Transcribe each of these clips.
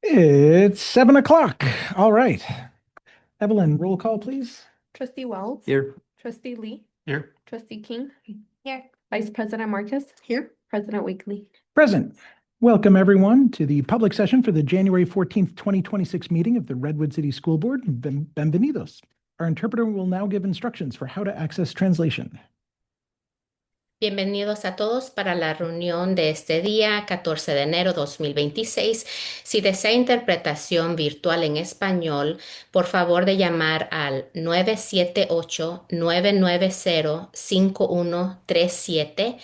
It's 7 o'clock. All right. Evelyn, roll call, please. Trustee Wells. Here. Trustee Lee. Here. Trustee King. Here. Vice President Marcus. Here. President Wakely. Present. Welcome, everyone, to the public session for the January 14th, 2026 meeting of the Redwood City School Board. Bienvenidos. Our interpreter will now give instructions for how to access translation. Bienvenidos a todos para la reunión de este día, 14 de enero 2026. Si desea interpretación virtual en español, por favor de llamar al 978-990-5137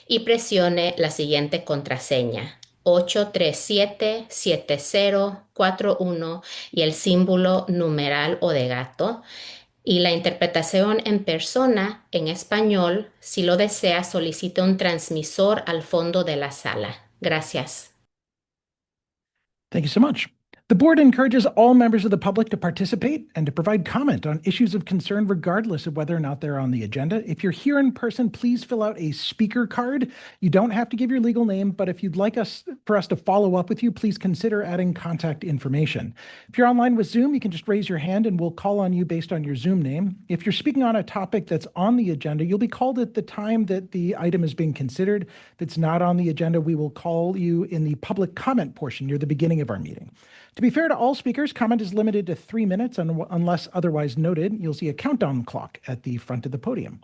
y presione la siguiente contraseña: 837-7041 y el símbolo numeral o de gato. Y la interpretación en persona, en español, si lo desea, solicite un transmisor al fondo de la sala. Gracias. Thank you so much. The board encourages all members of the public to participate and to provide comment on issues of concern, regardless of whether or not they're on the agenda. If you're here in person, please fill out a speaker card. You don't have to give your legal name, but if you'd like for us to follow up with you, please consider adding contact information. If you're online with Zoom, you can just raise your hand and we'll call on you based on your Zoom name. If you're speaking on a topic that's on the agenda, you'll be called at the time that the item is being considered. If it's not on the agenda, we will call you in the public comment portion near the beginning of our meeting. To be fair to all speakers, comment is limited to 3 minutes unless otherwise noted. You'll see a countdown clock at the front of the podium.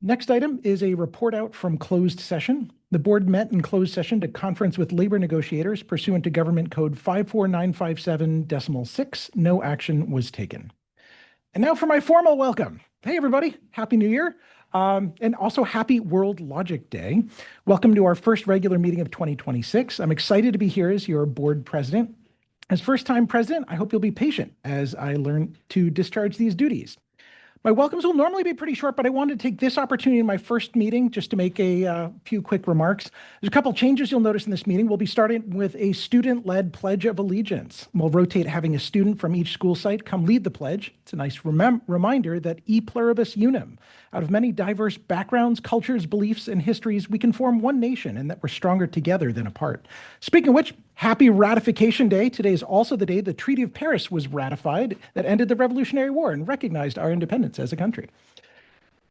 Next item is a report out from closed session. The board met in closed session to conference with labor negotiators pursuant to Government Code 54957.6. No action was taken. And now for my formal welcome. Hey, everybody. Happy New Year. And also happy World Logic Day. Welcome to our first regular meeting of 2026. I'm excited to be here as your board president. As first-time president, I hope you'll be patient as I learn to discharge these duties. My welcomes will normally be pretty short, but I wanted to take this opportunity in my first meeting just to make a few quick remarks. There's a couple changes you'll notice in this meeting. We'll be starting with a student-led Pledge of Allegiance. We'll rotate having a student from each school site come lead the pledge. It's a nice reminder that e pluribus unum. Out of many diverse backgrounds, cultures, beliefs, and histories, we can form one nation and that we're stronger together than apart. Speaking of which, happy Ratification Day. Today is also the day the Treaty of Paris was ratified that ended the Revolutionary War and recognized our independence as a country.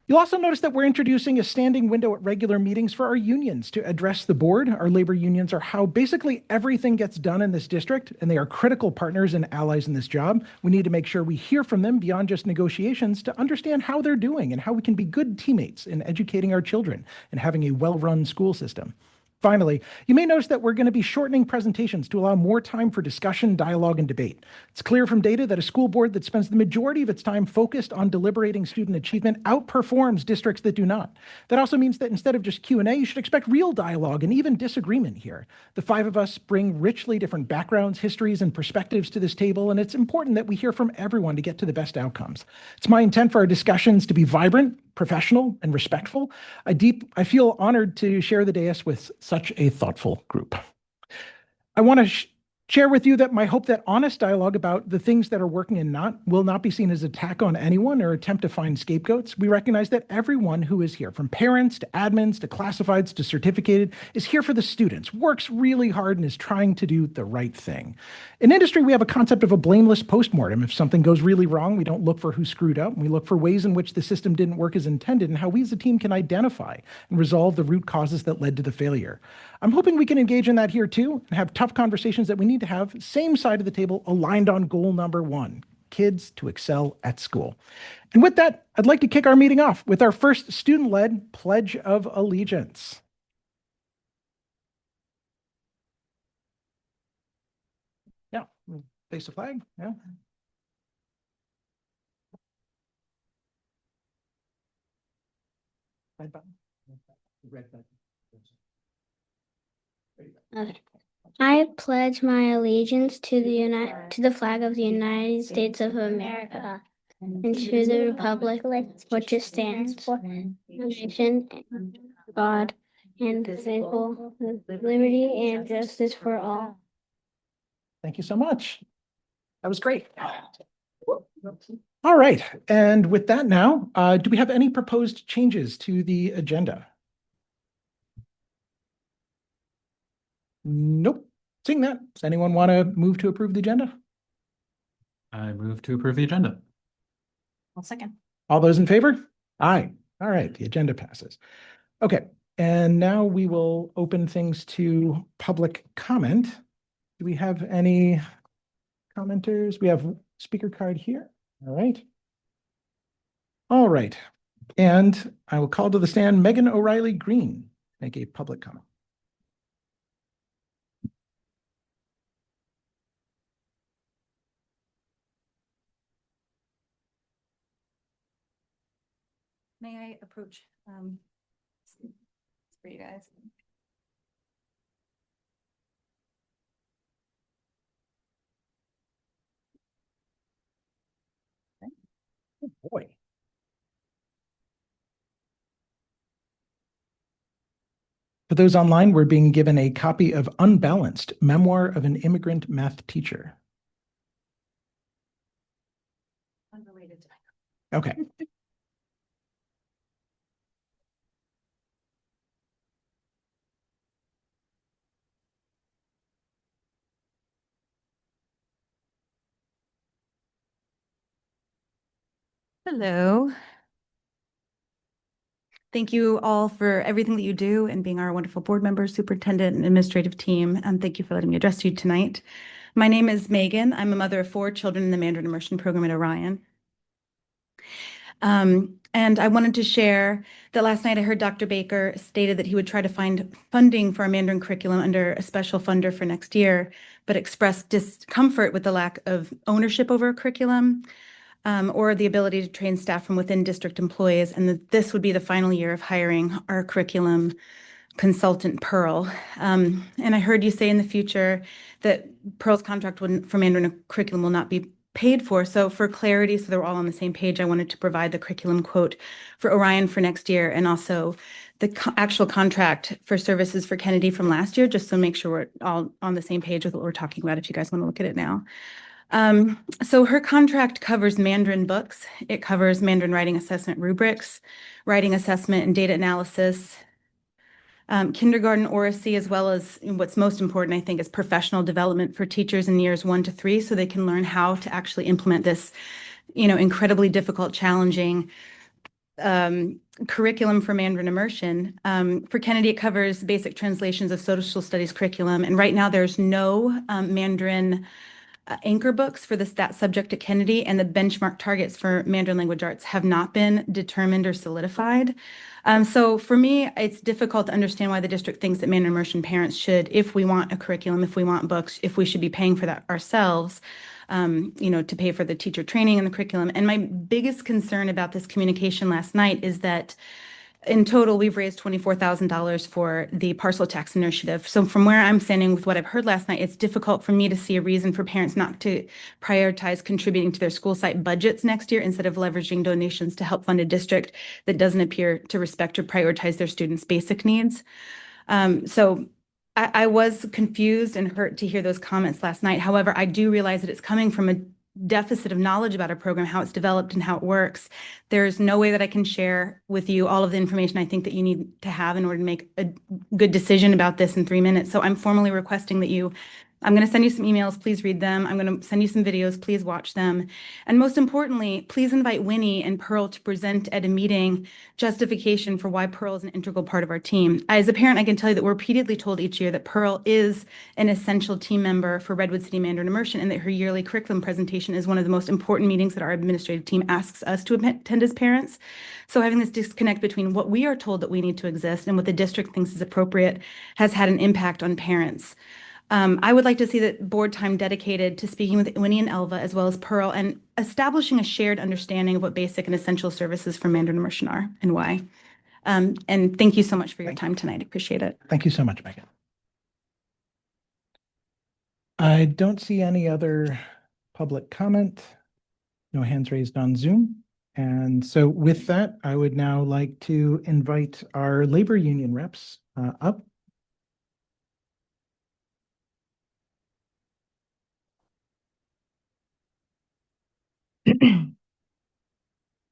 You'll also notice that we're introducing a standing window at regular meetings for our unions to address the board. Our labor unions are how basically everything gets done in this district, and they are critical partners and allies in this job. We need to make sure we hear from them beyond just negotiations to understand how they're doing and how we can be good teammates in educating our children and having a well-run school system. Finally, you may notice that we're going to be shortening presentations to allow more time for discussion, dialogue, and debate. It's clear from data that a school board that spends the majority of its time focused on deliberating student achievement outperforms districts that do not. That also means that instead of just Q&A, you should expect real dialogue and even disagreement here. The 5 of us bring richly different backgrounds, histories, and perspectives to this table, and it's important that we hear from everyone to get to the best outcomes. It's my intent for our discussions to be vibrant, professional, and respectful. I feel honored to share the dais with such a thoughtful group. I want to share with you that my hope that honest dialogue about the things that are working and will not be seen as attack on anyone or attempt to find scapegoats. We recognize that everyone who is here, from parents to admins to classifieds to certificated, is here for the students, works really hard, and is trying to do the right thing. In industry, we have a concept of a blameless postmortem. If something goes really wrong, we don't look for who screwed up. We look for ways in which the system didn't work as intended and how we as a team can identify and resolve the root causes that led to the failure. I'm hoping we can engage in that here too and have tough conversations that we need to have, same side of the table, aligned on goal number 1, kids to excel at school. And with that, I'd like to kick our meeting off with our first student-led Pledge of Allegiance. Yeah, face the flag, yeah. Red button. Red button. Okay. I pledge my allegiance to the flag of the United States of America and to the republic which it stands for, one nation, God, indivisible, with liberty and justice for all. Thank you so much. That was great. All right, and with that now, do we have any proposed changes to the agenda? Nope. Seeing that, does anyone want to move to approve the agenda? I move to approve the agenda. I'll second. All those in favor? Aye. All right, the agenda passes. Okay, and now we will open things to public comment. Do we have any commenters? We have speaker card here. All right. All right. And I will call to the stand Megan O'Reilly Green, make a public comment. May I approach for you guys? Oh, boy. For those online, we're being given a copy of Unbalanced, Memoir of an Immigrant Math Teacher. Unrelated to Okay. Hello. Thank you all for everything that you do and being our wonderful board members, superintendent, and administrative team. And thank you for letting me address you tonight. My name is Megan. I'm a mother of 4 children in the Mandarin Immersion Program at Orion. And I wanted to share that last night I heard Dr. Baker stated that he would try to find funding for our Mandarin curriculum under a special funder for next year, but expressed discomfort with the lack of ownership over a curriculum. Or the ability to train staff from within district employees, and that this would be the final year of hiring our curriculum consultant, Pearl. And I heard you say in the future that Pearl's contract for Mandarin curriculum will not be paid for. So for clarity, so that we're all on the same page, I wanted to provide the curriculum quote for Orion for next year, and also the actual contract for services for Kennedy from last year, just so make sure we're all on the same page with what we're talking about, if you guys want to look at it now. So her contract covers Mandarin books. It covers Mandarin writing assessment rubrics, writing assessment and data analysis, kindergarten oracy, as well as what's most important, I think, is professional development for teachers in years 1 to 3, so they can learn how to actually implement this, incredibly difficult, challenging curriculum for Mandarin immersion. For Kennedy, it covers basic translations of social studies curriculum, and right now there's no Mandarin anchor books for that subject at Kennedy, and the benchmark targets for Mandarin language arts have not been determined or solidified. So for me, it's difficult to understand why the district thinks that Mandarin immersion parents should, if we want a curriculum, if we want books, if we should be paying for that ourselves, to pay for the teacher training and the curriculum. And my biggest concern about this communication last night is that in total, we've raised $24,000 for the parcel tax initiative. So from where I'm standing with what I've heard last night, it's difficult for me to see a reason for parents not to prioritize contributing to their school site budgets next year instead of leveraging donations to help fund a district that doesn't appear to respect or prioritize their students' basic needs. So I was confused and hurt to hear those comments last night. However, I do realize that it's coming from a deficit of knowledge about our program, how it's developed and how it works. There's no way that I can share with you all of the information I think that you need to have in order to make a good decision about this in 3 minutes. So I'm formally requesting that I'm going to send you some emails. Please read them. I'm going to send you some videos. Please watch them. And most importantly, please invite Winnie and Pearl to present at a meeting justification for why Pearl is an integral part of our team. As a parent, I can tell you that we're repeatedly told each year that Pearl is an essential team member for Redwood City Mandarin Immersion, and that her yearly curriculum presentation is one of the most important meetings that our administrative team asks us to attend as parents. So having this disconnect between what we are told that we need to exist and what the district thinks is appropriate has had an impact on parents. I would like to see that board time dedicated to speaking with Winnie and Elva, as well as Pearl, and establishing a shared understanding of what basic and essential services for Mandarin immersion are and why. And thank you so much for your time tonight. Appreciate it. Thank you so much, Megan. I don't see any other public comment. No hands raised on Zoom. And so with that, I would now like to invite our labor union reps up.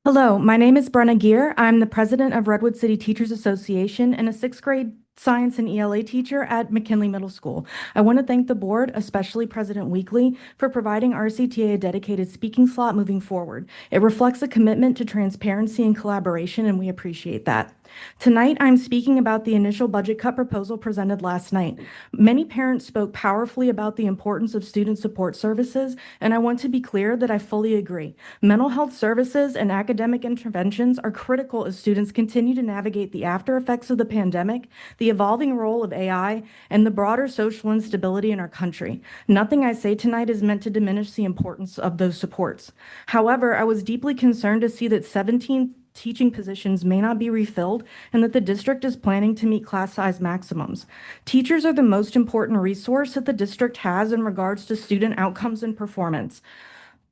Hello, my name is Brenna Gear. I'm the president of Redwood City Teachers Association and a 6th grade science and ELA teacher at McKinley Middle School. I want to thank the board, especially President Weekly, for providing RCTA a dedicated speaking slot moving forward. It reflects a commitment to transparency and collaboration, and we appreciate that. Tonight, I'm speaking about the initial budget cut proposal presented last night. Many parents spoke powerfully about the importance of student support services, and I want to be clear that I fully agree. Mental health services and academic interventions are critical as students continue to navigate the after effects of the pandemic, the evolving role of AI, and the broader social instability in our country. Nothing I say tonight is meant to diminish the importance of those supports. However, I was deeply concerned to see that 17 teaching positions may not be refilled and that the district is planning to meet class size maximums. Teachers are the most important resource that the district has in regards to student outcomes and performance.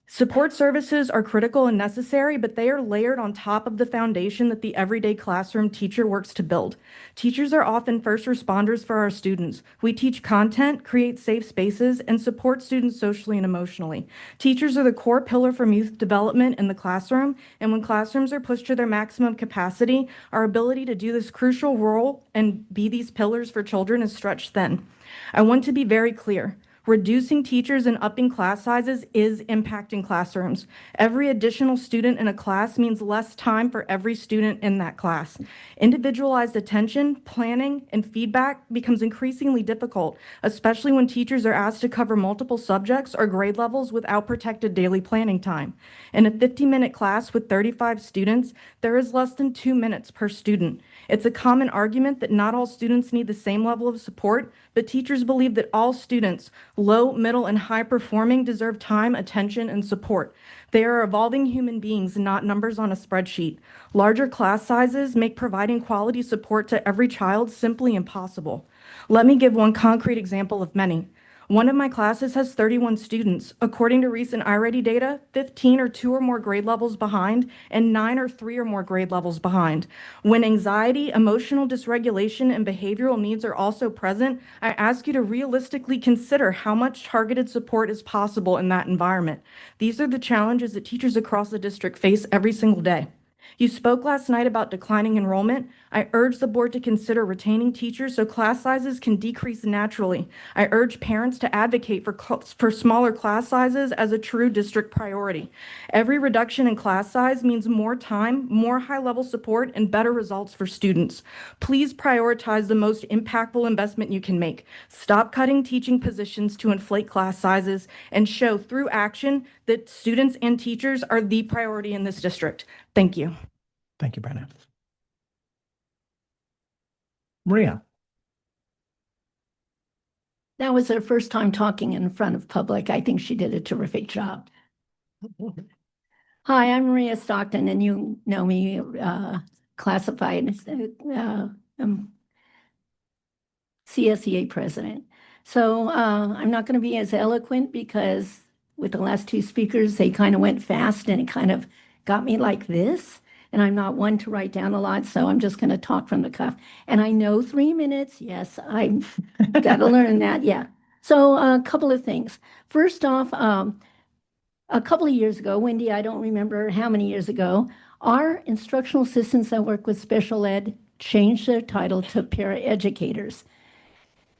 Support services are critical and necessary, but they are layered on top of the foundation that the everyday classroom teacher works to build. Teachers are often first responders for our students. We teach content, create safe spaces, and support students socially and emotionally. Teachers are the core pillar for youth development in the classroom, and when classrooms are pushed to their maximum capacity, our ability to do this crucial role and be these pillars for children is stretched thin. I want to be very clear. Reducing teachers and upping class sizes is impacting classrooms. Every additional student in a class means less time for every student in that class. Individualized attention, planning, and feedback becomes increasingly difficult, especially when teachers are asked to cover multiple subjects or grade levels without protected daily planning time. In a 50-minute class with 35 students, there is less than 2 minutes per student. It's a common argument that not all students need the same level of support, but teachers believe that all students, low, middle, and high performing, deserve time, attention, and support. They are evolving human beings, not numbers on a spreadsheet. Larger class sizes make providing quality support to every child simply impossible. Let me give one concrete example of many. One of my classes has 31 students. According to recent iReady data, 15 are 2 or more grade levels behind, and 9 are 3 or more grade levels behind. When anxiety, emotional dysregulation, and behavioral needs are also present, I ask you to realistically consider how much targeted support is possible in that environment. These are the challenges that teachers across the district face every single day. You spoke last night about declining enrollment. I urge the board to consider retaining teachers so class sizes can decrease naturally. I urge parents to advocate for smaller class sizes as a true district priority. Every reduction in class size means more time, more high-level support, and better results for students. Please prioritize the most impactful investment you can make. Stop cutting teaching positions to inflate class sizes and show through action that students and teachers are the priority in this district. Thank you. Thank you, Brenna. Maria. That was her first time talking in front of public. I think she did a terrific job. Hi, I'm Maria Stockton, and you know me, classified CSEA president. So I'm not going to be as eloquent because with the last 2 speakers, they kind of went fast and it kind of got me like this. And I'm not one to write down a lot, so I'm just going to talk from the cuff. And I know 3 minutes. Yes, I've got to learn that. Yeah. So a couple of things. First off, a couple of years ago, Wendy, I don't remember how many years ago, our instructional assistants that work with special ed changed their title to paraeducators.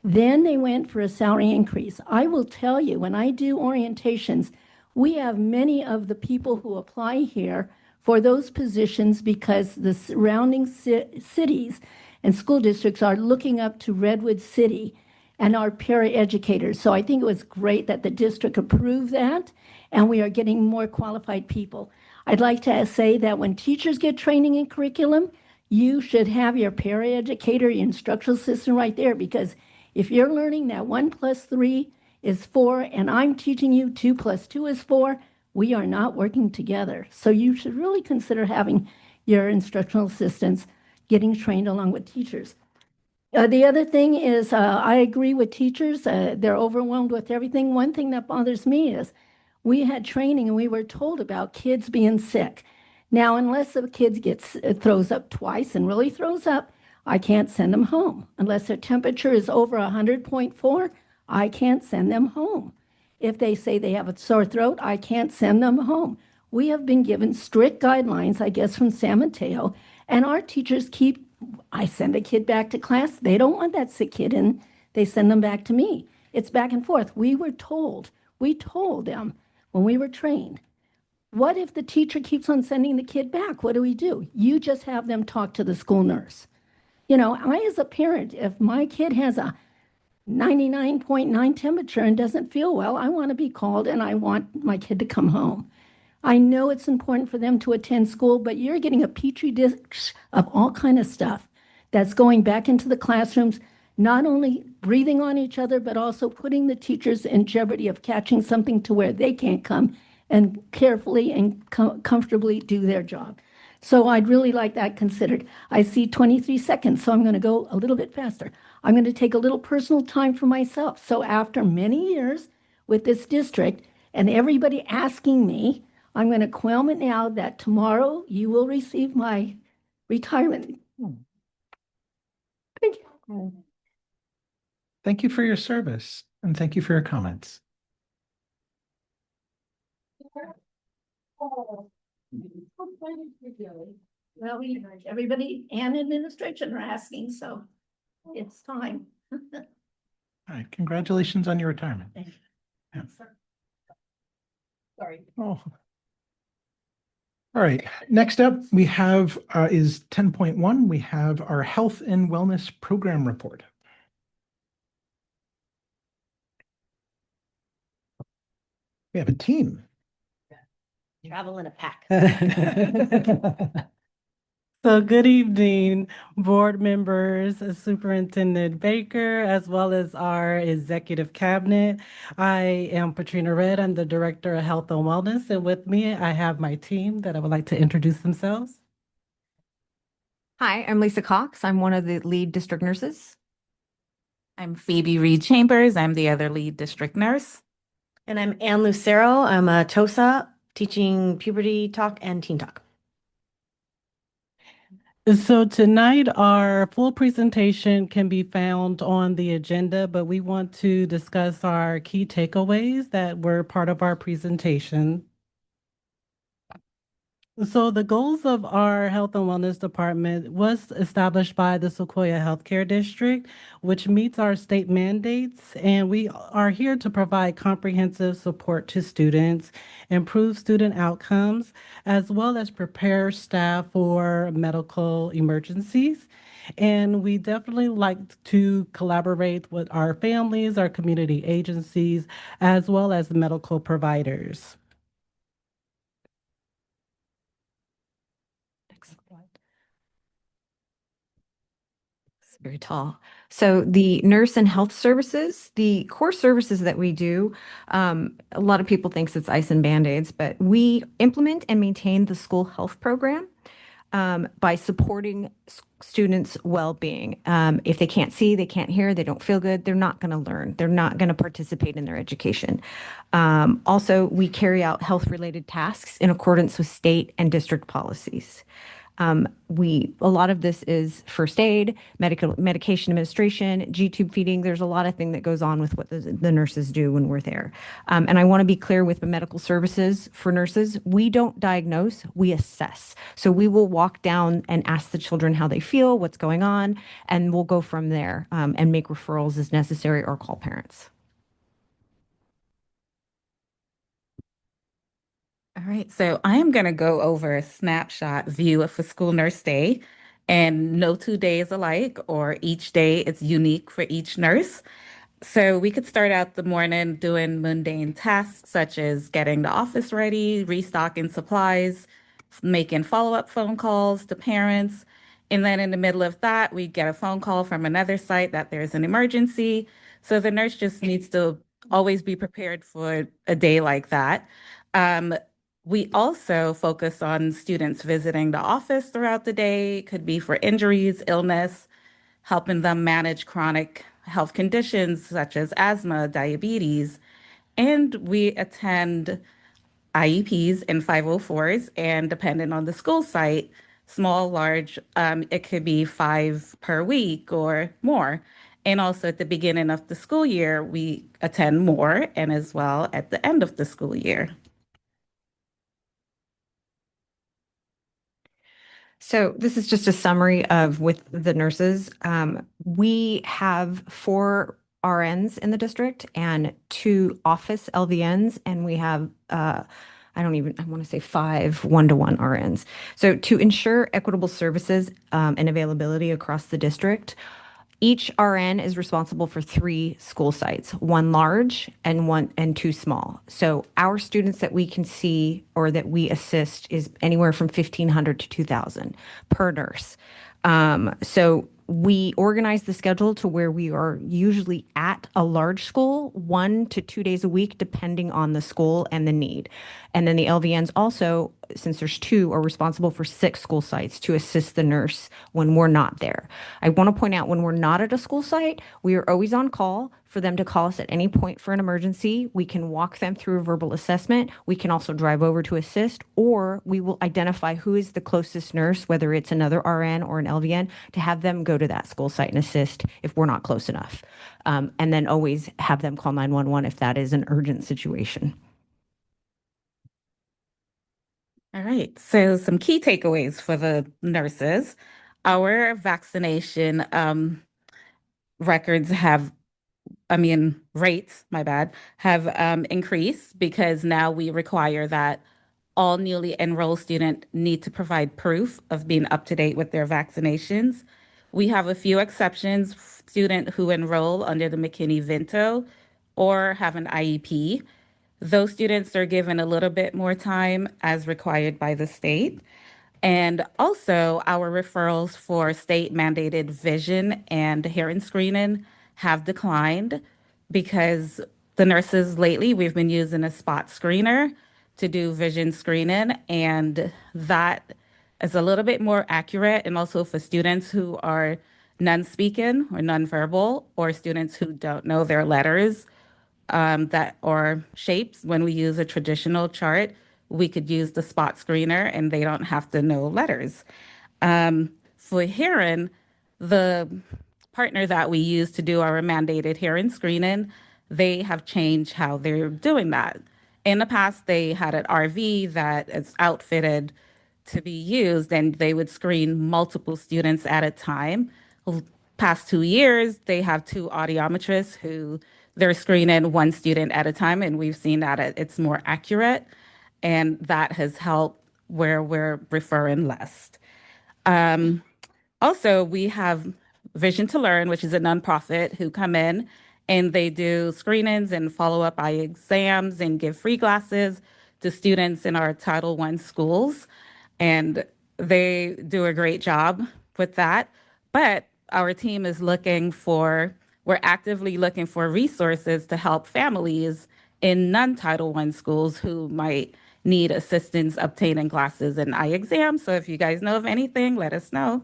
Then they went for a salary increase. I will tell you, when I do orientations, we have many of the people who apply here for those positions because the surrounding cities and school districts are looking up to Redwood City and our paraeducators. So I think it was great that the district approved that, and we are getting more qualified people. I'd like to say that when teachers get training in curriculum, you should have your paraeducator, your instructional assistant right there, because if you're learning that 1 + 3 is 4, and I'm teaching you 2 + 2 is 4, we are not working together. So you should really consider having your instructional assistants getting trained along with teachers. The other thing is I agree with teachers. They're overwhelmed with everything. One thing that bothers me is we had training and we were told about kids being sick. Now, unless the kid throws up twice and really throws up, I can't send them home. Unless their temperature is over 100.4, I can't send them home. If they say they have a sore throat, I can't send them home. We have been given strict guidelines, I guess, from San Mateo, and our teachers keep I send a kid back to class. They don't want that sick kid in. They send them back to me. It's back and forth. We told them when we were trained, what if the teacher keeps on sending the kid back? What do? You just have them talk to the school nurse. You know, I, as a parent, if my kid has a 99.9 temperature and doesn't feel well, I want to be called and I want my kid to come home. I know it's important for them to attend school, but you're getting a petri dish of all kind of stuff that's going back into the classrooms, not only breathing on each other, but also putting the teachers in jeopardy of catching something to where they can't come and carefully and comfortably do their job. So I'd really like that considered. I see 23 seconds, so I'm going to go a little bit faster. I'm going to take a little personal time for myself. So after many years with this district and everybody asking me, I'm going to claim it now that tomorrow you will receive my retirement. Thank you. Thank you for your service and thank you for your comments. Well, everybody and administration are asking, so it's time. All right, congratulations on your retirement. Thank you. Yeah. Sorry. Oh. All right, next up we have is 10.1. We have our health and wellness program report. We have a team. Travel in a pack. So good evening, board members, Superintendent Baker, as well as our executive cabinet. I am Patrina Red. I'm the Director of Health and Wellness, and with me, I have my team that I would like to introduce themselves. Hi, I'm Lisa Cox. I'm one of the lead district nurses. I'm Phoebe Reed Chambers. I'm the other lead district nurse. And I'm Ann Lucero. I'm a TOSA teaching puberty talk and teen talk. So tonight, our full presentation can be found on the agenda, but we want to discuss our key takeaways that were part of our presentation. So the goals of our Health and Wellness Department was established by the Sequoia Healthcare District, which meets our state mandates, and we are here to provide comprehensive support to students, improve student outcomes, as well as prepare staff for medical emergencies. And we definitely like to collaborate with our families, our community agencies, as well as medical providers. Very tall. So the nurse and health services, the core services that we do, a lot of people thinks it's ice and Band-Aids, but we implement and maintain the school health program by supporting students' well-being. If they can't see, they can't hear, they don't feel good, they're not going to learn. They're not going to participate in their education. Also, we carry out health-related tasks in accordance with state and district policies. A lot of this is first aid, medication administration, G-tube feeding. There's a lot of things that goes on with what the nurses do when we're there. And I want to be clear with the medical services for nurses, we don't diagnose, we assess. So we will walk down and ask the children how they feel, what's going on, and we'll go from there and make referrals as necessary or call parents. All right, so I am going to go over a snapshot view of a school nurse day, and no 2 days alike, or each day is unique for each nurse. So we could start out the morning doing mundane tasks such as getting the office ready, restocking supplies, making follow-up phone calls to parents. And then in the middle of that, we get a phone call from another site that there's an emergency. So the nurse just needs to always be prepared for a day like that. We also focus on students visiting the office throughout the day. It could be for injuries, illness, helping them manage chronic health conditions such as asthma, diabetes. And we attend IEPs and 504s, and depending on the school site, small, large, it could be 5 per week or more. And also at the beginning of the school year, we attend more, and as well at the end of the school year. So this is just a summary of with the nurses. We have 4 RNs in the district and 2 office LVNs, and we have I want to say 5 one-to-one RNs. So to ensure equitable services and availability across the district, each RN is responsible for 3 school sites, 1 large and 2 small. So our students that we can see or that we assist is anywhere from 1,500 to 2,000 per nurse. So we organize the schedule to where we are usually at a large school 1 to 2 days a week, depending on the school and the need. And then the LVNs also, since there's 2, are responsible for 6 school sites to assist the nurse when we're not there. I want to point out when we're not at a school site, we are always on call for them to call us at any point for an emergency. We can walk them through a verbal assessment. We can also drive over to assist, or we will identify who is the closest nurse, whether it's another RN or an LVN, to have them go to that school site and assist if we're not close enough. And then always have them call 911 if that is an urgent situation. All right, so some key takeaways for the nurses. Our vaccination records rates, my bad, have increased because now we require that all newly enrolled students need to provide proof of being up to date with their vaccinations. We have a few exceptions, students who enroll under the McKinney-Vento or have an IEP. Those students are given a little bit more time as required by the state. And also, our referrals for state mandated vision and hearing screening have declined because the nurses lately, we've been using a spot screener to do vision screening, and that is a little bit more accurate. And also for students who are non-speaking or non-verbal, or students who don't know their letters, that or shapes, when we use a traditional chart, we could use the spot screener and they don't have to know letters. For hearing, the partner that we use to do our mandated hearing screening, they have changed how they're doing that. In the past, they had an RV that is outfitted to be used, and they would screen multiple students at a time. Past 2 years, they have 2 audiometrists who they're screening 1 student at a time, and we've seen that it's more accurate, and that has helped where we're referring less. Also, we have Vision to Learn, which is a nonprofit who come in and they do screenings and follow up eye exams and give free glasses to students in our Title I schools. And they do a great job with that. But our team is we're actively looking for resources to help families in non-Title I schools who might need assistance obtaining glasses and eye exams. So if you guys know of anything, let us know.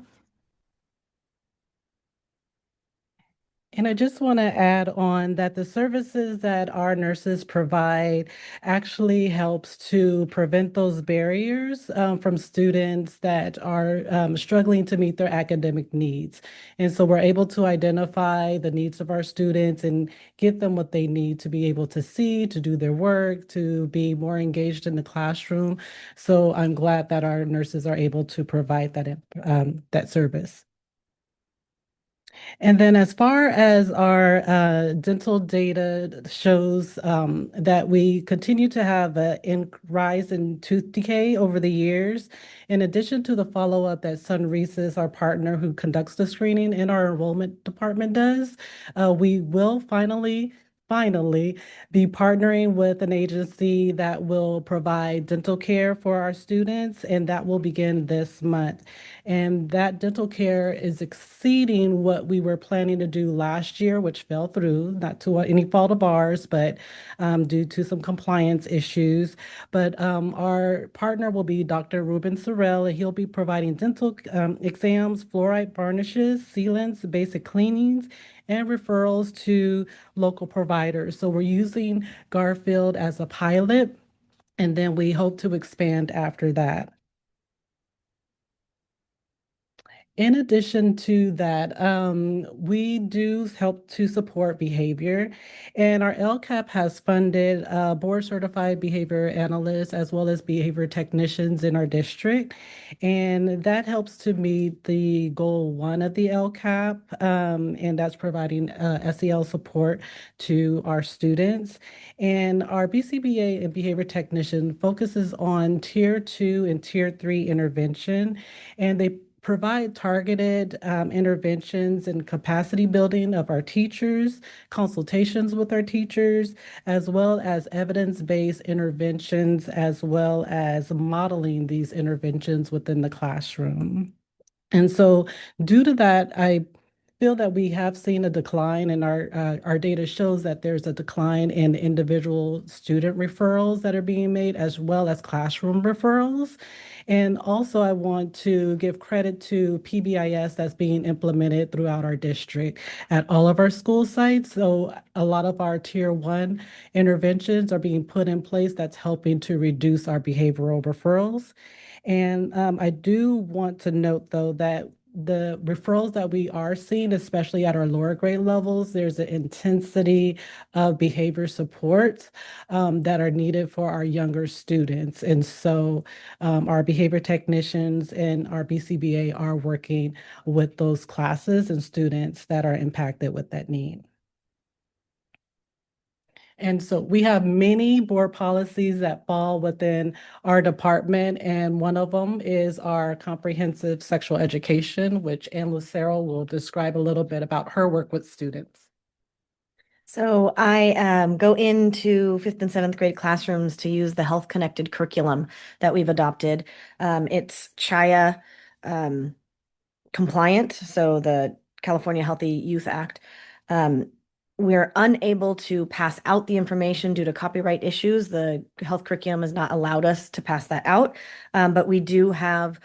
And I just want to add on that the services that our nurses provide actually helps to prevent those barriers from students that are struggling to meet their academic needs. And so we're able to identify the needs of our students and get them what they need to be able to see, to do their work, to be more engaged in the classroom. So I'm glad that our nurses are able to provide that service. And then as far as our dental data shows that we continue to have a rise in tooth decay over the years. In addition to the follow-up that Sunrises, our partner who conducts the screening in our enrollment department does, we will finally be partnering with an agency that will provide dental care for our students, and that will begin this month. And that dental care is exceeding what we were planning to do last year, which fell through, not to any fault of ours, but due to some compliance issues. But our partner will be Dr. Ruben Sorrell, and he'll be providing dental exams, fluoride varnishes, sealants, basic cleanings, and referrals to local providers. So we're using Garfield as a pilot, and then we hope to expand after that. In addition to that, we do help to support behavior, and our LCAP has funded board certified behavior analysts as well as behavior technicians in our district. And that helps to meet the goal one of the LCAP, and that's providing SEL support to our students. And our BCBA and behavior technician focuses on tier 2 and tier 3 intervention, and they provide targeted interventions and capacity building of our teachers, consultations with our teachers, as well as evidence-based interventions, as well as modeling these interventions within the classroom. And so due to that, I feel that we have seen a decline, and our data shows that there's a decline in individual student referrals that are being made, as well as classroom referrals. And also, I want to give credit to PBIS that's being implemented throughout our district at all of our school sites. So a lot of our tier 1 interventions are being put in place that's helping to reduce our behavioral referrals. And I do want to note, though, that the referrals that we are seeing, especially at our lower grade levels, there's an intensity of behavior support that are needed for our younger students. And so our behavior technicians and our BCBA are working with those classes and students that are impacted with that need. And so we have many board policies that fall within our department, and one of them is our comprehensive sexual education, which Ann Lucero will describe a little bit about her work with students. So I go into 5th and 7th grade classrooms to use the health connected curriculum that we've adopted. It's CHIA compliant, so the California Healthy Youth Act. We're unable to pass out the information due to copyright issues. The health curriculum has not allowed us to pass that out, but we do have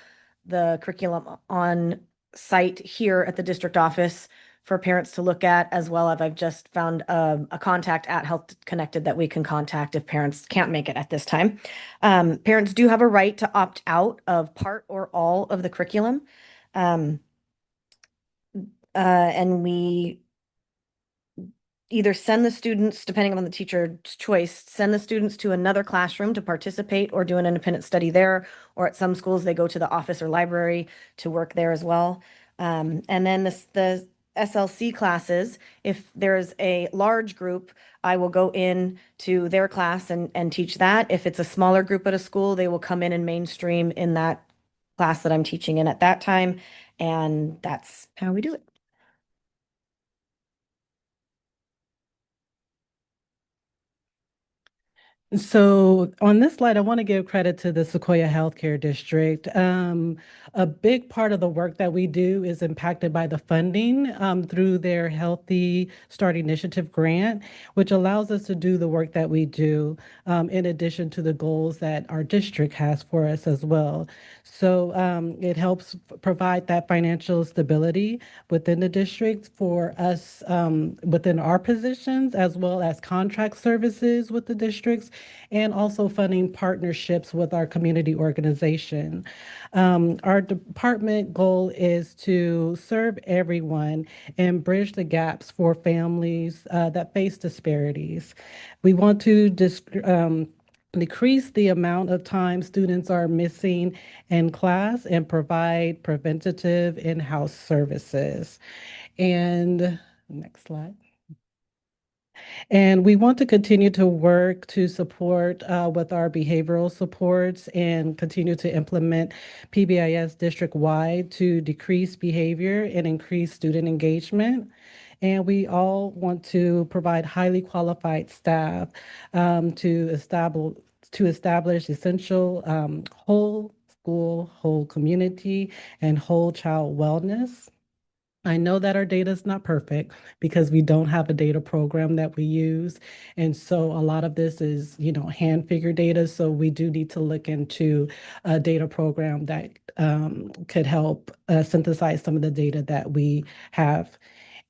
the curriculum on site here at the district office for parents to look at, as well as I've just found a contact at Health Connected that we can contact if parents can't make it at this time. Parents do have a right to opt out of part or all of the curriculum. And we either send the students, depending on the teacher's choice, send the students to another classroom to participate or do an independent study there, or at some schools, they go to the office or library to work there as well. And then the SLC classes, if there's a large group, I will go in to their class and teach that. If it's a smaller group at a school, they will come in and mainstream in that class that I'm teaching in at that time. And that's how we do it. So on this slide, I want to give credit to the Sequoia Healthcare District. A big part of the work that we do is impacted by the funding through their Healthy Start Initiative grant, which allows us to do the work that we do in addition to the goals that our district has for us as well. So it helps provide that financial stability within the district for us within our positions, as well as contract services with the districts, and also funding partnerships with our community organization. Our department goal is to serve everyone and bridge the gaps for families that face disparities. We want to decrease the amount of time students are missing in class and provide preventative in-house services. And next slide. And we want to continue to work to support with our behavioral supports and continue to implement PBIS district-wide to decrease behavior and increase student engagement. And we all want to provide highly qualified staff to establish essential whole school, whole community, and whole child wellness. I know that our data is not perfect because we don't have a data program that we use. And so a lot of this is, hand figure data. So we do need to look into a data program that could help synthesize some of the data that we have.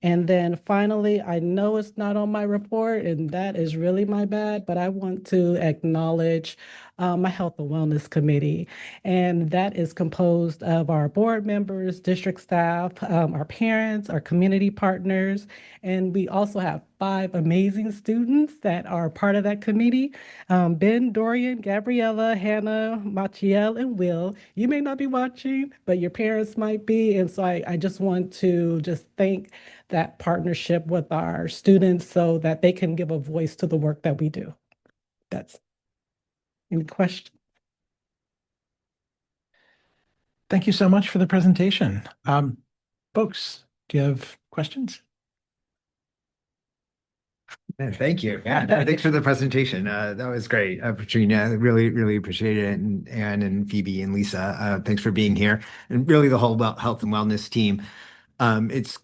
And then finally, I know it's not on my report, and that is really my bad, but I want to acknowledge my Health and Wellness Committee. And that is composed of our board members, district staff, our parents, our community partners. And we also have 5 amazing students that are part of that committee. Ben, Dorian, Gabriella, Hannah, Machiel, and Will. You may not be watching, but your parents might be. And so I just want to just thank that partnership with our students so that they can give a voice to the work that we do. That's any question? Thank you so much for the presentation. Folks, do you have questions? Yeah, thank you. Yeah, no, thanks for the presentation. That was great, Patrina. Really, really appreciate it. And Anne and Phoebe and Lisa, thanks for being here. And really the whole health and wellness team. It's,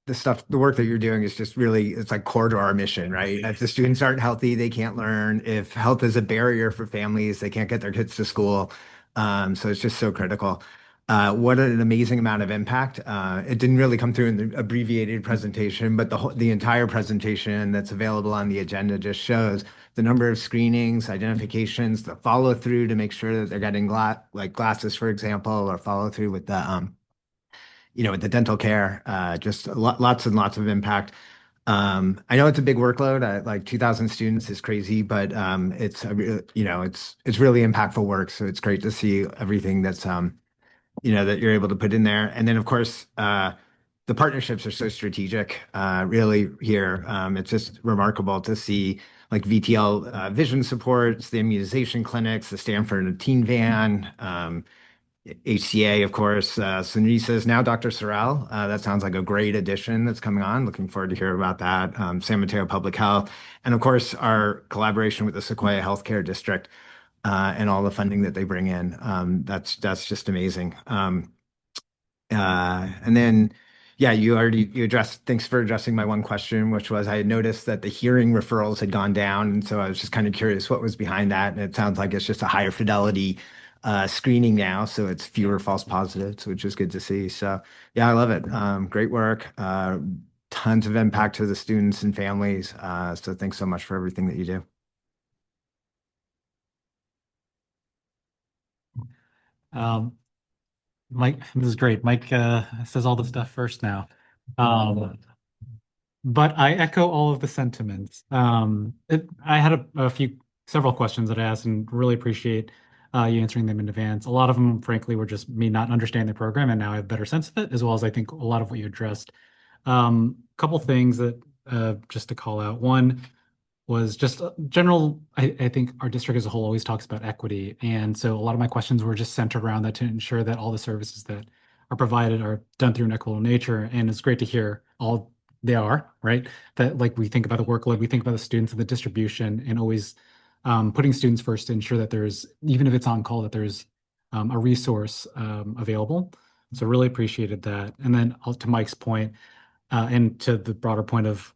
the stuff, the work that you're doing is just really, it's like core to our mission, right? If the students aren't healthy, they can't learn. If health is a barrier for families, they can't get their kids to school. So it's just so critical. What an amazing amount of impact. It didn't really come through in the abbreviated presentation, but the entire presentation that's available on the agenda just shows the number of screenings, identifications, the follow through to make sure that they're getting glasses, for example, or follow through with with the dental care. Just lots and lots of impact. I know it's a big workload. Like 2,000 students is crazy, but it's really impactful work. So it's great to see everything that's that you're able to put in there. And then, of course, the partnerships are so strategic, really here. It's just remarkable to see like VTL vision supports, the immunization clinics, the Stanford teen van, HCA, of course. Sunri says now Dr. Sorrell. That sounds like a great addition that's coming on. Looking forward to hear about that. San Mateo Public Health. And of course, our collaboration with the Sequoia Healthcare District and all the funding that they bring in. That's just amazing. And then, yeah, you addressed, thanks for addressing my one question, which was I had noticed that the hearing referrals had gone down. And so I was just kind of curious what was behind that. And it sounds like it's just a higher fidelity screening now. So it's fewer false positives, which is good to see. So yeah, I love it. Great work. Tons of impact to the students and families. So thanks so much for everything that you do. Mike, this is great. Mike says all the stuff first now. But I echo all of the sentiments. I had several questions that I asked and really appreciate you answering them in advance. A lot of them, frankly, were just me not understanding the program, and now I have a better sense of it, as well as I think a lot of what you addressed. Couple things that just to call out. One was just general. I think our district as a whole always talks about equity. And so a lot of my questions were just centered around that to ensure that all the services that are provided are done through an equitable nature. And it's great to hear all they are, right? That like we think about the workload, we think about the students and the distribution and always putting students first to ensure that there's, even if it's on call, that there's a resource available. So really appreciated that. And then to Mike's point, and to the broader point of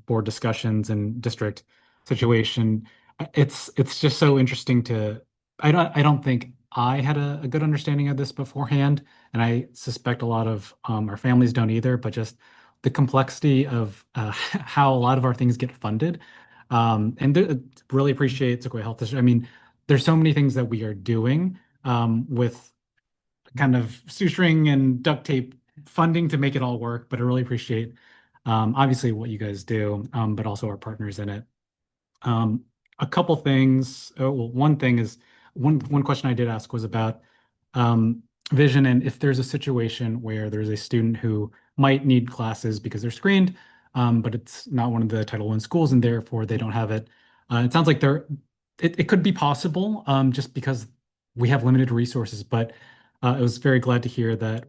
board discussions and district situation, it's just so interesting to I don't think I had a good understanding of this beforehand, and I suspect a lot of our families don't either, but just the complexity of how a lot of our things get funded. Really appreciate Sequoia Health District. I mean, there's so many things that we are doing with kind of shoestring and duct tape funding to make it all work, but I really appreciate obviously what you guys do, but also our partners in it. A couple things. Well, one thing is one question I did ask was about vision, and if there's a situation where there's a student who might need classes because they're screened, but it's not one of the Title I schools, and therefore they don't have it. It sounds like it could be possible just because we have limited resources, but I was very glad to hear that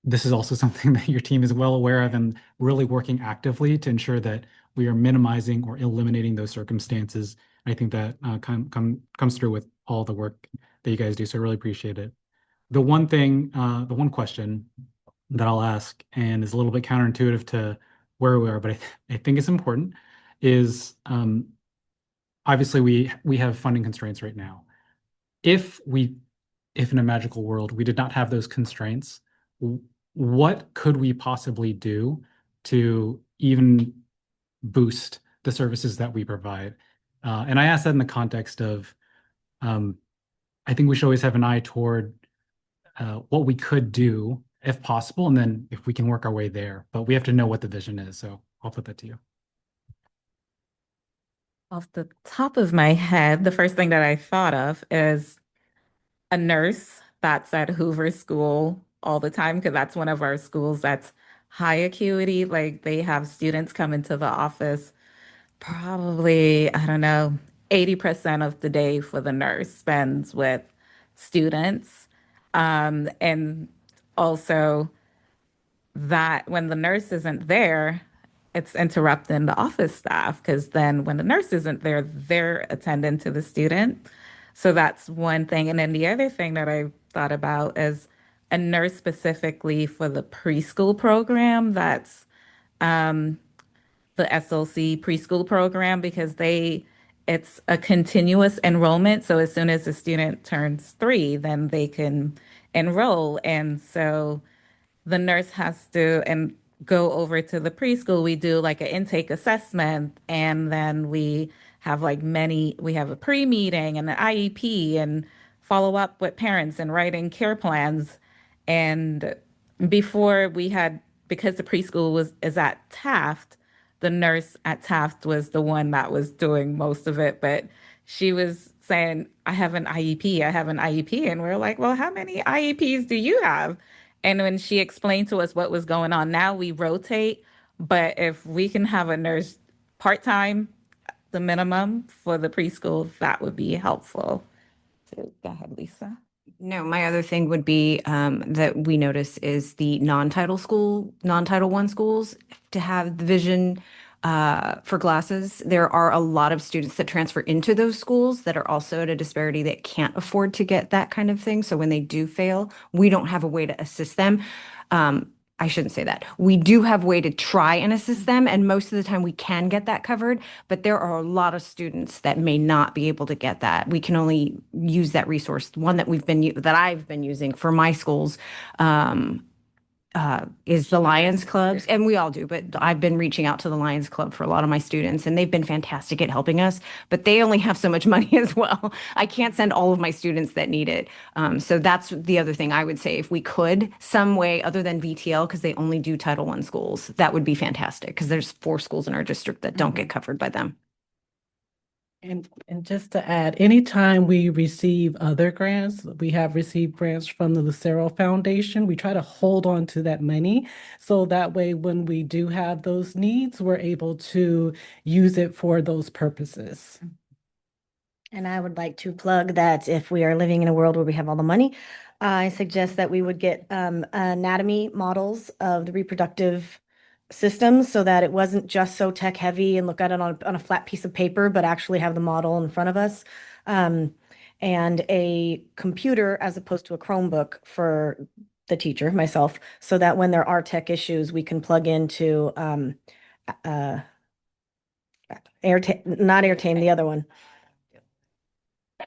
this is also something that your team is well aware of and really working actively to ensure that we are minimizing or eliminating those circumstances. I think that comes through with all the work that you guys do. So I really appreciate it. The one question that I'll ask, and is a little bit counterintuitive to where we are, but I think it's important, is obviously we have funding constraints right now. If in a magical world we did not have those constraints, what could we possibly do to even boost the services that we provide? And I ask that in the context of, I think we should always have an eye toward what we could do if possible, and then if we can work our way there. But we have to know what the vision is. So I'll put that to you. Off the top of my head, the first thing that I thought of is a nurse that's at Hoover School all the time, because that's one of our schools that's high acuity. Like they have students come into the office probably, I don't know, 80% of the day for the nurse spends with students. And also that when the nurse isn't there, it's interrupting the office staff because then when the nurse isn't there, they're attending to the student. So that's one thing. And then the other thing that I thought about is a nurse specifically for the preschool program that's the SLC preschool program because it's a continuous enrollment. So as soon as a student turns 3, then they can enroll. And so the nurse has to and go over to the preschool. We do like an intake assessment, and then we have a pre-meeting and an IEP and follow up with parents and writing care plans. And before we had, because the preschool is at Taft, the nurse at Taft was the one that was doing most of it, but she was saying, I have an IEP, I have an IEP. And we're like, well, how many IEPs do you have? And when she explained to us what was going on, now we rotate. But if we can have a nurse part-time, the minimum for the preschool, that would be helpful. So go ahead, Lisa. No, my other thing would be that we notice is the non-Title I schools to have the vision for glasses. There are a lot of students that transfer into those schools that are also at a disparity that can't afford to get that kind of thing. So when they do fail, we don't have a way to assist them. I shouldn't say that. We do have a way to try and assist them, and most of the time we can get that covered, but there are a lot of students that may not be able to get that. We can only use that resource. One that I've been using for my schools is the Lions Clubs, and we all do, but I've been reaching out to the Lions Club for a lot of my students, and they've been fantastic at helping us, but they only have so much money as well. I can't send all of my students that need it. So that's the other thing I would say. If we could, some way other than VTL, because they only do Title I schools, that would be fantastic, because there's 4 schools in our district that don't get covered by them. And just to add, anytime we receive other grants, we have received grants from the Lucero Foundation, we try to hold on to that money. So that way, when we do have those needs, we're able to use it for those purposes. And I would like to plug that if we are living in a world where we have all the money, I suggest that we would get anatomy models of the reproductive systems so that it wasn't just so tech heavy and look at it on a flat piece of paper, but actually have the model in front of us. And a computer as opposed to a Chromebook for the teacher, myself, so that when there are tech issues, we can plug into not Airtame, the other one.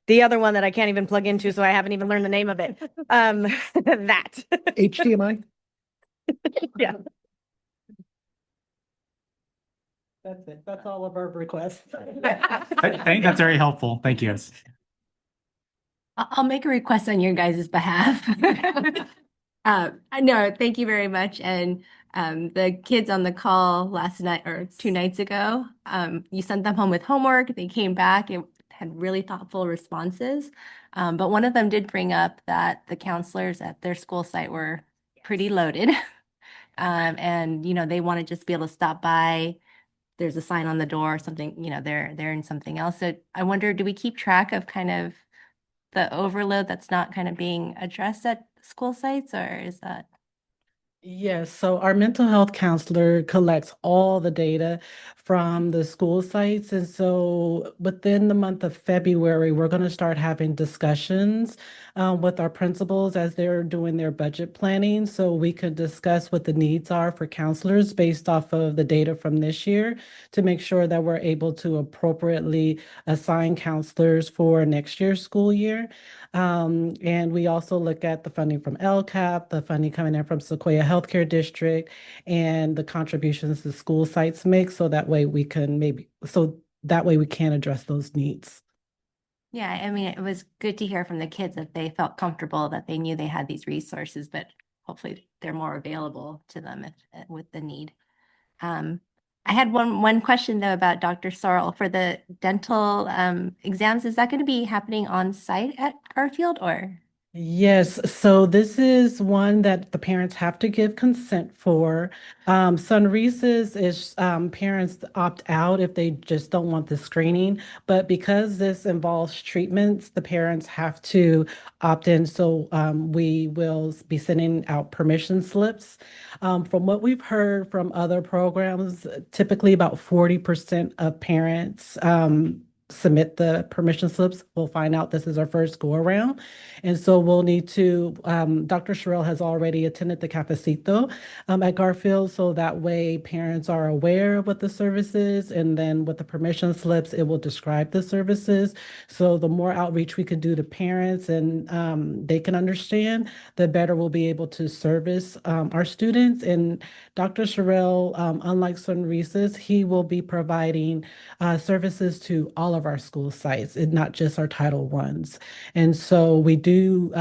The other one that I can't even plug into, so I haven't even learned the name of it. That. HDMI? Yeah. That's it. That's all of our requests. I think that's very helpful. Thank you, guys. I'll make a request on your guys' behalf. No, thank you very much. And the kids on the call last night or 2 nights ago, you sent them home with homework. They came back and had really thoughtful responses. But one of them did bring up that the counselors at their school site were pretty loaded. And, they want to just be able to stop by. There's a sign on the door or something, they're in something else. So I wonder, do we keep track of kind of the overload that's not kind of being addressed at school sites, or is that? Yes, so our mental health counselor collects all the data from the school sites. And so within the month of February, we're going to start having discussions with our principals as they're doing their budget planning. So we could discuss what the needs are for counselors based off of the data from this year to make sure that we're able to appropriately assign counselors for next year's school year. And we also look at the funding from LCAP, the funding coming in from Sequoia Healthcare District, and the contributions the school sites make. So that way we can so that way we can address those needs. Yeah, I mean, it was good to hear from the kids that they felt comfortable, that they knew they had these resources, but hopefully they're more available to them with the need. I had one question though about Dr. Sorrell for the dental exams. Is that going to be happening on site at Garfield or? Yes, so this is one that the parents have to give consent for. Sunrises is parents opt out if they just don't want the screening, but because this involves treatments, the parents have to opt in. So we will be sending out permission slips. From what we've heard from other programs, typically about 40% of parents submit the permission slips. We'll find out this is our first go around. And so we'll need to, Dr. Sherrill has already attended the Cafecito at Garfield, so that way parents are aware of what the service is, and then with the permission slips, it will describe the services. So the more outreach we can do to parents and they can understand, the better we'll be able to service our students. And Dr. Sherrill, unlike Sunrises, he will be providing services to all of our school sites and not just our Title Ones. And so we do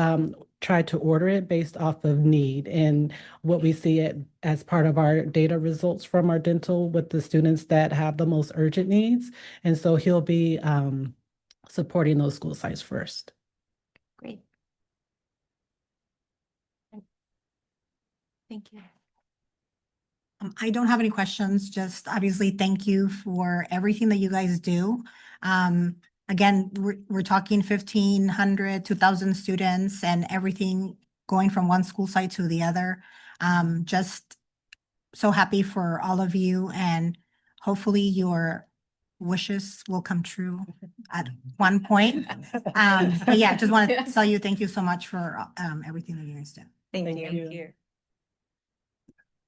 try to order it based off of need and what we see it as part of our data results from our dental with the students that have the most urgent needs. And so he'll be supporting those school sites first. Great. Thank you. I don't have any questions, just obviously thank you for everything that you guys do. Again, we're talking 1,500, 2,000 students and everything going from one school site to the other. Just so happy for all of you, and hopefully your wishes will come true at one point. But yeah, just want to tell you, thank you so much for everything that you guys do. Thank you.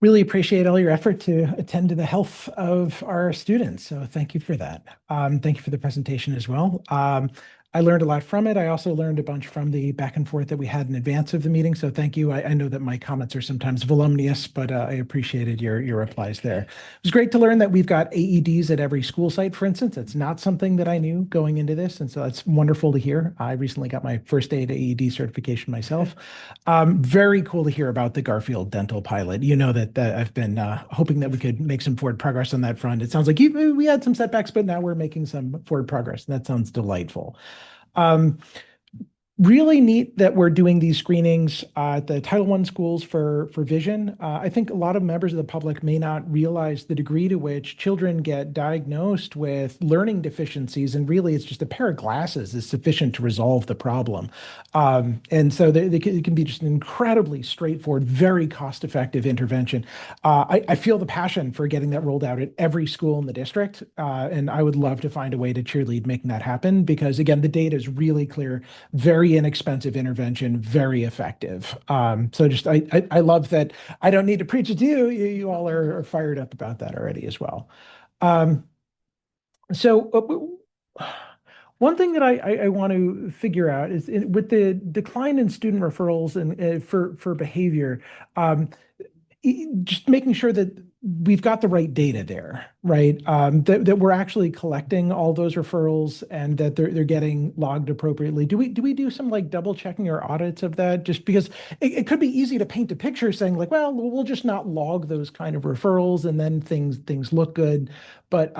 Really appreciate all your effort to attend to the health of our students. So thank you for that. Thank you for the presentation as well. I learned a lot from it. I also learned a bunch from the back and forth that we had in advance of the meeting. So thank you. I know that my comments are sometimes voluminous, but I appreciated your replies there. It was great to learn that we've got AEDs at every school site, for instance. It's not something that I knew going into this. And so it's wonderful to hear. I recently got my first aid AED certification myself. Very cool to hear about the Garfield dental pilot. You know that I've been hoping that we could make some forward progress on that front. It sounds like we had some setbacks, but now we're making some forward progress. And that sounds delightful. Really neat that we're doing these screenings at the Title I schools for vision. I think a lot of members of the public may not realize the degree to which children get diagnosed with learning deficiencies, and really it's just a pair of glasses is sufficient to resolve the problem. And so it can be just an incredibly straightforward, very cost-effective intervention. I feel the passion for getting that rolled out at every school in the district, and I would love to find a way to cheerlead making that happen because, again, the data is really clear, very inexpensive intervention, very effective. So just I love that I don't need to preach it to you. You all are fired up about that already as well. One thing that I want to figure out is with the decline in student referrals and for behavior, just making sure that we've got the right data there, right? That we're actually collecting all those referrals and that they're getting logged appropriately. Do we do some like double checking or audits of that? Just because it could be easy to paint a picture saying like, well, we'll just not log those kind of referrals and then things look good. But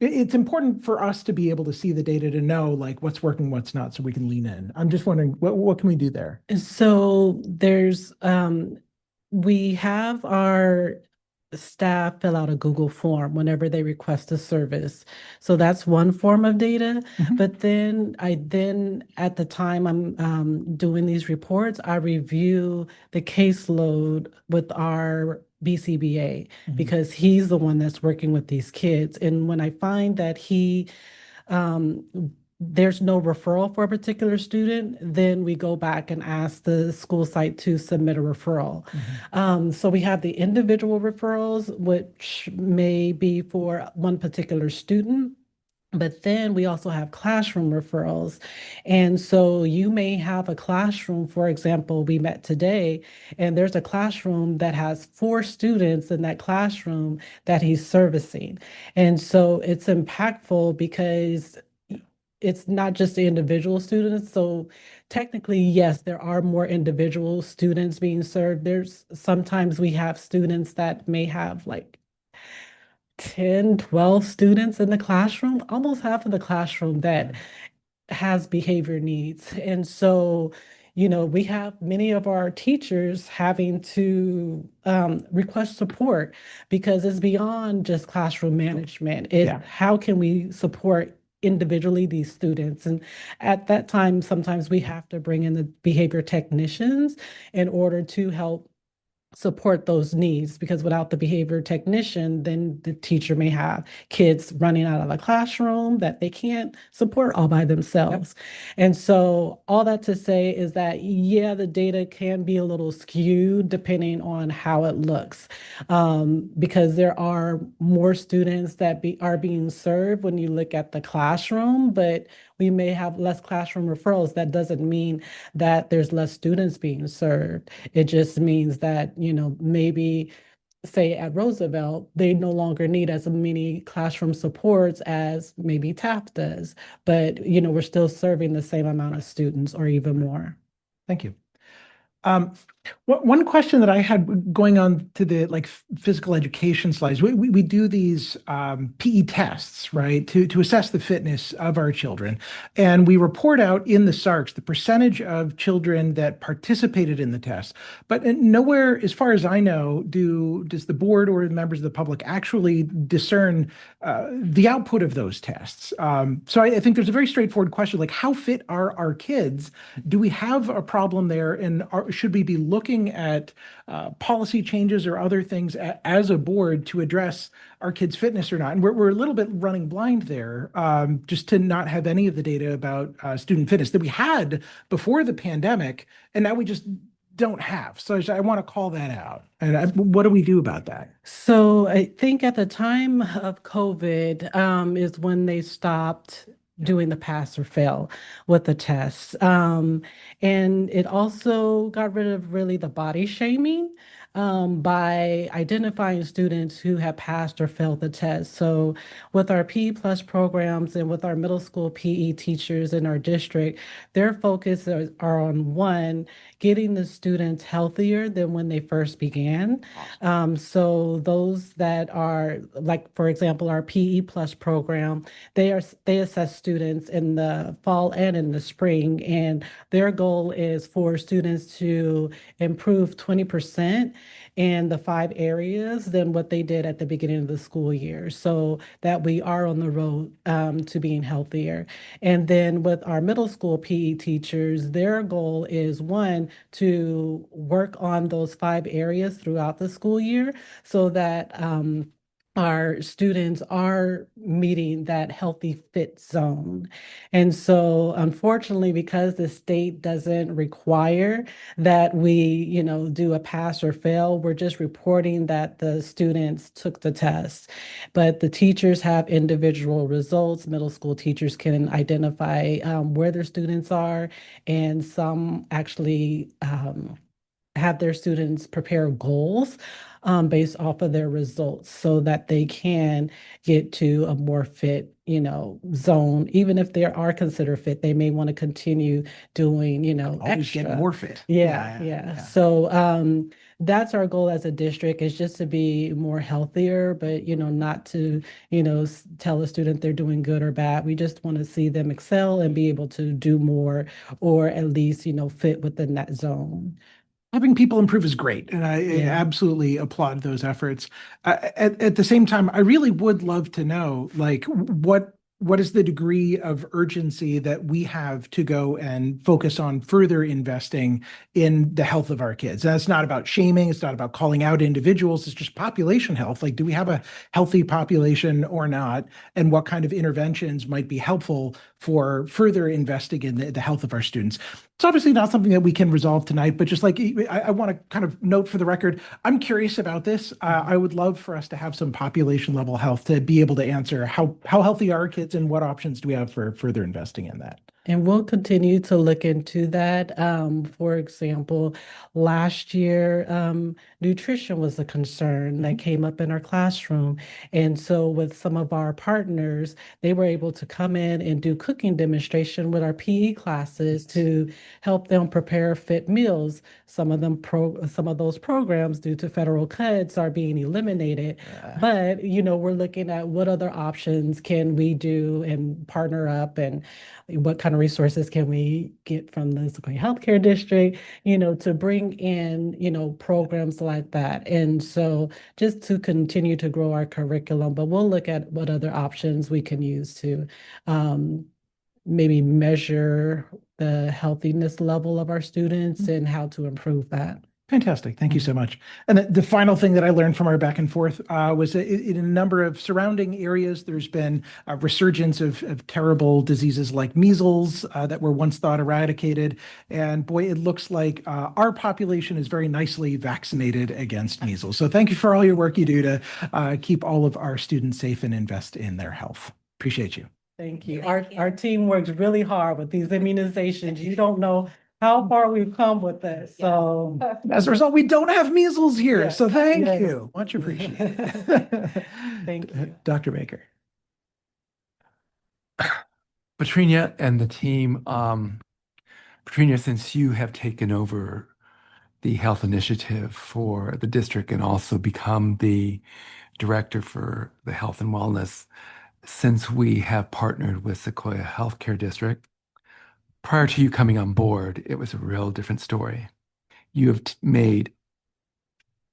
it's important for us to be able to see the data to know like what's working, what's not, so we can lean in. I'm just wondering what can we do there? So there's we have our staff fill out a Google form whenever they request a service. So that's one form of data. But then at the time I'm doing these reports, I review the caseload with our BCBA because he's the one that's working with these kids. And when I find that there's no referral for a particular student, then we go back and ask the school site to submit a referral. So we have the individual referrals, which may be for one particular student. But then we also have classroom referrals. And so you may have a classroom, for example, we met today, and there's a classroom that has 4 students in that classroom that he's servicing. And so it's impactful because it's not just the individual students. So technically, yes, there are more individual students being served. There's sometimes we have students that may have like 10, 12 students in the classroom, almost half of the classroom that has behavior needs. And so, we have many of our teachers having to request support because it's beyond just classroom management. It's how can we support individually these students? And at that time, sometimes we have to bring in the behavior technicians in order to help support those needs, because without the behavior technician, then the teacher may have kids running out of the classroom that they can't support all by themselves. And so all that to say is that, yeah, the data can be a little skewed depending on how it looks, because there are more students that are being served when you look at the classroom, but we may have less classroom referrals. That doesn't mean that there's less students being served. It just means that, maybe say at Roosevelt, they no longer need as many classroom supports as maybe Taft does. But, we're still serving the same amount of students or even more. Thank you. One question that I had going on to the physical education slides, we do these PE tests, right, to assess the fitness of our children. And we report out in the SARCs the percentage of children that participated in the test. But nowhere, as far as I know, does the board or the members of the public actually discern the output of those tests. So I think there's a very straightforward question, like how fit are our kids? Do we have a problem there? And should we be looking at policy changes or other things as a board to address our kids' fitness or not? And we're a little bit running blind there, just to not have any of the data about student fitness that we had before the pandemic, and now we just don't have. So I want to call that out. And what do we do about that? So I think at the time of COVID is when they stopped doing the pass or fail with the tests. And it also got rid of really the body shaming by identifying students who have passed or failed the test. So with our PE Plus programs and with our middle school PE teachers in our district, their focus are on one, getting the students healthier than when they first began. So those that are, like, for example, our PE Plus program, they assess students in the fall and in the spring, and their goal is for students to improve 20% in the 5 areas than what they did at the beginning of the school year, so that we are on the road to being healthier. And then with our middle school PE teachers, their goal is one, to work on those 5 areas throughout the school year so that our students are meeting that healthy fit zone. And so unfortunately, because the state doesn't require that we, do a pass or fail, we're just reporting that the students took the test. But the teachers have individual results. Middle school teachers can identify where their students are, and some actually have their students prepare goals based off of their results so that they can get to a more fit, zone. Even if they are considered fit, they may want to continue doing, always get extra. more fit. Yeah. So that's our goal as a district, is just to be more healthier, but, not to, tell a student they're doing good or bad. We just want to see them excel and be able to do more, or at least, fit within that zone. Having people improve is great, and I absolutely applaud those efforts. At the same time, I really would love to know, like, what is the degree of urgency that we have to go and focus on further investing in the health of our kids? And it's not about shaming, it's not about calling out individuals, it's just population health. Like, do we have a healthy population or not? And what kind of interventions might be helpful for further investing in the health of our students? It's obviously not something that we can resolve tonight, but just like I want to kind of note for the record, I'm curious about this. I would love for us to have some population level health to be able to answer how healthy are our kids, kids, and what options do we have for further investing in that? And we'll continue to look into that. For example, last year, nutrition was a concern that came up in our classroom. And so with some of our partners, they were able to come in and do cooking demonstration with our PE classes to help them prepare fit meals. Some of those programs, due to federal cuts, are being eliminated. But, we're looking at what other options can we do and partner up, and what kind of resources can we get from the Sequoia Healthcare District, to bring in, programs like that. And so just to continue to grow our curriculum, but we'll look at what other options we can use to maybe measure the healthiness level of our students and how to improve that. Fantastic. Thank you so much. And the final thing that I learned from our back and forth was that in a number of surrounding areas, there's been a resurgence of terrible diseases like measles that were once thought eradicated. And boy, it looks like our population is very nicely vaccinated against measles. So thank you for all your work you do to keep all of our students safe and invest in their health. Appreciate you. Thank you. Our team works really hard with these immunizations. You don't know how far we've come with this. So as a result, we don't have measles here. Yes. So thank Yes. you. Much appreciated. Thank you. Dr. Baker. Petrina and the team, Petrina, since you have taken over the health initiative for the district and also become the director for the health and wellness, since we have partnered with Sequoia Healthcare District, prior to you coming on board, it was a real different story. You have made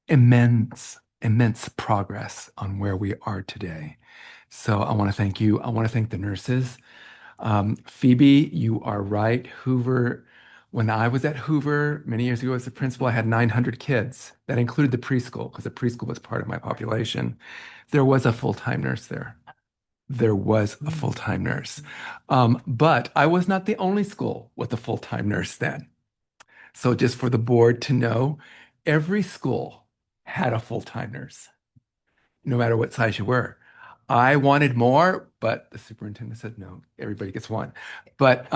immense progress on where we are today. So I want to thank you. I want to thank the nurses. Phoebe, you are right. Hoover, when I was at Hoover many years ago as a principal, I had 900 kids. That included the preschool, because the preschool was part of my population. There was a full-time nurse there. There was a full-time nurse. But I was not the only school with a full-time nurse then. So just for the board to know, every school had a full-time nurse, no matter what size you were. I wanted more, but the superintendent said, no, everybody gets one. But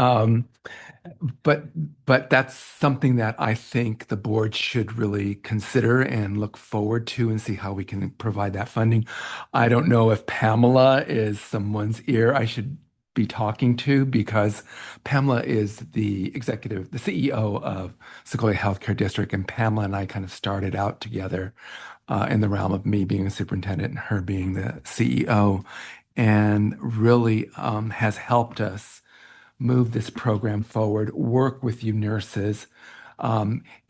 that's something that I think the board should really consider and look forward to and see how we can provide that funding. I don't know if Pamela is someone's ear I should be talking to, because Pamela is the CEO of Sequoia Healthcare District, and Pamela and I kind of started out together in the realm of me being a superintendent and her being the CEO, and really has helped us move this program forward, work with you nurses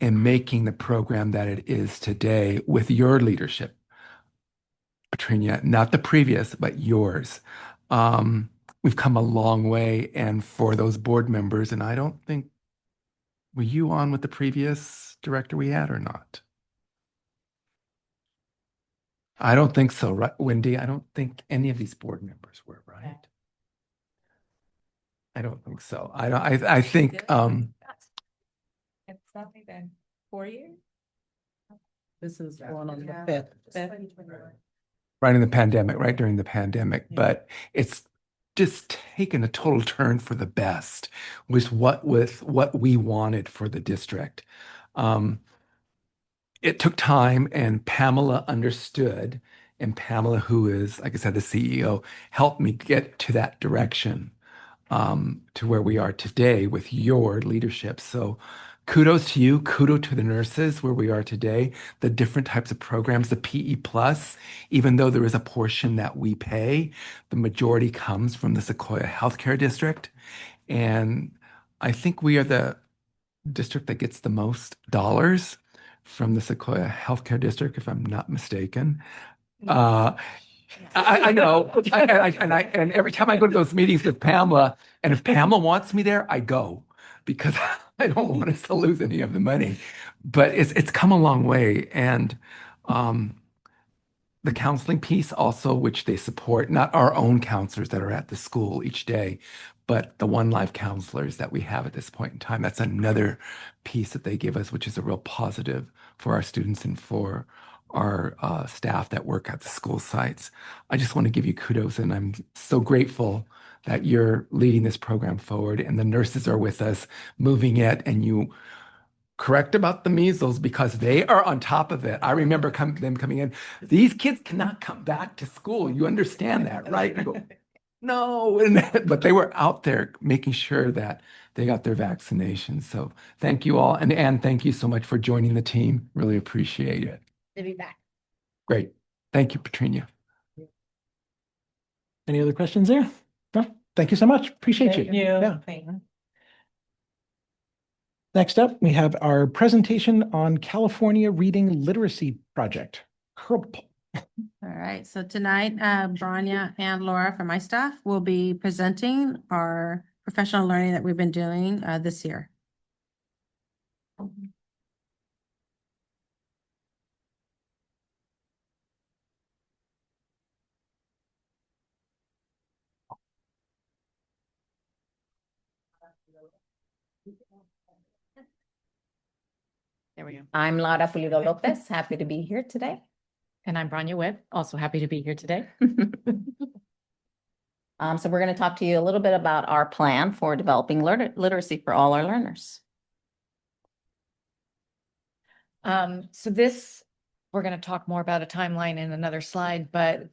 in making the program that it is today with your leadership, Petrina, not the previous, but yours. We've come a long way, and for those board members, and I don't think, were you on with the previous director we had or not? I don't think so, right, Wendy? I don't think any of these board members were, right? I don't think so. I think It's not been 4 years. This is going on the fifth. right in the pandemic, right during the pandemic, but it's just taken a total turn for the best with what we wanted for the district. It took time, and Pamela understood, and Pamela, who is, like I said, the CEO, helped me get to that direction, to where we are today with your leadership. So kudos to you, kudos to the nurses where we are today, the different types of programs, the PE Plus, even though there is a portion that we pay, the majority comes from the Sequoia Healthcare District. And I think we are the district that gets the most dollars from the Sequoia Healthcare District, if I'm not mistaken. I know, and every time I go to those meetings with Pamela, and if Pamela wants me there, I go, because I don't want us to lose any of the money. But it's come a long way, and the counseling piece also, which they support, not our own counselors that are at the school each day, but the One Life counselors that we have at this point in time. That's another piece that they give us, which is a real positive for our students and for our staff that work at the school sites. I just want to give you kudos, and I'm so grateful that you're leading this program forward, and the nurses are with us moving it, and you correct about the measles because they are on top of it. I remember them coming in. These kids cannot come back to school. You understand that, right? I go, no, but they were out there making sure that they got their vaccinations. So thank you all. And Anne, thank you so much for joining the team. Really appreciate it. To be back. Great. Thank you, Petrina. Any other questions there? No? Thank you so much. Appreciate you. Yeah. Next up, we have our presentation on California Reading Literacy Project. CRLP. All right, so tonight, Branya and Laura from my staff will be presenting our professional learning that we've been doing this year. There we go. I'm Laura Pulido Lopez, happy to be here today. And I'm Branya Webb, also happy to be here today. So we're going to talk to you a little bit about our plan for developing literacy for all our learners. So this, we're going to talk more about a timeline in another slide, but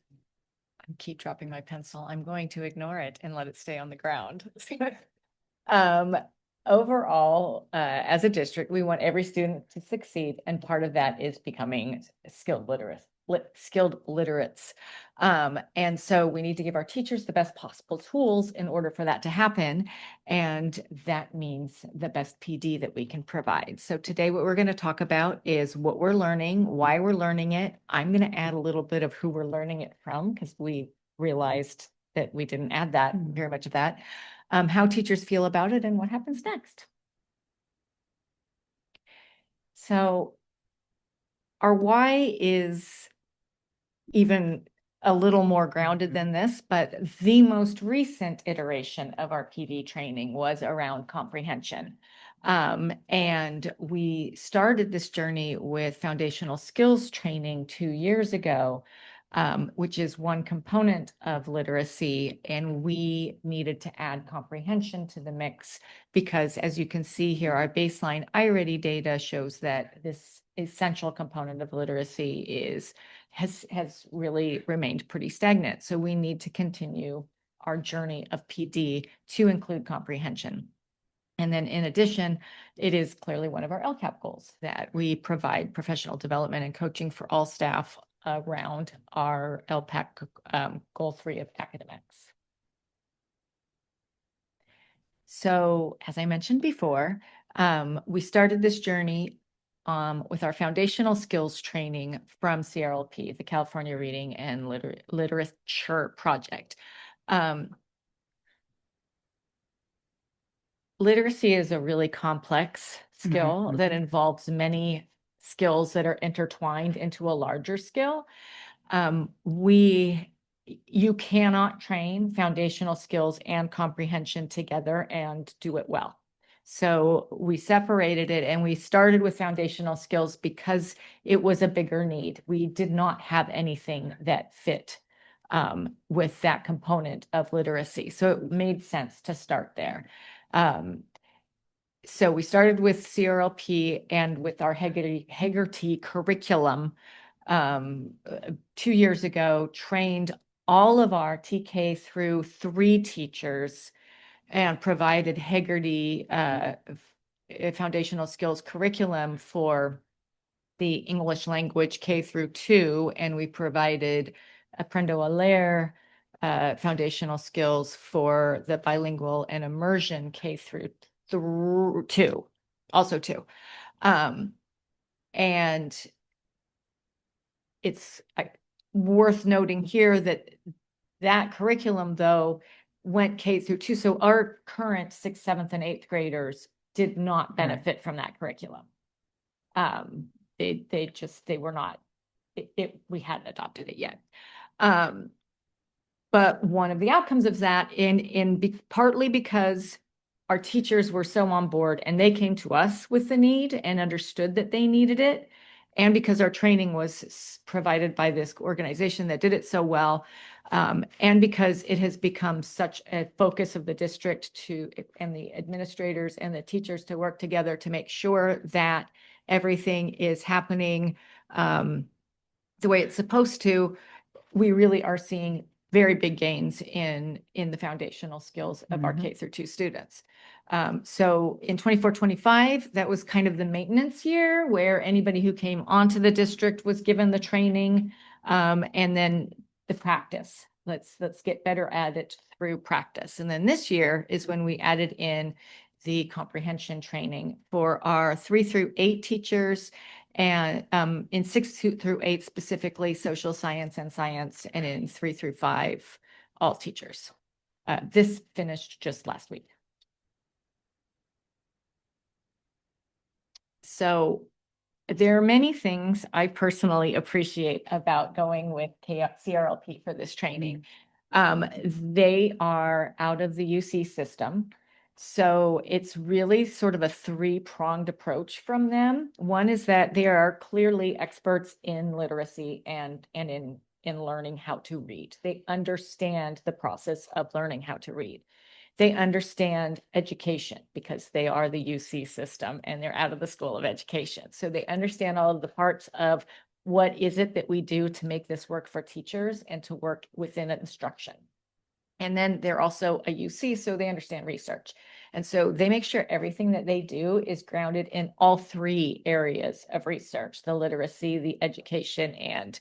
I keep dropping my pencil. I'm going to ignore it and let it stay on the ground. Overall, as a district, we want every student to succeed, and part of that is becoming skilled literates. And so we need to give our teachers the best possible tools in order for that to happen. And that means the best PD that we can provide. So today, what we're going to talk about is what we're learning, why we're learning it. I'm going to add a little bit of who we're learning it from, because we realized that we didn't add that, very much of that. How teachers feel about it and what happens next. So our why is even a little more grounded than this, but the most recent iteration of our PD training was around comprehension. And we started this journey with foundational skills training 2 years ago, which is one component of literacy. And we needed to add comprehension to the mix because, as you can see here, our baseline iReady data shows that this essential component of literacy has really remained pretty stagnant. So we need to continue our journey of PD to include comprehension. And then in addition, it is clearly one of our LCAP goals that we provide professional development and coaching for all staff around our LPAC goal 3 of academics. So as I mentioned before, we started this journey with our foundational skills training from CRLP, the California Reading and Literature Project. Literacy is a really complex skill that involves many skills that are intertwined into a larger skill. You cannot train foundational skills and comprehension together and do it well. So we separated it and we started with foundational skills because it was a bigger need. We did not have anything that fit with that component of literacy. So it made sense to start there. So we started with CRLP and with our Hegarty curriculum 2 years ago, trained all of our TK through 3 teachers and provided Hegarty foundational skills curriculum for the English language K through 2, and we provided Aprendo a Leer foundational skills for the bilingual and immersion K through 2, also 2. And it's worth noting here that that curriculum, though, went K through 2. So our current 6th, 7th, and 8th graders did not benefit from that curriculum. They were not, we hadn't adopted it yet. But one of the outcomes of that, partly because our teachers were so on board and they came to us with the need and understood that they needed it. and because our training was provided by this organization that did it so well, and because it has become such a focus of the district and the administrators and the teachers to work together to make sure that everything is happening the way it's supposed to, we really are seeing very big gains in the foundational skills of our K through 2 students. So in 24-25, that was kind of the maintenance year where anybody who came onto the district was given the training, and then the practice. Let's get better at it through practice. And then this year is when we added in the comprehension training for our 3 through 8 teachers, and in 6 through 8 specifically social science and science, and in 3 through 5 all teachers. This finished just last week. So there are many things I personally appreciate about going with CRLP for this training. They are out of the UC system. So it's really sort of a 3-pronged approach from them. One is that they are clearly experts in literacy and in learning how to read. They understand the process of learning how to read. They understand education because they are the UC system and they're out of the School of Education. So they understand all of the parts of what is it that we do to make this work for teachers and to work within instruction. And then they're also a UC, so they understand research. And so they make sure everything that they do is grounded in all 3 areas of research: the literacy, the education, and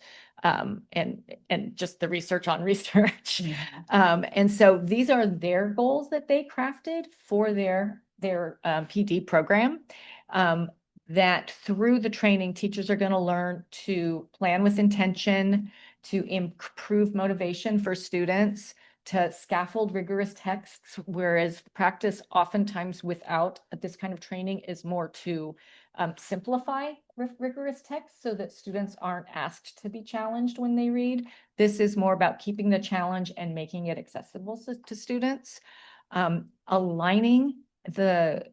just the research on research. And so these are their goals that they crafted for their PD program. That through the training, teachers are going to learn to plan with intention, to improve motivation for students, to scaffold rigorous texts, whereas practice oftentimes without this kind of training is more to simplify rigorous texts so that students aren't asked to be challenged when they read. This is more about keeping the challenge and making it accessible to students. Aligning the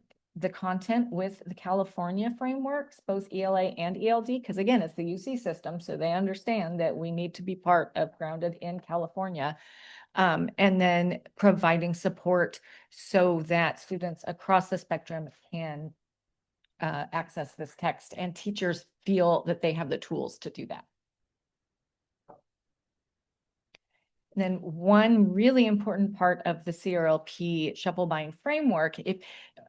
content with the California frameworks, both ELA and ELD, because again, it's the UC system, so they understand that we need to be grounded in California. And then providing support so that students across the spectrum can access this text and teachers feel that they have the tools to do that. And then one really important part of the CRLP shuffle-bind framework,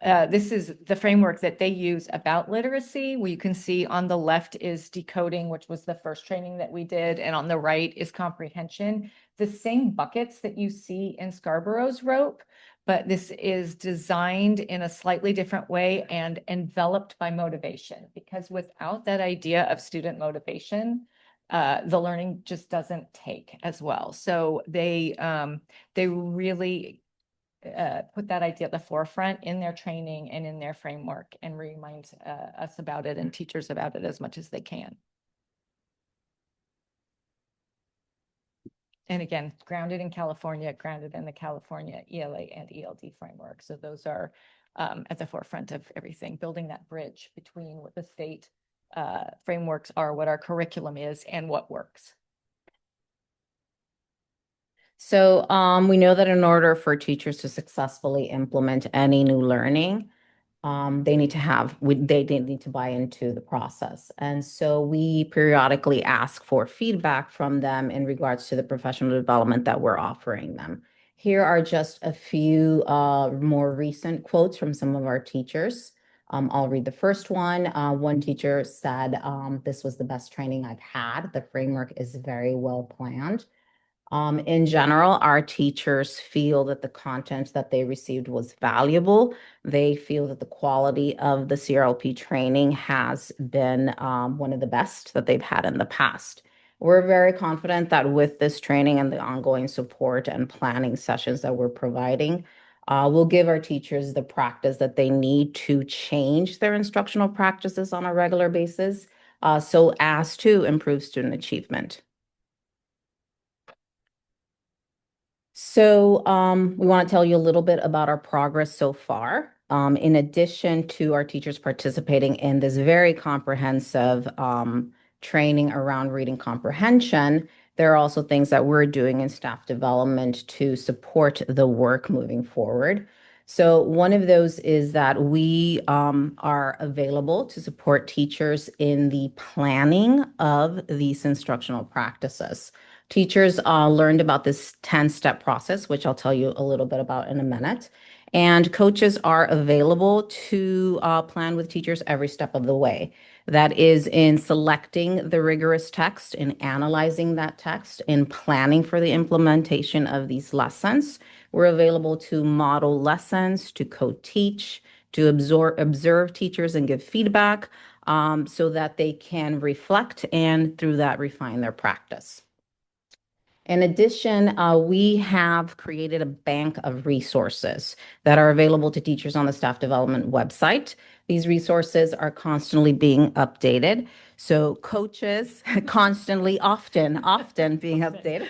this is the framework that they use about literacy. Where you can see on the left is decoding, which was the first training that we did, and on the right is comprehension. The same buckets that you see in Scarborough's rope, but this is designed in a slightly different way and enveloped by motivation, because without that idea of student motivation, the learning just doesn't take as well. So they really put that idea at the forefront in their training and in their framework, and remind us about it and teachers about it as much as they can. And again, grounded in California, grounded in the California ELA and ELD framework. So those are at the forefront of everything, building that bridge between what the state frameworks are, what our curriculum is, and what works. So we know that in order for teachers to successfully implement any new learning, they need to buy into the process. And so we periodically ask for feedback from them in regards to the professional development that we're offering them. Here are just a few more recent quotes from some of our teachers. I'll read the first one. One teacher said, "This was the best training I've had. The framework is very well planned." In general, our teachers feel that the content that they received was valuable. They feel that the quality of the CRLP training has been one of the best that they've had in the past. We're very confident that with this training and the ongoing support and planning sessions that we're providing, we'll give our teachers the practice that they need to change their instructional practices on a regular basis, so as to improve student achievement. So we want to tell you a little bit about our progress so far. In addition to our teachers participating in this very comprehensive training around reading comprehension, there are also things that we're doing in staff development to support the work moving forward. So one of those is that we are available to support teachers in the planning of these instructional practices. Teachers learned about this 10-step process, which I'll tell you a little bit about in a minute. And coaches are available to plan with teachers every step of the way. That is in selecting the rigorous text, in analyzing that text, in planning for the implementation of these lessons. We're available to model lessons, to co-teach, to observe teachers and give feedback so that they can reflect and through that refine their practice. In addition, we have created a bank of resources that are available to teachers on the staff development website. These resources are constantly being updated. So coaches often being updated.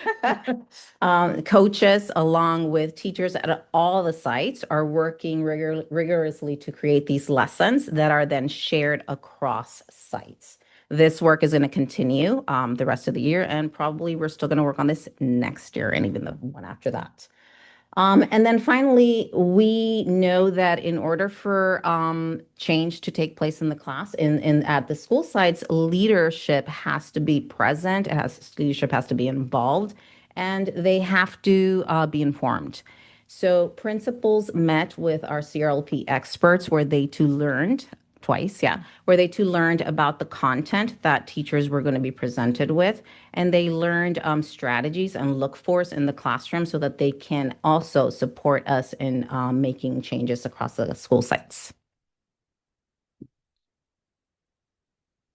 Coaches, along with teachers at all the sites, are working rigorously to create these lessons that are then shared across sites. This work is going to continue the rest of the year, and probably we're still going to work on this next year and even the one after that. And then finally, we know that in order for change to take place in the class, at the school sites, leadership has to be present. Leadership has to be involved, and they have to be informed. So principals met with our CRLP experts where they too learned where they too learned about the content that teachers were going to be presented with, and they learned strategies and look-fors in the classroom so that they can also support us in making changes across the school sites.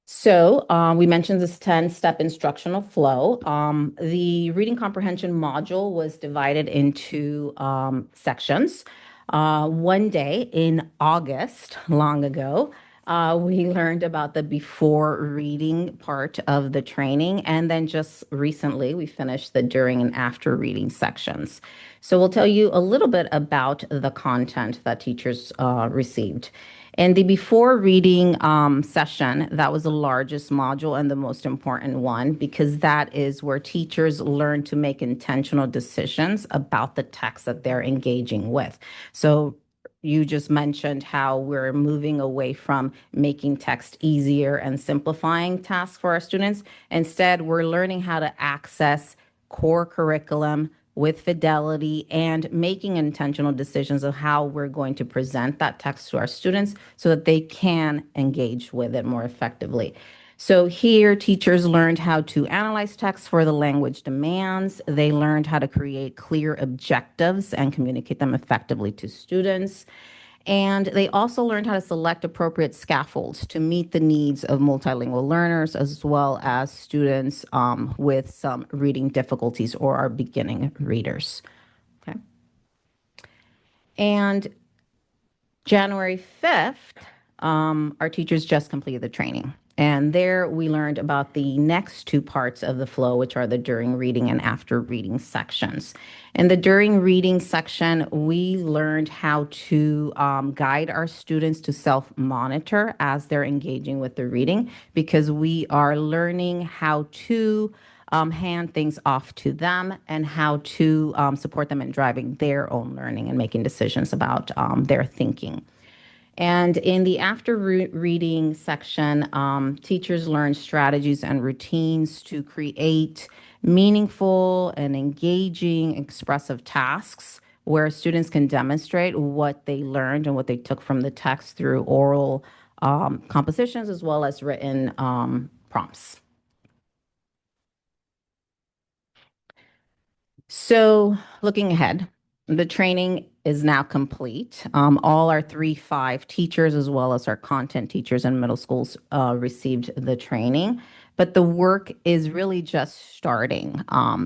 So we mentioned this 10-step instructional flow. The reading comprehension module was divided into sections. One day in August, long ago, we learned about the before reading part of the training. And then just recently, we finished the during and after reading sections. So we'll tell you a little bit about the content that teachers received. In the before reading session, that was the largest module and the most important one because that is where teachers learn to make intentional decisions about the text that they're engaging with. So you just mentioned how we're moving away from making text easier and simplifying tasks for our students. Instead, we're learning how to access core curriculum with fidelity and making intentional decisions of how we're going to present that text to our students so that they can engage with it more effectively. So here, teachers learned how to analyze text for the language demands. They learned how to create clear objectives and communicate them effectively to students. And they also learned how to select appropriate scaffolds to meet the needs of multilingual learners as well as students with some reading difficulties or our beginning readers. Okay. And January 5th, our teachers just completed the training. And there we learned about the next two parts of the flow, which are the during reading and after reading sections. In the during reading section, we learned how to guide our students to self-monitor as they're engaging with the reading, because we are learning how to hand things off to them and how to support them in driving their own learning and making decisions about their thinking. And in the after reading section, teachers learn strategies and routines to create meaningful and engaging expressive tasks where students can demonstrate what they learned and what they took from the text through oral compositions as well as written prompts. So looking ahead, the training is now complete. All our 3-5 teachers, as well as our content teachers in middle schools, received the training. But the work is really just starting.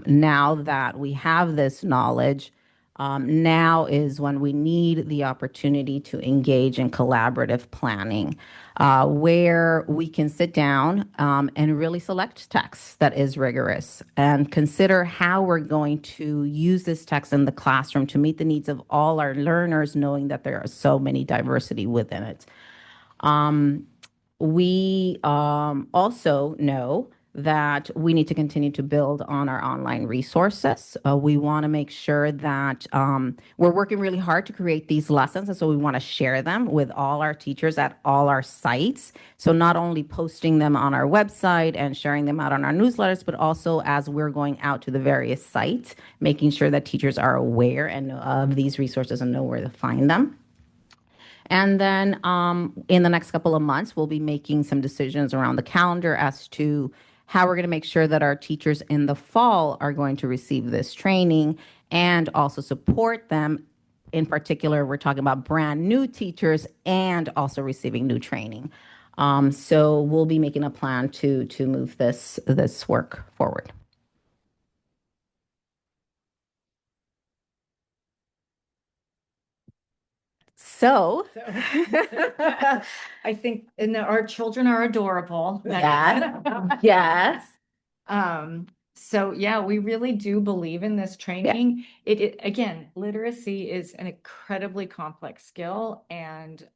Now that we have this knowledge, Now is when we need the opportunity to engage in collaborative planning, where we can sit down and really select text that is rigorous and consider how we're going to use this text in the classroom to meet the needs of all our learners, knowing that there are so many diversity within it. We also know that we need to continue to build on our online resources. We want to make sure that we're working really hard to create these lessons, and so we want to share them with all our teachers at all our sites. So not only posting them on our website and sharing them out on our newsletters, but also as we're going out to the various sites, making sure that teachers are aware and of these resources and know where to find them. And then in the next couple of months, we'll be making some decisions around the calendar as to how we're going to make sure that our teachers in the fall are going to receive this training and also support them. In particular, we're talking about brand new teachers and also receiving new training. So we'll be making a plan to move this work forward. So I think, and our children are adorable. Yeah. Yes. So yeah, we really do believe in this training. It again, literacy is an incredibly complex skill, and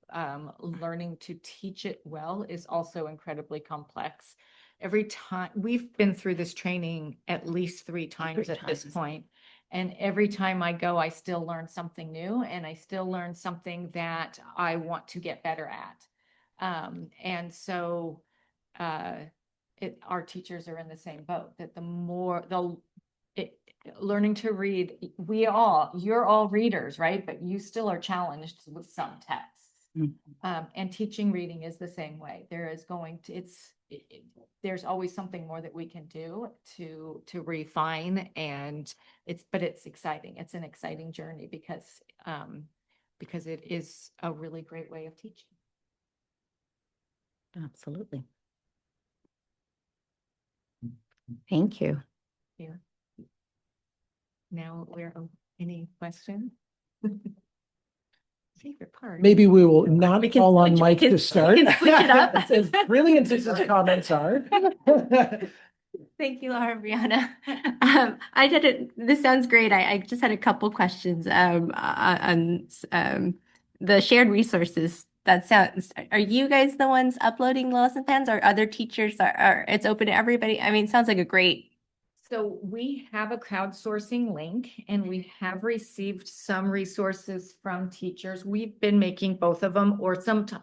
learning to teach it well is also incredibly complex. Every time we've been through this training at least three times at this point. And every time I go, I still learn something new, and I still learn something that I want to get better at. And so our teachers are in the same boat, that the more learning to read, you're all readers, right? But you still are challenged with some texts. And teaching reading is the same way. There's always something more that we can do to refine, and but it's exciting. It's an exciting journey because it is a really great way of teaching. Absolutely. Thank you. Yeah. Now any questions? Favorite part. Maybe we will not call on Mike to start. We can switch it up. As brilliant as his comments are. Thank you, Laura and Brianna. This sounds great. I just had a couple questions on the shared resources. Are you guys the ones uploading lesson plans, or other teachers are it's open to everybody? I mean, it sounds like a great. So we have a crowdsourcing link, and we have received some resources from teachers. We've been making both of them, or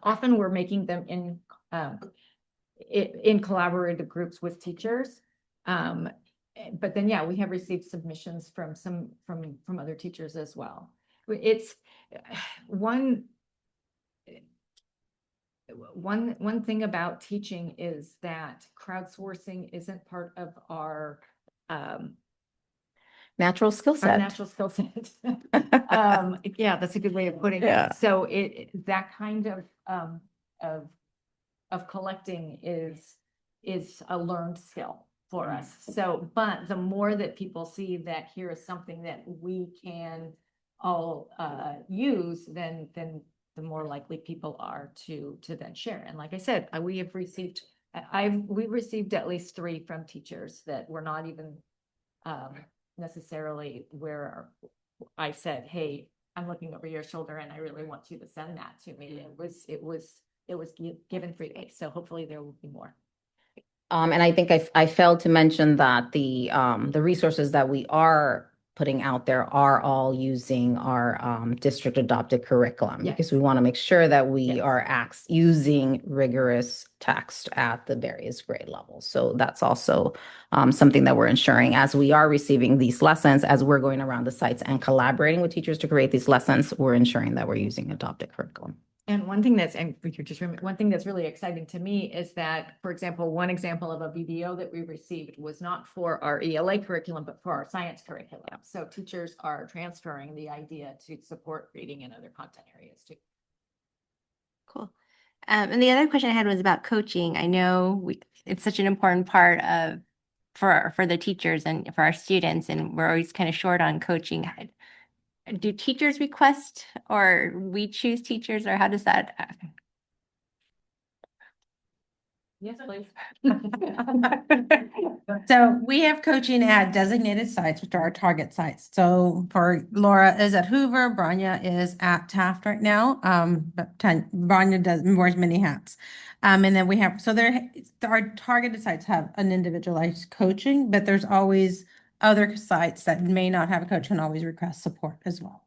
often we're making them in collaborative groups with teachers. But then, yeah, we have received submissions from other teachers as well. It's one thing about teaching is that crowdsourcing isn't part of our natural skill set. Our natural skill set. Yeah, that's a good way of putting Yeah. it. So that kind of collecting is a learned skill for us. So, but the more that people see that here is something that we can all use, then the more likely people are to then share. And like I said, we've received at least 3 from teachers that were not even necessarily where I said, hey, I'm looking over your shoulder and I really want you to send that to me. It was given freely. So hopefully there will be more. And I think I failed to mention that the resources that we are putting out there are all using our district adopted curriculum, because we want to make sure that we are using rigorous text at the various grade levels. So that's also something that we're ensuring as we are receiving these lessons, as we're going around the sites and collaborating with teachers to create these lessons, we're ensuring that we're using adopted curriculum. And one thing that's really exciting to me is that, for example, one example of a VBO that we received was not for our ELA curriculum, but for our science curriculum. So teachers are transferring the idea to support reading in other content areas too. Cool. And the other question I had was about coaching. I know it's such an important part of for the teachers and for our students, and we're always kind of short on coaching. do teachers request or we choose teachers, or how does that happen? Yes, please. So we have coaching at designated sites, which are our target sites. So for Laura is at Hoover, Branya is at Taft right now. But Branya wears many hats. And then we have, so our targeted sites have an individualized coaching, but there's always other sites that may not have a coach and always request support as well.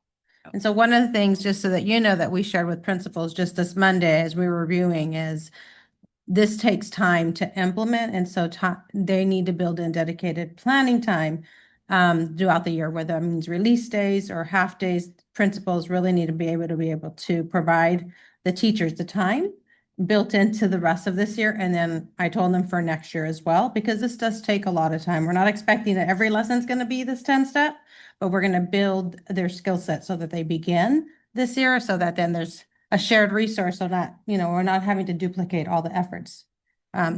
And so one of the things, just so that you know, that we shared with principals just this Monday as we were reviewing is this takes time to implement, and so they need to build in dedicated planning time throughout the year, whether that means release days or half days. Principals really need to be able to provide the teachers the time built into the rest of this year. And then I told them for next year as well, because this does take a lot of time. We're not expecting that every lesson is going to be this 10-step, but we're going to build their skill set so that they begin this year, so that then there's a shared resource, so that, we're not having to duplicate all the efforts.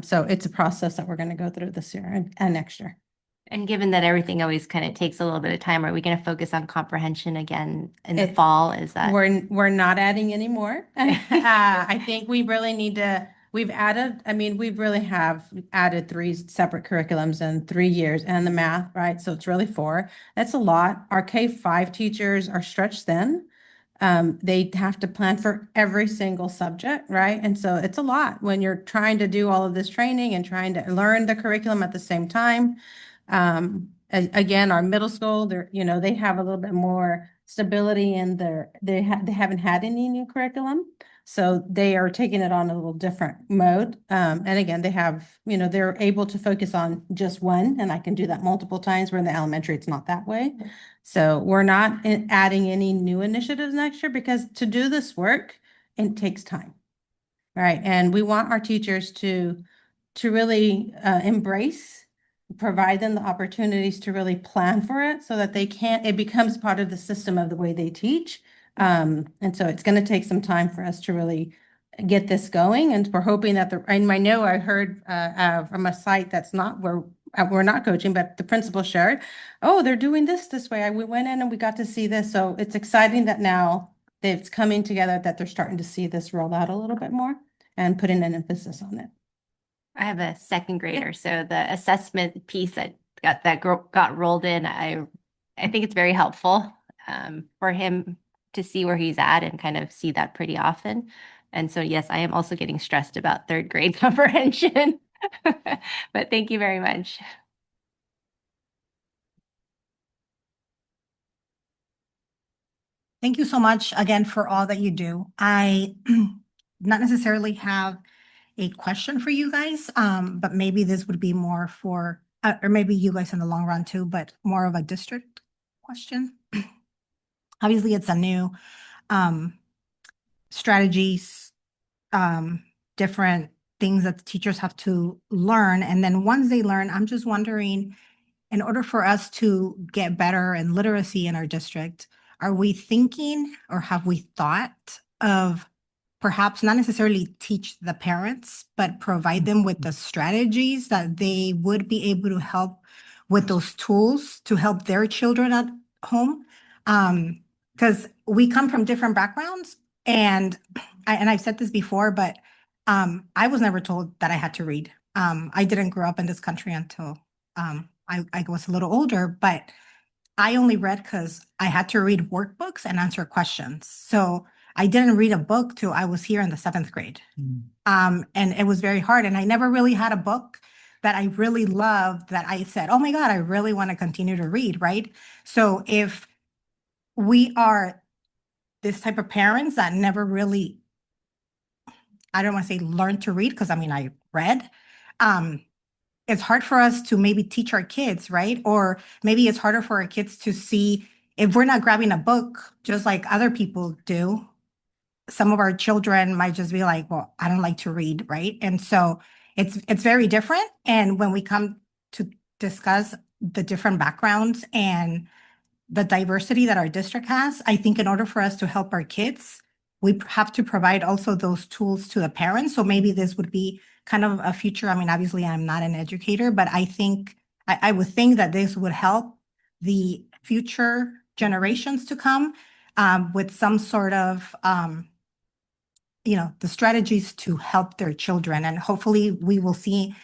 So it's a process that we're going to go through this year and next year. And given that everything always kind of takes a little bit of time, are we going to focus on comprehension again in the fall? Is that we're not adding any more? I think we really need to. We've really have added 3 separate curriculums in 3 years, and the math, right? So it's really 4. That's a lot. Our K-5 teachers are stretched thin. They have to plan for every single subject, right? And so it's a lot when you're trying to do all of this training and trying to learn the curriculum at the same time. Again, our middle school, they have a little bit more stability in they haven't had any new curriculum. So they are taking it on a little different mode. And again, they have, they're able to focus on just one, and I can do that multiple times, where in the elementary, it's not that way. So we're not adding any new initiatives next year, because to do this work, it takes time, right? And we want our teachers to really embrace, provide them the opportunities to really plan for it, so that it becomes part of the system of the way they teach. And so it's going to take some time for us to really get this going. And we're hoping that I know I heard from a site that's not where we're not coaching, but the principal shared, oh, they're doing this way. We went in and we got to see this. So it's exciting that now it's coming together, that they're starting to see this roll out a little bit more and putting an emphasis on it. I have a second grader, so the assessment piece that got rolled in, I think it's very helpful for him to see where he's at and kind of see that pretty often. And so, yes, I am also getting stressed about 3rd grade comprehension. But thank you very much. Thank you so much again for all that you do. I not necessarily have a question for you guys, but maybe this would be more for, or maybe you guys in the long run too, but more of a district question. Obviously, it's a new strategies, different things that the teachers have to learn. And then once they learn, I'm just wondering, in order for us to get better in literacy in our district, are we thinking, or have we thought of perhaps not necessarily teach the parents, but provide them with the strategies that they would be able to help with those tools to help their children at home? Because we come from different backgrounds, and I've said this before, but I was never told that I had to read. I didn't grow up in this country until I was a little older, but I only read because I had to read workbooks and answer questions. So I didn't read a book till I was here in the 7th grade. And it was very hard. And I never really had a book that I really loved that I said, oh my God, I really want to continue to read, right? So if we are this type of parents that never really, I don't want to say learn to read, because I read, it's hard for us to maybe teach our kids, right? Or maybe it's harder for our kids to see, if we're not grabbing a book just like other people do, some of our children might just be like, well, I don't like to read, right? And so it's very different. And when we come to discuss the different backgrounds and the diversity that our district has, I think in order for us to help our kids, we have to provide also those tools to the parents. So maybe this would be kind of a future. Obviously I'm not an educator, but I think I would think that this would help the future generations to come with some sort of, the strategies to help their children. And hopefully we will see,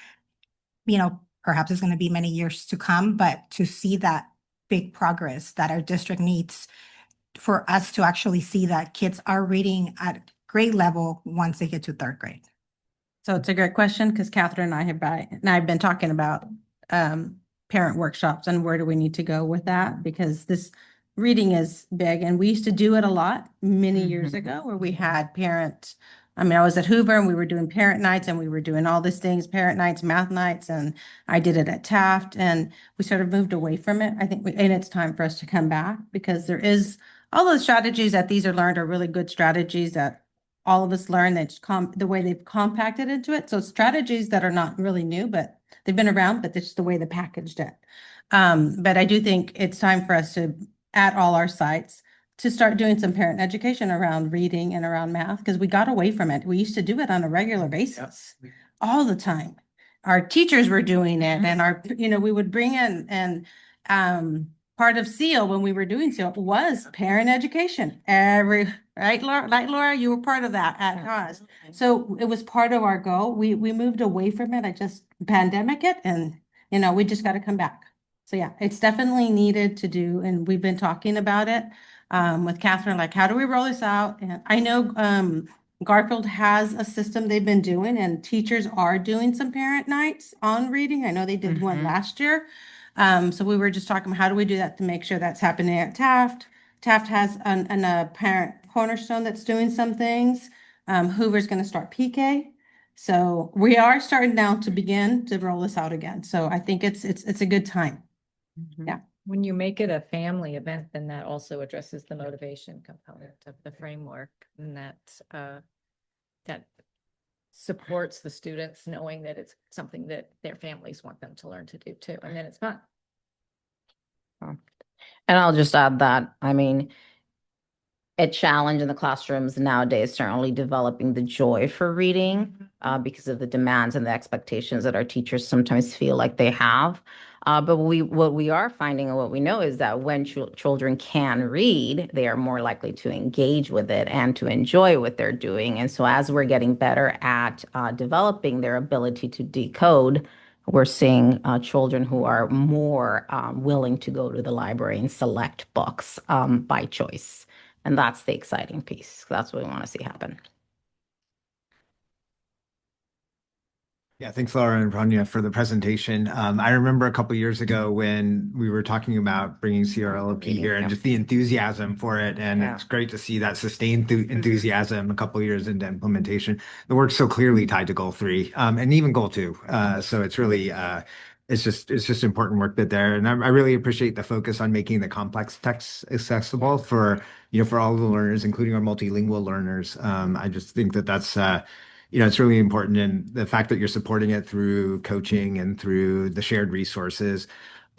perhaps it's going to be many years to come, but to see that big progress that our district needs for us to actually see that kids are reading at grade level once they get to third grade. So it's a great question because Catherine and I've been talking about parent workshops and where do we need to go with that, because this reading is big and we used to do it a lot many years ago where we had I was at Hoover and we were doing parent nights and we were doing all these things, parent nights, math nights, and I did it at Taft and we sort of moved away from it. I think and it's time for us to come back because there is all those strategies that these are learned are really good strategies that all of us learn that the way they've compacted into it. So strategies that are not really new, but they've been around, but it's just the way they packaged it. But I do think it's time for us to, at all our sites, to start doing some parent education around reading and around math, because we got away from it. We used to do it on a regular basis all the time. Our teachers were doing it and we would bring in and part of SEAL when we were doing SEAL was parent education. Right, Laura, you were part of that at Haas. So it was part of our goal. We moved away from it. I just pandemic it and we just got to come back. So yeah, it's definitely needed to do. And we've been talking about it with Catherine, like how do we roll this out? And I know Garfield has a system they've been doing and teachers are doing some parent nights on reading. I know they did one last year. So we were just talking about how do we do that to make sure that's happening at Taft. Taft has a parent cornerstone that's doing some things. Hoover's going to start PK. So we are starting now to begin to roll this out again. So I think it's a good time. Yeah. When you make it a family event, then that also addresses the motivation component of the framework, and that supports the students knowing that it's something that their families want them to learn to do too, and then it's fun. And I'll just add that, a challenge in the classrooms nowadays, certainly developing the joy for reading because of the demands and the expectations that our teachers sometimes feel like they have. But what we are finding and what we know is that when children can read, they are more likely to engage with it and to enjoy what they're doing. And so as we're getting better at developing their ability to decode, we're seeing children who are more willing to go to the library and select books by choice. And that's the exciting piece. That's what we want to see happen. Yeah, thanks, Laura and Rania, for the presentation. I remember a couple years ago when we were talking about bringing CRLP here and just the enthusiasm for it. And it's great to see that sustained enthusiasm a couple years into implementation. The work's so clearly tied to goal 3 and even goal 2. So it's really it's just important work there. And I really appreciate the focus on making the complex text accessible for all the learners, including our multilingual learners. I just think that's it's really important, and the fact that you're supporting it through coaching and through the shared resources.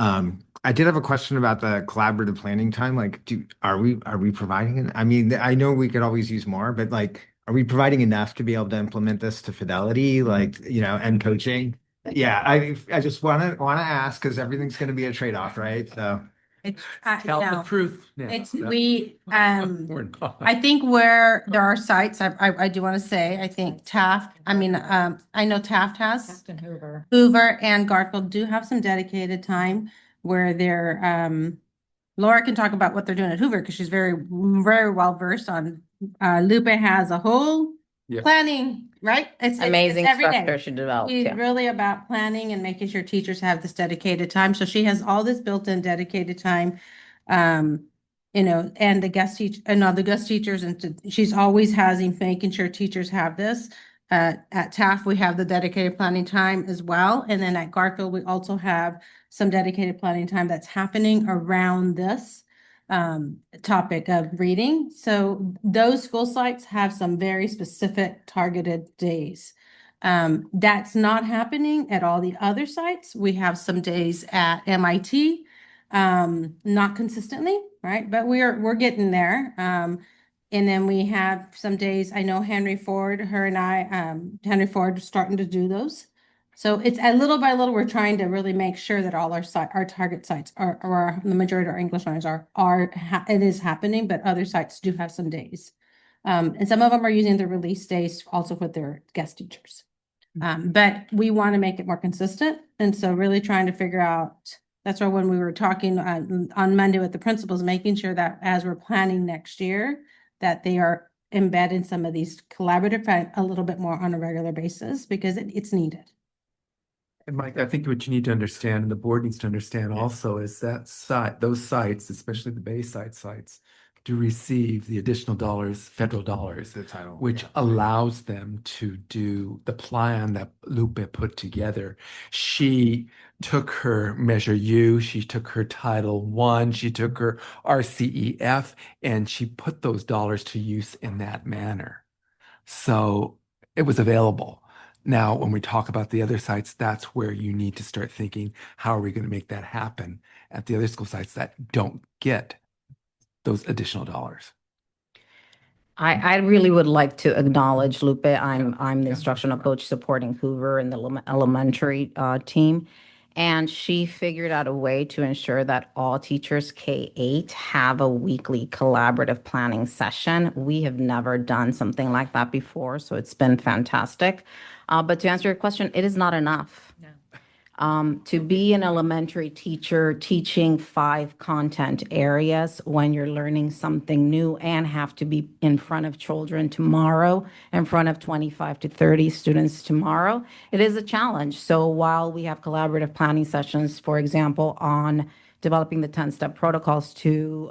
I did have a question about the collaborative planning time. Like, are we providing it? I know we could always use more, but are we providing enough to be able to implement this to fidelity, and coaching? Yeah, I just want to ask because everything's going to be a trade-off, right? So. Tell the truth. I think where there are sites, I do want to say, I think Taft, I know Taft has. Taft and Hoover. Hoover and Garfield do have some dedicated time where they're, Laura can talk about what they're doing at Hoover because she's very, very well versed on, Lupe has a whole planning, right? It's amazing every day. structure she developed. She's really about planning and making sure teachers have this dedicated time. So she has all this built-in dedicated time. And the guest teachers, and she's always making sure teachers have this. At Taft, we have the dedicated planning time as well. And then at Garfield, we also have some dedicated planning time that's happening around this topic of reading. So those school sites have some very specific targeted days. That's not happening at all the other sites. We have some days at MIT, not consistently, right? But we're getting there. And then we have some days, I know Henry Ford, her and I, Henry Ford is starting to do those. So it's a little by little, we're trying to really make sure that all our target sites or the majority of our English learners it is happening, but other sites do have some days. And some of them are using the release days also with their guest teachers. But we want to make it more consistent. And so really trying to figure out, that's why when we were talking on Monday with the principals, making sure that as we're planning next year, that they are embedding some of these collaborative a little bit more on a regular basis because it's needed. And Mike, I think what you need to understand, and the board needs to understand also, is that those sites, especially the Bayside sites, do receive the additional dollars, federal dollars, The title, which allows them to do the plan that Lupe put together. She took her Measure U, she took her Title I, she took her RCEF, and she put those dollars to use in that manner. So it was available. Now, when we talk about the other sites, that's where you need to start thinking, how are we going to make that happen at the other school sites that don't get those additional dollars? I really would like to acknowledge Lupe. I'm the instructional coach supporting Hoover and the elementary team. And she figured out a way to ensure that all teachers K-8 have a weekly collaborative planning session. We have never done something like that before, so it's been fantastic. But to answer your question, it is not enough. To be an elementary teacher teaching 5 content areas when you're learning something new and have to be in front of children tomorrow, in front of 25 to 30 students tomorrow, it is a challenge. So while we have collaborative planning sessions, for example, on developing the 10-step protocols to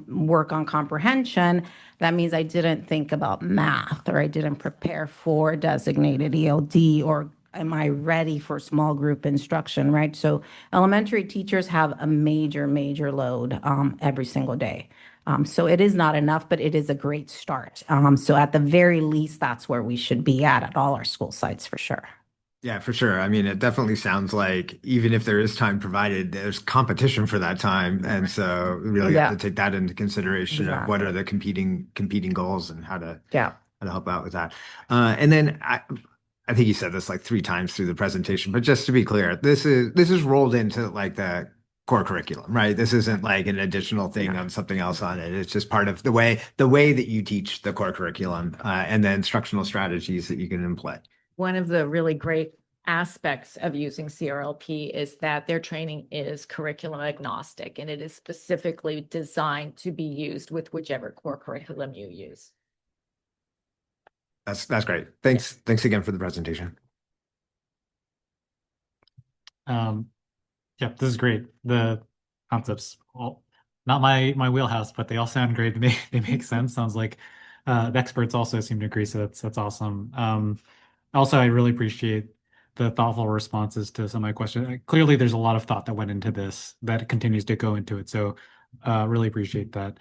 work on comprehension, that means I didn't think about math, or I didn't prepare for designated ELD, or am I ready for small group instruction, right? So elementary teachers have a major, major load every single day. So it is not enough, but it is a great start. So at the very least, that's where we should be at all our school sites for sure. Yeah, for sure. I mean, it definitely sounds like even if there is time provided, there's competition for that time. And so we really have to take that into consideration of what are the competing goals and how to help out with that. And then I think you said this like 3 times through the presentation, but just to be clear, this is rolled into like the core curriculum, right? This isn't like an additional thing on something else on it. It's just part of the way that you teach the core curriculum and the instructional strategies that you can employ. One of the really great aspects of using CRLP is that their training is curriculum agnostic, and it is specifically designed to be used with whichever core curriculum you use. That's great. Thanks again for the presentation. Yeah, this is great. The concepts, all not my wheelhouse, but they all sound great to me. They make sense. Sounds like the experts also seem to agree, so that's awesome. Also, I really appreciate the thoughtful responses to some of my questions. Clearly, there's a lot of thought that went into this that continues to go into it. So really appreciate that.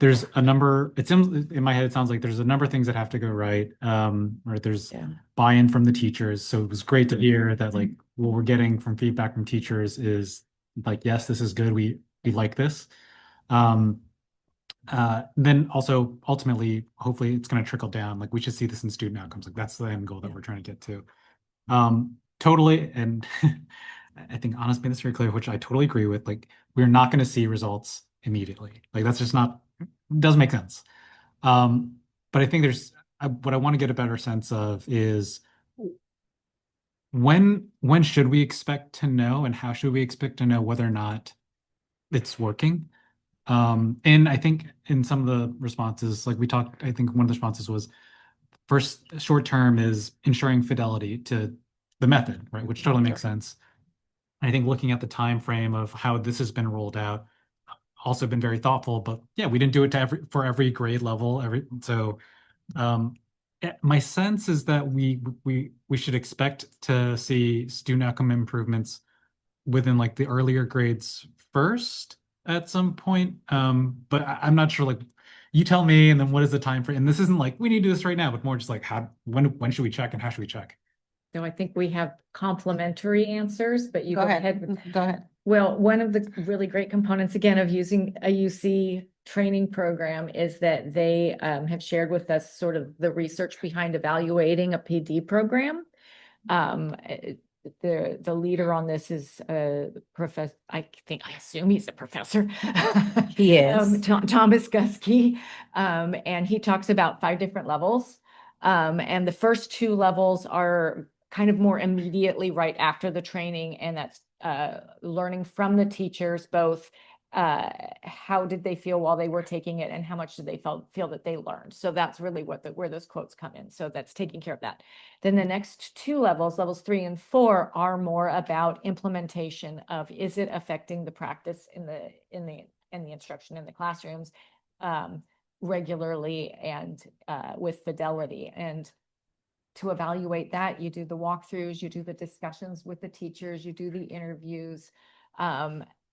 There's a number, it seems in my head, it sounds like there's a number of things that have to go right. Right, there's buy-in from the teachers. So it was great to hear that like what we're getting from feedback from teachers is like, yes, this is good. We like this. Then also ultimately, hopefully it's going to trickle down. Like we should see this in student outcomes. Like that's the end goal that we're trying to get to. Totally. And I think honestly, that's very clear, which I totally agree with. Like we're not going to see results immediately. Like that's just not, doesn't make sense. But I think what I want to get a better sense of is when should we expect to know, and how should we expect to know whether or not it's working? And I think in some of the responses, like we talked, I think one of the responses was first short term is ensuring fidelity to the method, right? Which totally makes sense. I think looking at the time frame of how this has been rolled out, also been very thoughtful. But yeah, we didn't do it for every grade level. My sense is that we should expect to see student outcome improvements within like the earlier grades first at some point. But I'm not sure, like you tell me, and then what is the time frame? And this isn't like we need to do this right now, but more just like when should we check and how should we check? So I think we have complementary answers, but you Go go ahead. ahead. Go ahead. Well, one of the really great components, again, of using a UC training program is that they have shared with us sort of the research behind evaluating a PD program. the leader on this is professor. I assume he's a professor. He is. Thomas Guskey, and he talks about 5 different levels. And the first 2 levels are kind of more immediately right after the training, and that's learning from the teachers, both how did they feel while they were taking it and how much did they feel that they learned. So that's really where those quotes come in. So that's taking care of that. Then the next 2 levels, levels 3 and 4, are more about implementation of, is it affecting the practice in the instruction in the classrooms regularly and with fidelity. And to evaluate that, you do the walkthroughs, you do the discussions with the teachers, you do the interviews,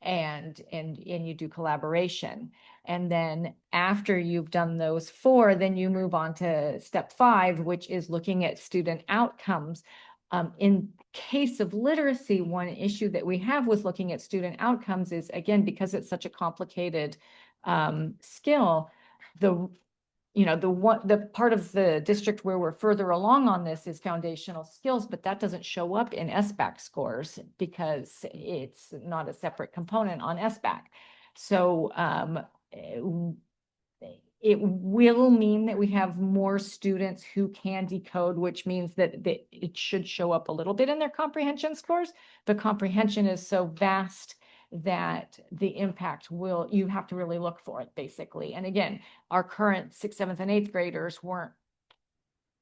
and you do collaboration. And then after you've done those 4, then you move on to step 5, which is looking at student outcomes. In case of literacy, one issue that we have with looking at student outcomes is, again, because it's such a complicated skill, the part of the district where we're further along on this is foundational skills, but that doesn't show up in SBAC scores because it's not a separate component on SBAC. So it will mean that we have more students who can decode, which means that it should show up a little bit in their comprehension scores, but comprehension is so vast that the impact you have to really look for it, basically. And again, our current 6th, 7th, and 8th graders were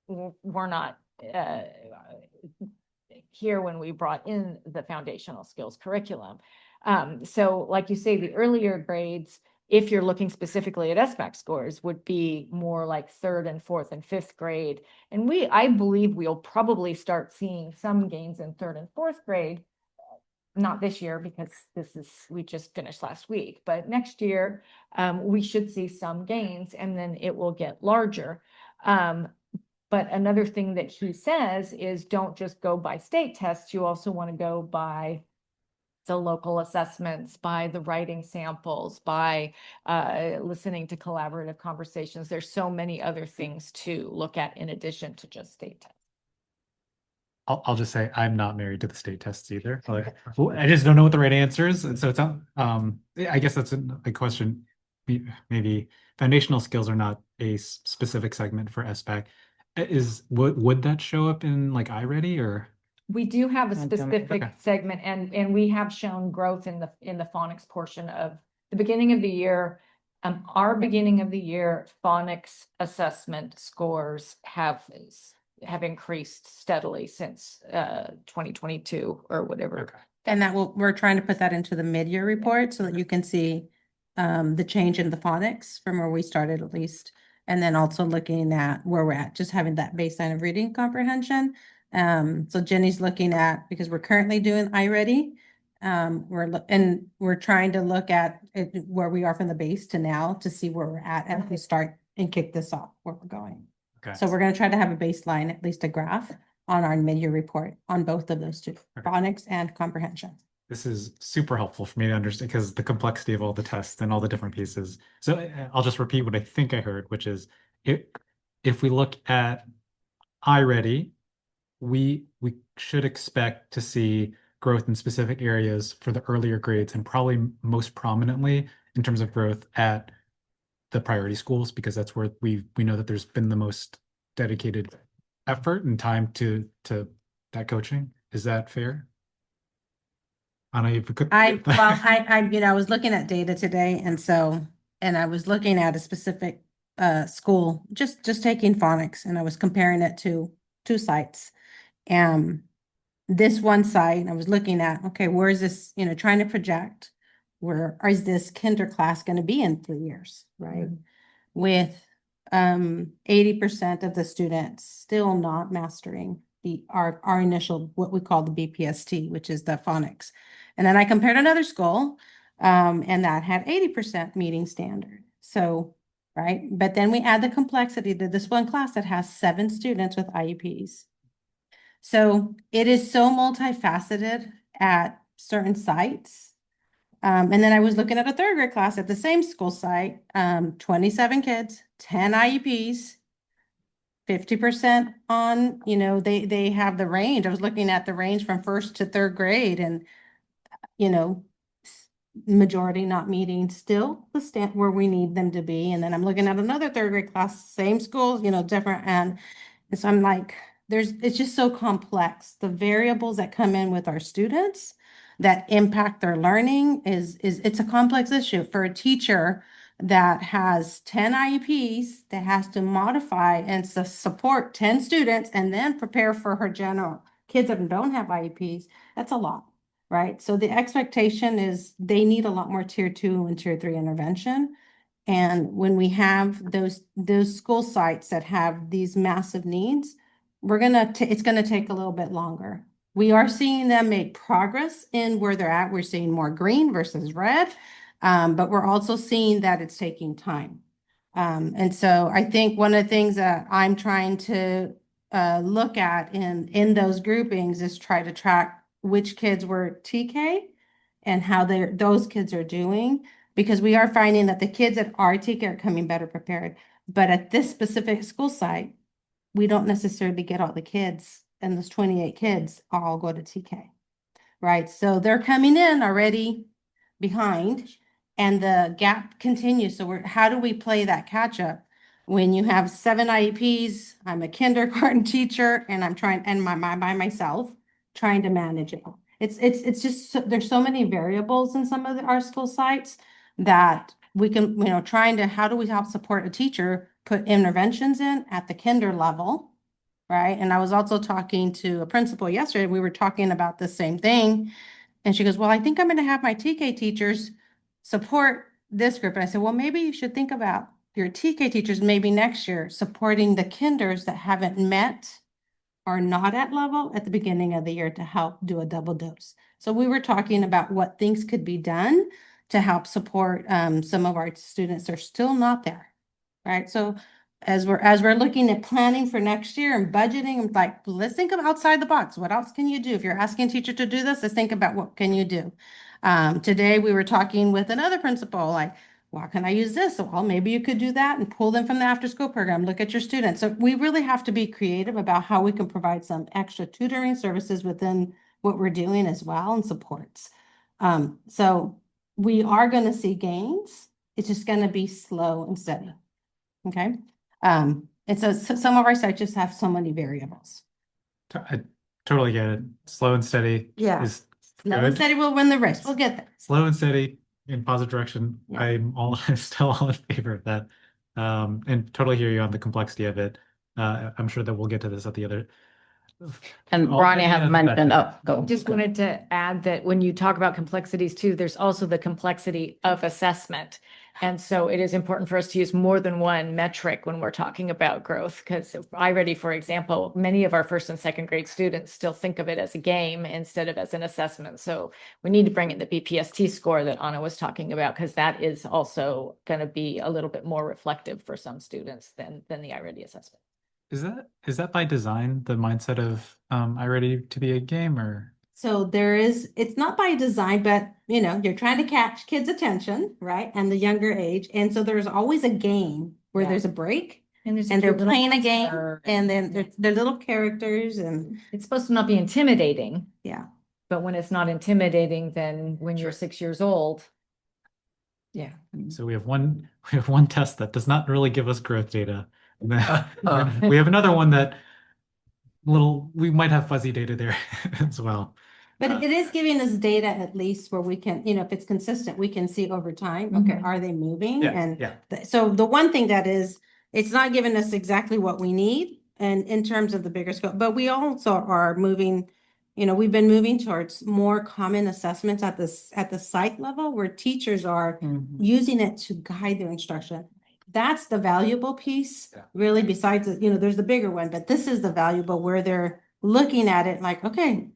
not here when we brought in the foundational skills curriculum. So like you say, the earlier grades, if you're looking specifically at SBAC scores, would be more like 3rd and 4th and 5th grade. And I believe we'll probably start seeing some gains in 3rd and 4th grade. Not this year, because we just finished last week, but next year we should see some gains, and then it will get larger. But another thing that he says is, don't just go by state tests. You also want to go by the local assessments, by the writing samples, by listening to collaborative conversations. There's so many other things to look at in addition to just state tests. I'll just say I'm not married to the state tests either. Like, I just don't know what the right answer is. And so it's not, I guess that's a question. Maybe foundational skills are not a specific segment for SBAC. Would that show up in like iReady or? We do have a I don't know. specific Okay. segment, and we have shown growth in the phonics portion of the beginning of the year. Our beginning of the year phonics assessment scores have increased steadily since 2022 or whatever. Okay. And we're trying to put that into the mid-year report so that you can see the change in the phonics from where we started at least. And then also looking at where we're at, just having that baseline of reading comprehension. So Jenny's looking at, because we're currently doing iReady, we're trying to look at where we are from the base to now to see where we're at as we start and kick this off, where we're going. Okay. So we're going to try to have a baseline, at least a graph on our mid-year report on both of those 2, Okay. phonics and comprehension. This is super helpful for me to understand because the complexity of all the tests and all the different pieces. So I'll just repeat what I think I heard, which is if we look at iReady, we should expect to see growth in specific areas for the earlier grades, and probably most prominently in terms of growth at the priority schools, because that's where we know that there's been the most dedicated effort and time to that coaching. Is that fair? Anna, if you could. I was looking at data today, and I was looking at a specific school, just taking phonics, and I was comparing it to 2 sites. This one site, I was looking at, okay, where is this, trying to project, where is this kinder class going to be in 3 years, right? With 80% of the students still not mastering our initial, what we call the BPST, which is the phonics. And then I compared another school, and that had 80% meeting standard. So, right. But then we add the complexity to this one class that has 7 students with IEPs. So it is so multifaceted at certain sites. And then I was looking at a 3rd grade class at the same school site, 27 kids, 10 IEPs, 50% on, they have the range. I was looking at the range from first to third grade and, majority not meeting still the stand where we need them to be. And then I'm looking at another third grade class, same schools, different. And so I'm like, it's just so complex. The variables that come in with our students that impact their learning it's a complex issue for a teacher that has 10 IEPs that has to modify and support 10 students and then prepare for her general kids that don't have IEPs. That's a lot, right? So the expectation is they need a lot more tier 2 and tier 3 intervention. And when we have those school sites that have these massive needs, it's gonna take a little bit longer. We are seeing them make progress in where they're at. We're seeing more green versus red, but we're also seeing that it's taking time. And so I think one of the things that I'm trying to look at in those groupings is try to track which kids were TK and how those kids are doing, because we are finding that the kids at our TK are coming better prepared. But at this specific school site, we don't necessarily get all the kids, and those 28 kids all go to TK, right? So they're coming in already behind, and the gap continues. So how do we play that catch up when you have 7 IEPs? I'm a kindergarten teacher, and I'm trying, and by myself, trying to manage it. It's just there's so many variables in some of our school sites that we can, how do we help support a teacher put interventions in at the kinder level, right? And I was also talking to a principal yesterday. We were talking about the same thing. And she goes, well, I think I'm going to have my TK teachers support this group. And I said, well, maybe you should think about your TK teachers maybe next year supporting the kinders that haven't met or not at level at the beginning of the year to help do a double dose. So we were talking about what things could be done to help support some of our students that are still not there, right? So as we're looking at planning for next year and budgeting, I'm like, let's think of outside the box. What else can you do? If you're asking a teacher to do this, let's think about what can you do. Today we were talking with another principal, like, well, can I use this? Well, maybe you could do that and pull them from the after school program, look at your students. So we really have to be creative about how we can provide some extra tutoring services within what we're doing as well and supports. So we are going to see gains. It's just going to be slow and steady. Okay. And so some of our sites just have so many variables. I totally get it. Slow and steady Yeah. is Slow and good. steady will win the race. We'll get there. Slow and steady in positive direction. Yeah. I'm still all in favor of that. And totally hear you on the complexity of it. I'm sure that we'll get to this at the other. And Ronnie has mentioned, go. Just wanted to add that when you talk about complexities too, there's also the complexity of assessment. And so it is important for us to use more than one metric when we're talking about growth, because iReady, for example, many of our first and second grade students still think of it as a game instead of as an assessment. So we need to bring in the BPST score that Anna was talking about, because that is also going to be a little bit more reflective for some students than the iReady assessment. Is that by design, the mindset of iReady to be a game, or? So it's not by design, but you're trying to catch kids' attention, right? And the younger age. And so there's always a game where there's a break and they're playing a game and then they're little characters, and it's supposed to not be intimidating. Yeah. But when it's not intimidating, then when you're 6 years old. Yeah. So we have one test that does not really give us growth data. And then we have another one that we might have fuzzy data there as well. But it is giving us data at least where we can, if it's consistent, we can see over time, okay, are they moving? So the one thing that is, it's not giving us exactly what we need and in terms of the bigger scope, but we also are moving, we've been moving towards more common assessments at the site level where teachers are using it to guide their instruction. That's the valuable piece, really, besides, there's the bigger one, but this is the valuable where they're looking at it like, okay,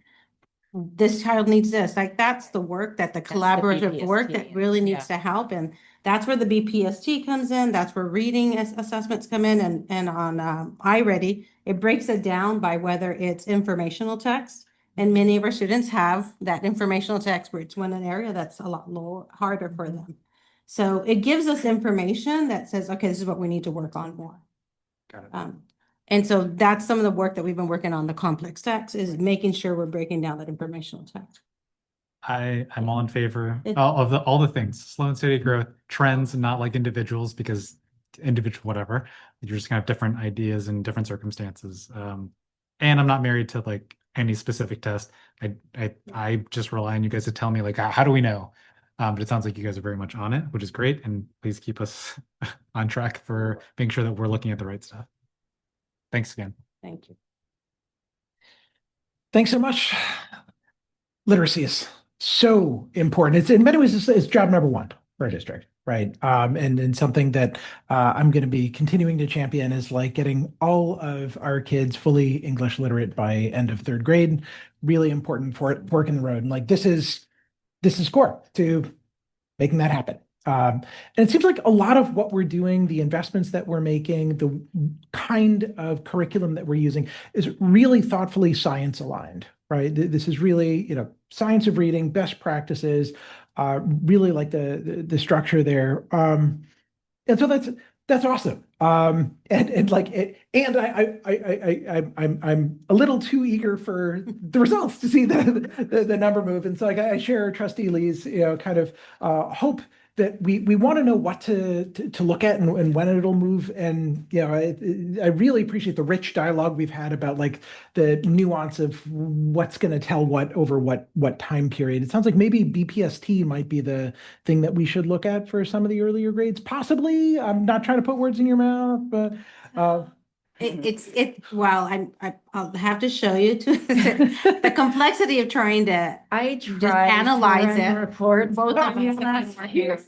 this child needs this. Like, that's the work that the collaborative work that really needs to help. And that's where the BPST comes in. That's where reading assessments come in. And on iReady, it breaks it down by whether it's informational text. And many of our students have that informational text where it's one an area that's a lot harder for them. So it gives us information that says, okay, this is what we need to work on more. Got it. And so that's some of the work that we've been working on, the complex text, is making sure we're breaking down that informational text. I'm all in favor It- of all the things, slow and steady growth, trends, and not like individuals, because individual whatever, you're just gonna have different ideas and different circumstances. And I'm not married to like any specific test. I just rely on you guys to tell me like how do we know? But it sounds like you guys are very much on it, which is great. And please keep us on track for making sure that we're looking at the right stuff. Thanks again. Thank you. Thanks so much. Literacy is so important. It's in many ways it's job number one for our district, right? And something that I'm going to be continuing to champion is like getting all of our kids fully English literate by end of third grade. Really important for it, fork in the road. And like this is core to making that happen. And it seems like a lot of what we're doing, the investments that we're making, the kind of curriculum that we're using is really thoughtfully science aligned, right? This is really, science of reading, best practices, really like the structure there. And so that's awesome. And like it, and I'm a little too eager for the results to see the number move. And so like I share Trustee Lee's kind of hope that we want to know what to look at and when it'll move. And I really appreciate the rich dialogue we've had about like the nuance of what's going to tell what over what time period. It sounds like maybe BPST might be the thing that we should look at for some of the earlier grades. Possibly, I'm not trying to put words in your mouth, but Well, I'll have to show you too. The complexity of trying to just analyze it. Report Both of you us. last year.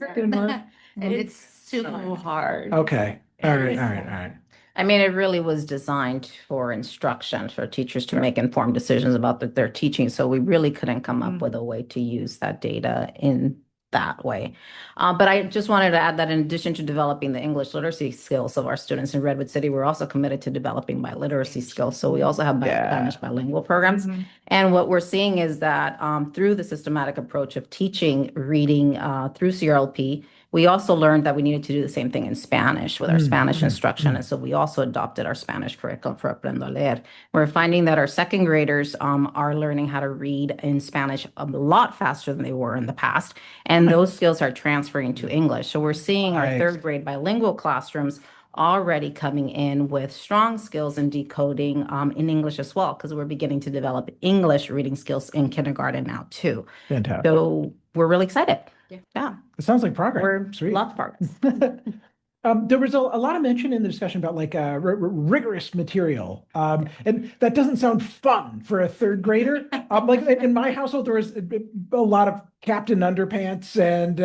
And it's super So hard. Okay. All right. I mean, it really was designed for instruction, for teachers to make informed decisions about their teaching. So we really couldn't come up with a way to use that data in that way. But I just wanted to add that in addition to developing the English literacy skills of our students in Redwood City, we're also committed to developing biliteracy skills. So we also have Spanish bilingual programs. And what we're seeing is that through the systematic approach of teaching reading through CRLP, we also learned that we needed to do the same thing in Spanish with our Spanish instruction. And so we also adopted our Spanish curriculum for Aprendo a Leer. We're finding that our second graders are learning how to read in Spanish a lot faster than they were in the past. And those skills are transferring to English. So we're seeing our third grade bilingual classrooms already coming in with strong skills in decoding in English as well, because we're beginning to develop English reading skills in kindergarten now too. Fantastic. So we're really excited. Yeah. It sounds like progress. We're Sweet. lots of progress. There was a lot of mention in the discussion about like rigorous material, and that doesn't sound fun for a third grader. Like in my household, there was a lot of Captain Underpants and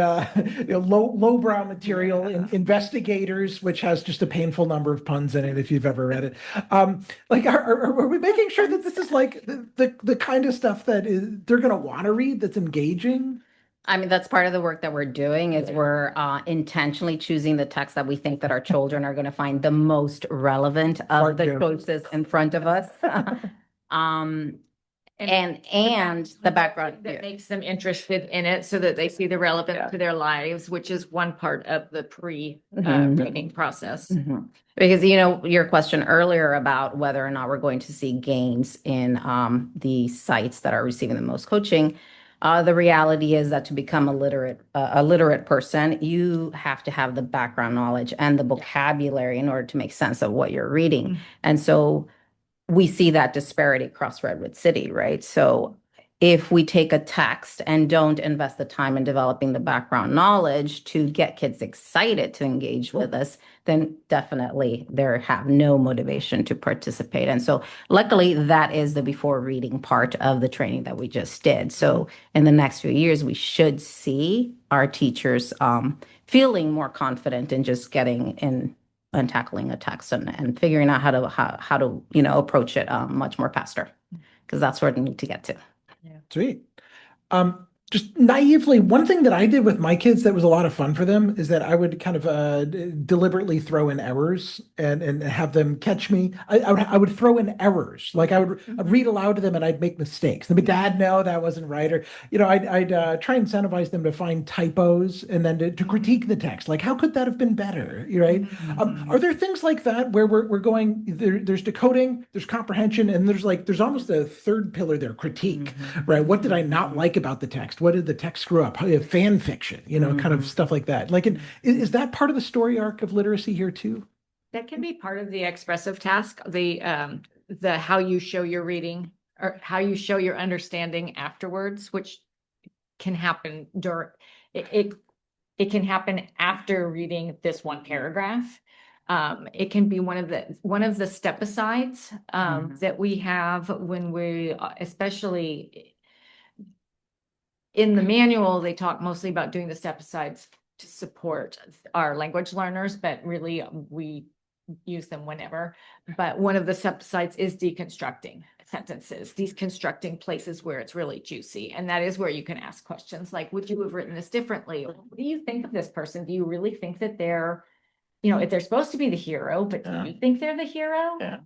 lowbrow material in Investigators, which has just a painful number of puns in it if you've ever read it. Like, are we making sure that this is like the kind of stuff that they're going to want to read, that's engaging? I mean, that's part of the work that we're doing is we're intentionally choosing the text that we think that our children are going to find the most relevant of the choices in front of us. And the background that makes them interested in it so that they see the relevance to their lives, which is one part of the reading process. Because, your question earlier about whether or not we're going to see gains in the sites that are receiving the most coaching. The reality is that to become a literate person, you have to have the background knowledge and the vocabulary in order to make sense of what you're reading. And so we see that disparity across Redwood City, right? So if we take a text and don't invest the time in developing the background knowledge to get kids excited to engage with us, then definitely they have no motivation to participate. And so luckily that is the before reading part of the training that we just did. So in the next few years, we should see our teachers feeling more confident in just getting in and tackling a text and figuring out how to approach it much more faster, because that's where we need to get to. Sweet. just naively, one thing that I did with my kids that was a lot of fun for them is that I would kind of deliberately throw in errors and have them catch me. I would throw in errors, like I'd read aloud to them and I'd make mistakes. They'd be, Dad, no, that wasn't right, or I'd try and incentivize them to find typos and then to critique the text, like how could that have been better, right? Are there things like that where we're going there's decoding, there's comprehension, and there's almost a third pillar there, critique, right? What did I not like about the text? What did the text screw up? Fan fiction, kind of stuff like that. Like, is that part of the story arc of literacy here too? That can be part of the expressive task, the how you show your reading or how you show your understanding afterwards, which can happen during it can happen after reading this one paragraph. It can be one of the step asides that we have when we, especially in the manual, they talk mostly about doing the step asides to support our language learners, but really we use them whenever. But one of the step asides is deconstructing sentences, deconstructing places where it's really juicy. And that is where you can ask questions like, would you have written this differently? Or what do you think of this person? Do you really think that they're, if they're supposed to be the hero, but do you think they're the hero? Yeah.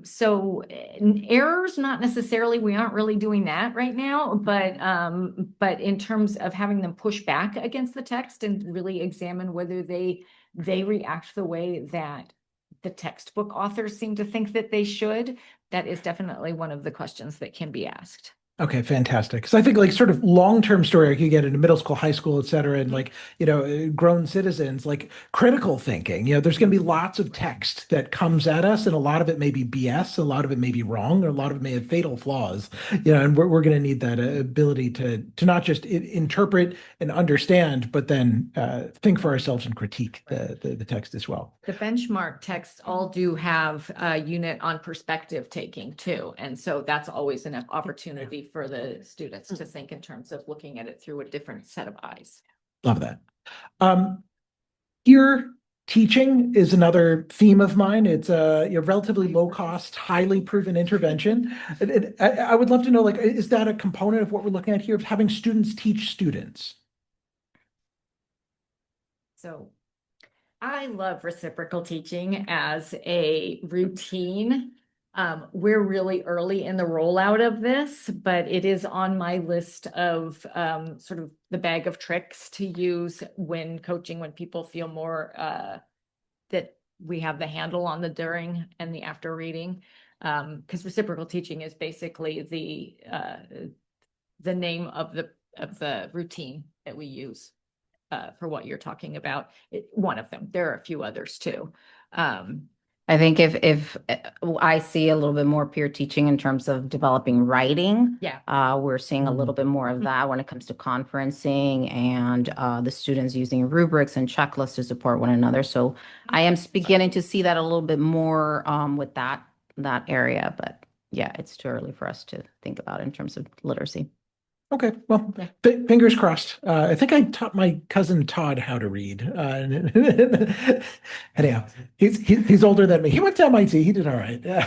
So errors, not necessarily, we aren't really doing that right now, but in terms of having them push back against the text and really examine whether they react the way that the textbook authors seem to think that they should, that is definitely one of the questions that can be asked. Okay, fantastic. Because I think like sort of long-term story arc you get into middle school, high school, et cetera, and like, grown citizens, like critical thinking, there's going to be lots of text that comes at us, and a lot of it may be BS, a lot of it may be wrong, or a lot of it may have fatal flaws, and we're going to need that ability to not just interpret and understand, but then think for ourselves and critique the text as well. The benchmark texts all do have a unit on perspective taking too. And so that's always an opportunity for the students to think in terms of looking at it through a different set of eyes. Love that. Peer teaching is another theme of mine. It's a relatively low cost, highly proven intervention. I would love to know, like, is that a component of what we're looking at here, of having students teach students? So I love reciprocal teaching as a routine. We're really early in the rollout of this, but it is on my list of sort of the bag of tricks to use when coaching, when people feel more that we have the handle on the during and the after reading. Because reciprocal teaching is basically the name of the routine that we use. For what you're talking about, one of them. There are a few others too. I think if I see a little bit more peer teaching in terms of developing writing, we're seeing a little bit more of that when it comes to conferencing and the students using rubrics and checklists to support one another. So I am beginning to see that a little bit more with that area, but yeah, it's too early for us to think about in terms of literacy. Okay, well, fingers crossed. I think I taught my cousin Todd how to read. Anyhow, he's older than me. He went to MIT. He did all right. Yeah.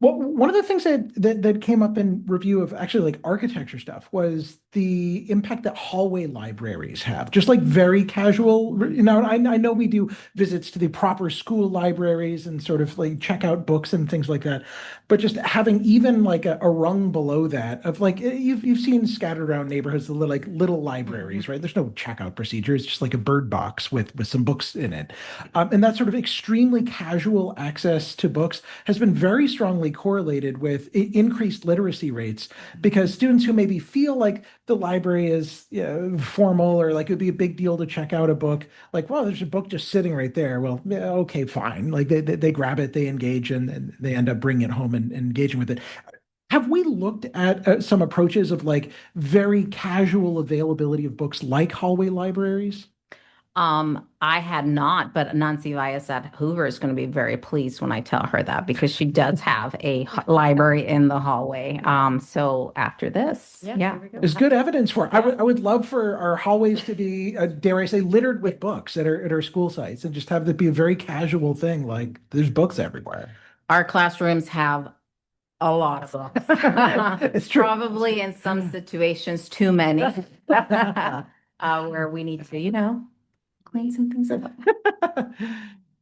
Well, one of the things that came up in review of actually like architecture stuff was the impact that hallway libraries have. Just like very casual. I know we do visits to the proper school libraries and sort of like check out books and things like that, but just having even like a rung below that of like you've seen scattered around neighborhoods the little libraries, right? There's no checkout procedure. It's just like a bird box with some books in it, and that sort of extremely casual access to books has been very strongly correlated with increased literacy rates, because students who maybe feel like the library is formal, or like it would be a big deal to check out a book, like, well, there's a book just sitting right there. Well, yeah, okay, fine. Like they grab it, they engage, and they end up bringing it home and engaging with it. Have we looked at some approaches of like very casual availability of books like hallway libraries? I had not, but Nancy Valles at Hoover is going to be very pleased when I tell her that, because she does have a library in the hallway. So after this, There's good evidence for it. I would love for our hallways to be, dare I say, littered with books at our school sites, and just have it be a very casual thing, like there's books everywhere. Our classrooms have a lot of books. It's true. Probably in some situations too many, where we need to, clean some things up.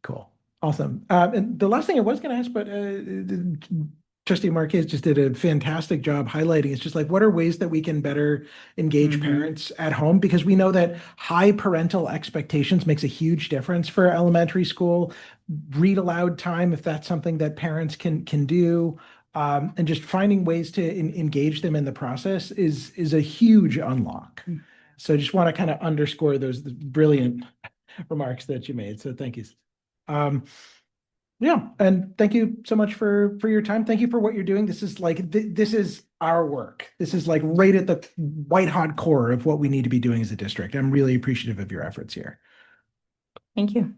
Cool. Awesome. And the last thing I was going to ask, but Trustee Marquez just did a fantastic job highlighting. It's just like, what are ways that we can better engage parents at home? Because we know that high parental expectations makes a huge difference for elementary school. Read aloud time, if that's something that parents can do, and just finding ways to engage them in the process is a huge unlock. So I just want to kind of underscore those brilliant remarks that you made. So thank you. Yeah, and thank you so much for your time. Thank you for what you're doing. This is like this is our work. This is like right at the white hot core of what we need to be doing as a district. I'm really appreciative of your efforts here. Thank you.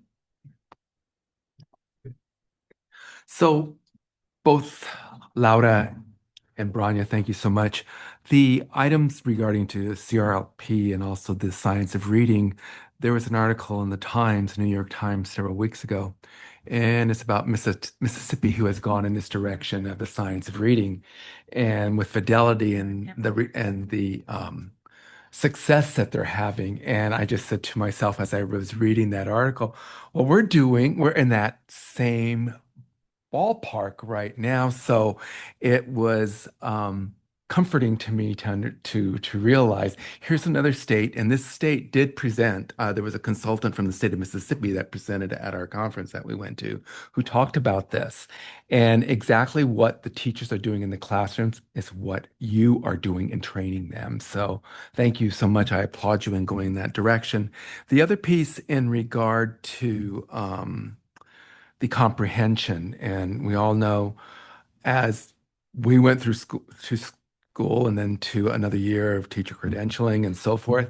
So both Laura and Branya, thank you so much. The items regarding to CRLP and also the science of reading, there was an article in the Times, New York Times, several weeks ago, and it's about Mississippi, who has gone in this direction of the science of reading, and with Fidelity and the success that they're having. And I just said to myself as I was reading that article, well, we're in that same ballpark right now. So it was comforting to me to realize here's another state, and this state did present. There was a consultant from the state of Mississippi that presented at our conference that we went to, who talked about this, and exactly what the teachers are doing in the classrooms is what you are doing in training them. So thank you so much. I applaud you in going in that direction. The other piece in regard to the comprehension. And we all know as we went through school and then to another year of teacher credentialing and so forth,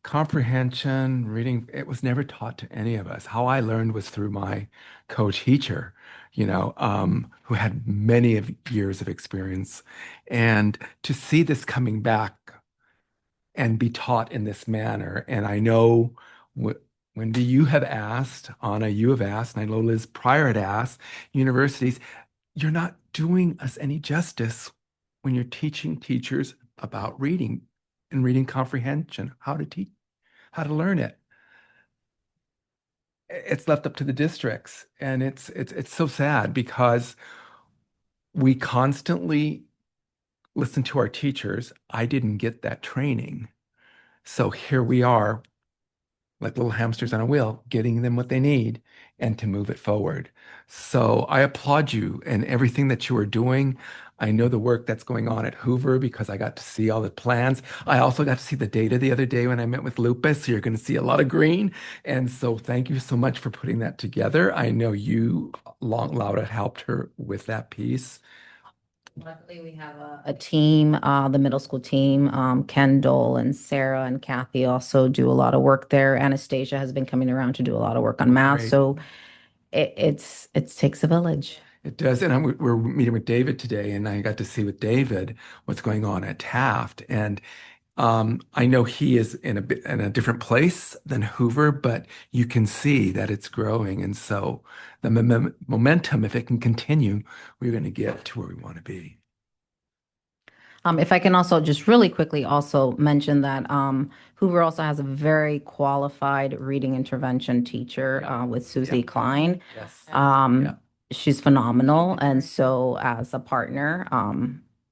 comprehension, reading, it was never taught to any of us. How I learned was through my co-teacher, who had many of years of experience. And to see this coming back and be taught in this manner. And I know Wendy, you have asked, Anna, you have asked, and I know Liz prior had asked, universities, you're not doing us any justice when you're teaching teachers about reading and reading comprehension, how to teach, how to learn it. It's left up to the districts, and it's so sad because we constantly listen to our teachers. I didn't get that training. So here we are, like little hamsters on a wheel, getting them what they need and to move it forward. So I applaud you and everything that you are doing. I know the work that's going on at Hoover because I got to see all the plans. I also got to see the data the other day when I met with Lupus. So you're going to see a lot of green. And so thank you so much for putting that together. I know you, Laura, helped her with that piece. Luckily, we have a team, the middle school team, Kendall and Sarah and Kathy also do a lot of work there. Anastasia has been coming around to do a lot of work on math. Great. So it takes a village. It does. And we're meeting with David today, and I got to see with David what's going on at Taft. And I know he is in a different place than Hoover, but you can see that it's growing. And so the momentum, if it can continue, we're going to get to where we want to be. If I can also just really quickly also mention that Hoover also has a very qualified reading intervention teacher with Susie Klein. Yes. She's phenomenal. And so as a partner,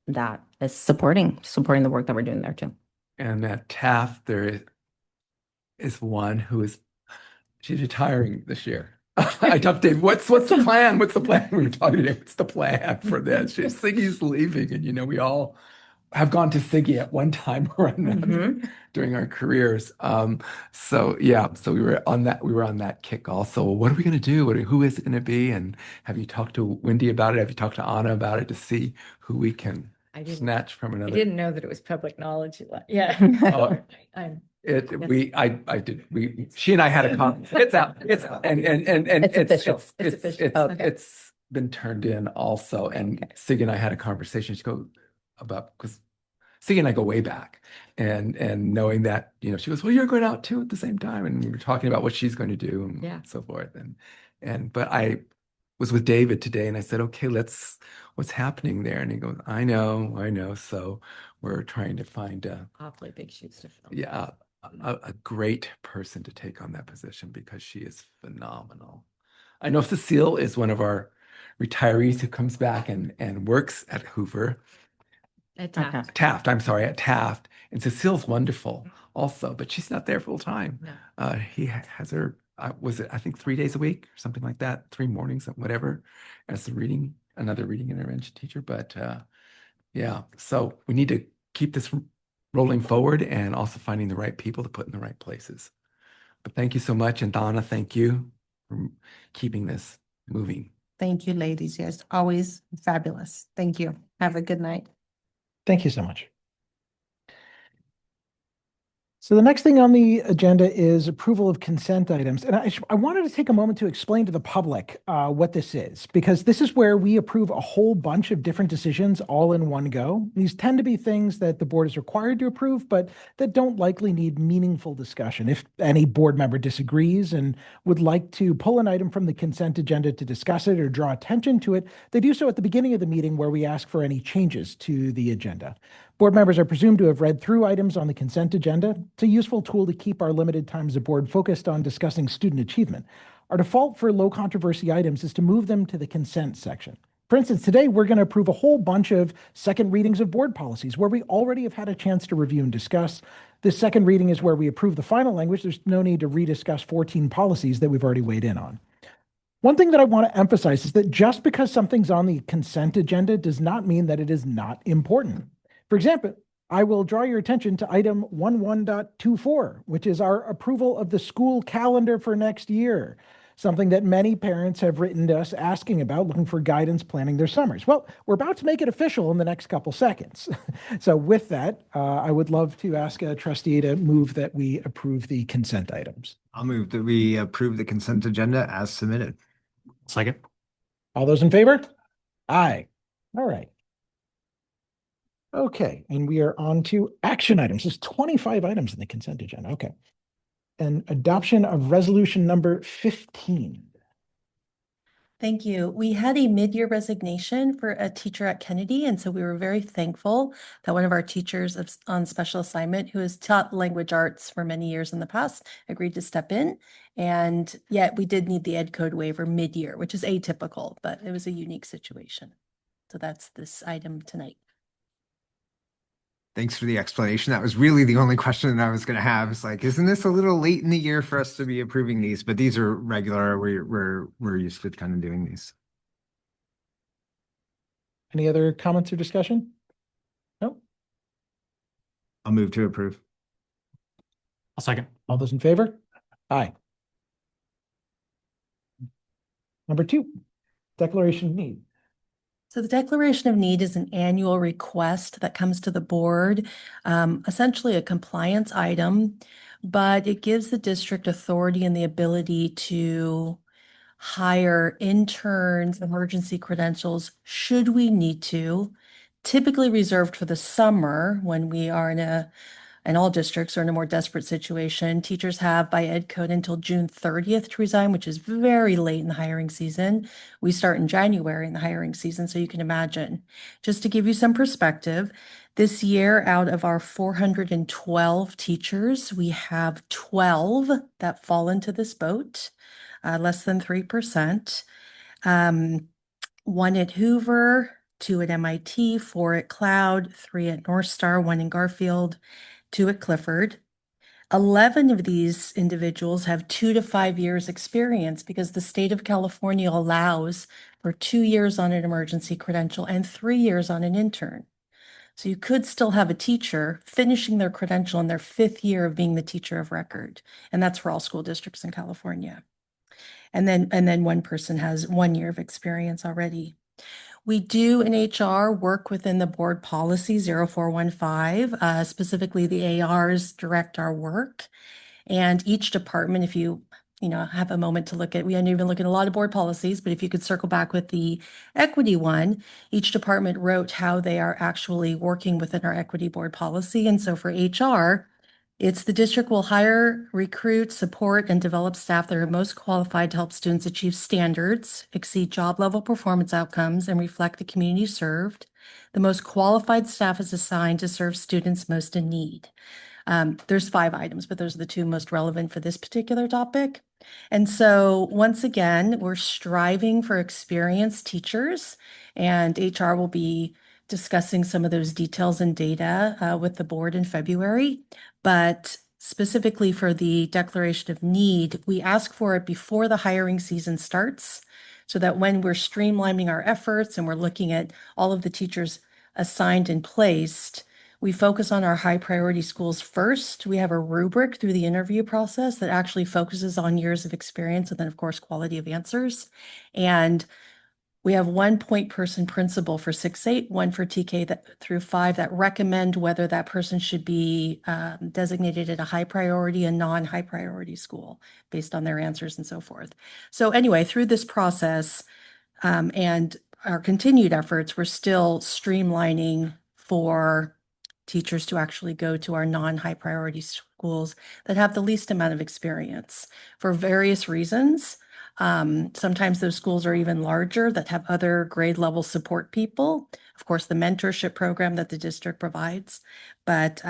that is supporting the work that we're doing there too. And at Taft, there is one who she's retiring this year. I talked to Dave, what's the plan? What's the plan? We were talking to him, what's the plan for this? Siggy's leaving, and we all have gone to Siggy at one time or another during our careers. So we were on that kick also. What are we going to do? Who is it going to be? And have you talked to Wendy about it? Have you talked to Anna about it to see who we can snatch from another? I didn't know that it was public knowledge. Yeah. She and I had a it's out. It's out. And It's official. It's official. it's been turned in also. And Siggy and I had a conversation. She goes about because Siggy and I go way back, and knowing that she goes, well, you're going out too at the same time, and we were talking about what she's going to do and so forth. But was with David today, and I said, okay, what's happening there? And he goes, I know. So we're trying to find Awfully big shoes to fill. yeah, a great person to take on that position because she is phenomenal. I know Cecile is one of our retirees who comes back and works at Hoover. At Taft. Taft, I'm sorry, at Taft. And Cecile's wonderful also, but she's not there full time. No. He has her, was it, I think 3 days a week or something like that, 3 mornings, whatever, as another reading intervention teacher. But yeah, so we need to keep this rolling forward and also finding the right people to put in the right places. But thank you so much. And Donna, thank you for keeping this moving. Thank you, ladies. Yes, always fabulous. Thank you. Have a good night. Thank you so much. So the next thing on the agenda is approval of consent items. And I wanted to take a moment to explain to the public what this is, because this is where we approve a whole bunch of different decisions all in one go. These tend to be things that the board is required to approve, but that don't likely need meaningful discussion. If any board member disagrees and would like to pull an item from the consent agenda to discuss it or draw attention to it, they do so at the beginning of the meeting where we ask for any changes to the agenda. Board members are presumed to have read through items on the consent agenda. It's a useful tool to keep our limited time as a board focused on discussing student achievement. Our default for low controversy items is to move them to the consent section. For instance, today we're going to approve a whole bunch of second readings of board policies where we already have had a chance to review and discuss. This second reading is where we approve the final language. There's no need to rediscuss 14 policies that we've already weighed in on. One thing that I want to emphasize is that just because something's on the consent agenda does not mean that it is not important. For example, I will draw your attention to item 11.24, which is our approval of the school calendar for next year, something that many parents have written to us asking about, looking for guidance planning their summers. Well, we're about to make it official in the next couple seconds. So with that, I would love to ask a trustee to move that we approve the consent items. I'll move that we approve the consent agenda as submitted. Second. All those in favor? Aye. All right. Okay, and we are on to action items. There's 25 items in the consent agenda. Okay. And adoption of resolution number 15. Thank you. We had a mid-year resignation for a teacher at Kennedy, and so we were very thankful that one of our teachers on special assignment, who has taught language arts for many years in the past, agreed to step in. And yet we did need the ed code waiver mid-year, which is atypical, but it was a unique situation. So that's this item tonight. Thanks for the explanation. That was really the only question that I was going to have. It's like, isn't this a little late in the year for us to be approving these? But these are regular. We're used to kind of doing these. Any other comments or discussion? No? I'll move to approve. I'll second. All those in favor? Aye. Number 2, declaration of need. So the declaration of need is an annual request that comes to the board, essentially a compliance item, but it gives the district authority and the ability to hire interns, emergency credentials, should we need to, typically reserved for the summer when we are and all districts are in a more desperate situation. Teachers have by ed code until June 30th to resign, which is very late in the hiring season. We start in January in the hiring season, so you can imagine. Just to give you some perspective, this year out of our 412 teachers, we have 12 that fall into this boat, less than 3%. 1 at Hoover, 2 at MIT, 4 at Cloud, 3 at North Star, 1 in Garfield, 2 at Clifford. 11 of these individuals have 2 to 5 years experience because the state of California allows for 2 years on an emergency credential and 3 years on an intern. So you could still have a teacher finishing their credential in their 5th year of being the teacher of record. And that's for all school districts in California. And then one person has 1 year of experience already. We do in HR work within the board policy 0415, specifically the ARs direct our work. And each department, if you have a moment to look at, we didn't even look at a lot of board policies, but if you could circle back with the equity one, each department wrote how they are actually working within our equity board policy. And so for HR, It's the district will hire, recruit, support, and develop staff that are most qualified to help students achieve standards, exceed job level performance outcomes, and reflect the community served. The most qualified staff is assigned to serve students most in need. There's 5 items, but those are the 2 most relevant for this particular topic. And so once again, we're striving for experienced teachers, and HR will be discussing some of those details and data with the board in February. But specifically for the declaration of need, we ask for it before the hiring season starts, so that when we're streamlining our efforts and we're looking at all of the teachers assigned and placed, we focus on our high priority schools first. We have a rubric through the interview process that actually focuses on years of experience and then, of course, quality of answers. And we have 1 point person principal for 6-8, 1 for TK through 5 that recommend whether that person should be designated at a high priority and non-high priority school based on their answers and so forth. So anyway, through this process and our continued efforts, we're still streamlining for teachers to actually go to our non-high priority schools that have the least amount of experience for various reasons. Sometimes those schools are even larger that have other grade level support people. Of course, the mentorship program that the district provides. But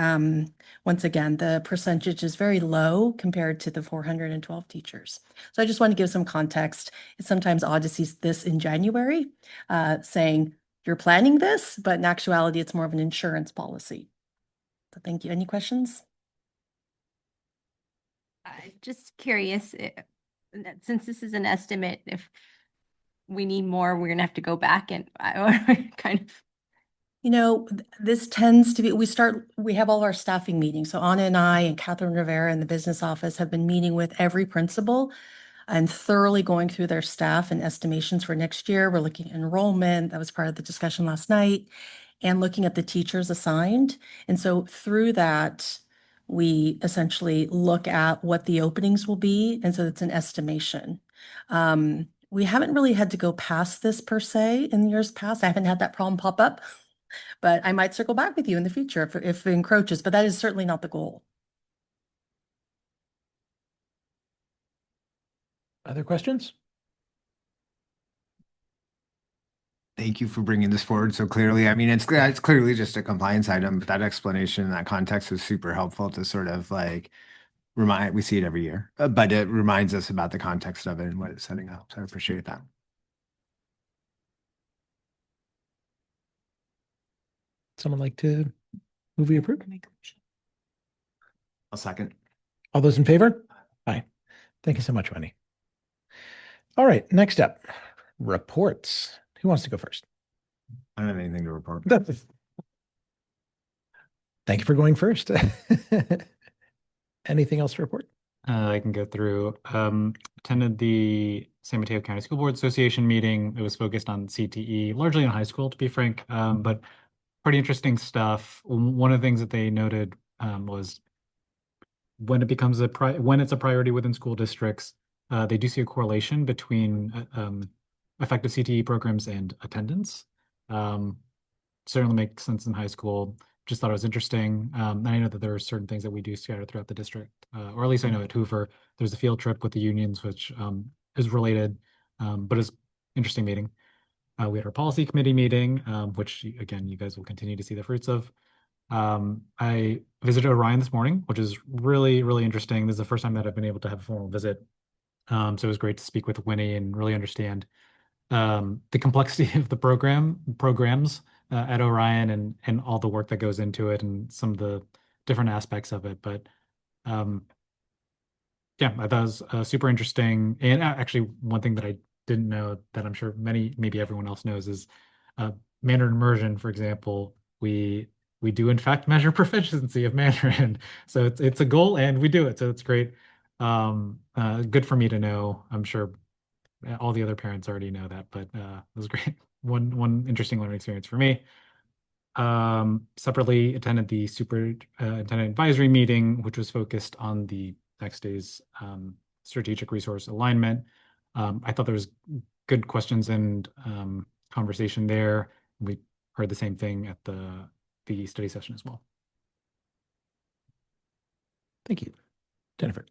once again, the percentage is very low compared to the 412 teachers. So I just want to give some context. It's sometimes odd to see this in January saying you're planning this, but in actuality, it's more of an insurance policy. So thank you. Any questions? Just curious, since this is an estimate, if we need more, we're gonna have to go back and kind of. You know, this tends to be, we have all our staffing meetings. So Anna and I and Catherine Rivera in the business office have been meeting with every principal and thoroughly going through their staff and estimations for next year. We're looking at enrollment. That was part of the discussion last night, and looking at the teachers assigned. And so through that, we essentially look at what the openings will be. And so it's an estimation. We haven't really had to go past this per se in years past. I haven't had that problem pop up, but I might circle back with you in the future if it encroaches, but that is certainly not the goal. Other questions? Thank you for bringing this forward so clearly. I mean, it's clearly just a compliance item, but that explanation in that context was super helpful to sort of like remind, we see it every year, but it reminds us about the context of it and what it's setting up. So I appreciate that. Someone like to move we approve? I'll second. All those in favor? Aye. Thank you so much, Wendy. All right, next up, reports. Who wants to go first? I don't have anything to report. Thank you for going first. Anything else to report? I can go through. Attended the San Mateo County School Board Association meeting. It was focused on CTE, largely in high school, to be frank, but pretty interesting stuff. One of the things that they noted was when it becomes when it's a priority within school districts, they do see a correlation between effective CTE programs and attendance. Certainly makes sense in high school. Just thought it was interesting. And I know that there are certain things that we do scattered throughout the district, or at least I know at Hoover, there's a field trip with the unions, which is related, but is interesting meeting. We had our policy committee meeting, which again, you guys will continue to see the fruits of. I visited Orion this morning, which is really, really interesting. This is the first time that I've been able to have a formal visit. So it was great to speak with Winnie and really understand the complexity of the programs at Orion and all the work that goes into it and some of the different aspects of it. But yeah, I thought it was super interesting. And actually, one thing that I didn't know that I'm sure maybe everyone else knows is Mandarin immersion, for example, we do in fact measure proficiency of Mandarin. So it's a goal and we do it. So it's great. Good for me to know. I'm sure all the other parents already know that, but it was great. One interesting learning experience for me. Separately attended the superintendent advisory meeting, which was focused on the next day's strategic resource alignment. I thought there was good questions and conversation there. We heard the same thing at the study session as well. Thank you. Jennifer.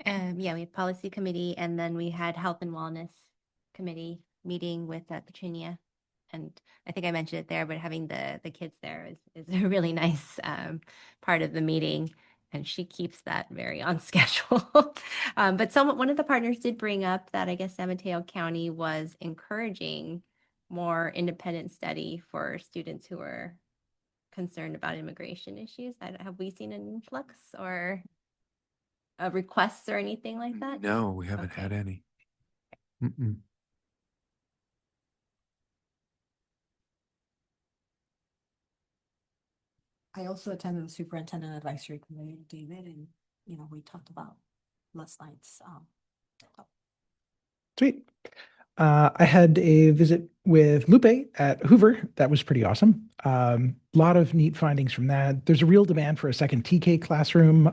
Yeah, we had policy committee, and then we had health and wellness committee meeting with Petunia. And I think I mentioned it there, but having the kids there is a really nice part of the meeting. And she keeps that very on schedule. But one of the partners did bring up that I guess San Mateo County was encouraging more independent study for students who are concerned about immigration issues. Have we seen an influx or requests or anything like that? No, we haven't had any. Mm-mm. I also attended the superintendent advisory committee with David, and we talked about last night's Sweet. I had a visit with Lupe at Hoover. That was pretty awesome. Lot of neat findings from that. There's a real demand for a second TK classroom.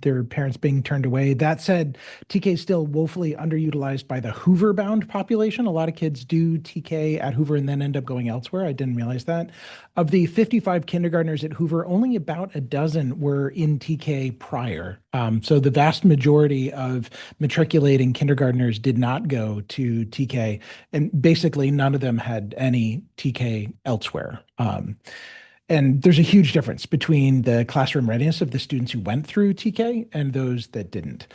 Their parents being turned away. That said, TK is still woefully underutilized by the Hoover-bound population. A lot of kids do TK at Hoover and then end up going elsewhere. I didn't realize that. Of the 55 kindergartners at Hoover, only about a dozen were in TK prior. So the vast majority of matriculating kindergartners did not go to TK, and basically none of them had any TK elsewhere. And there's a huge difference between the classroom readiness of the students who went through TK and those that didn't.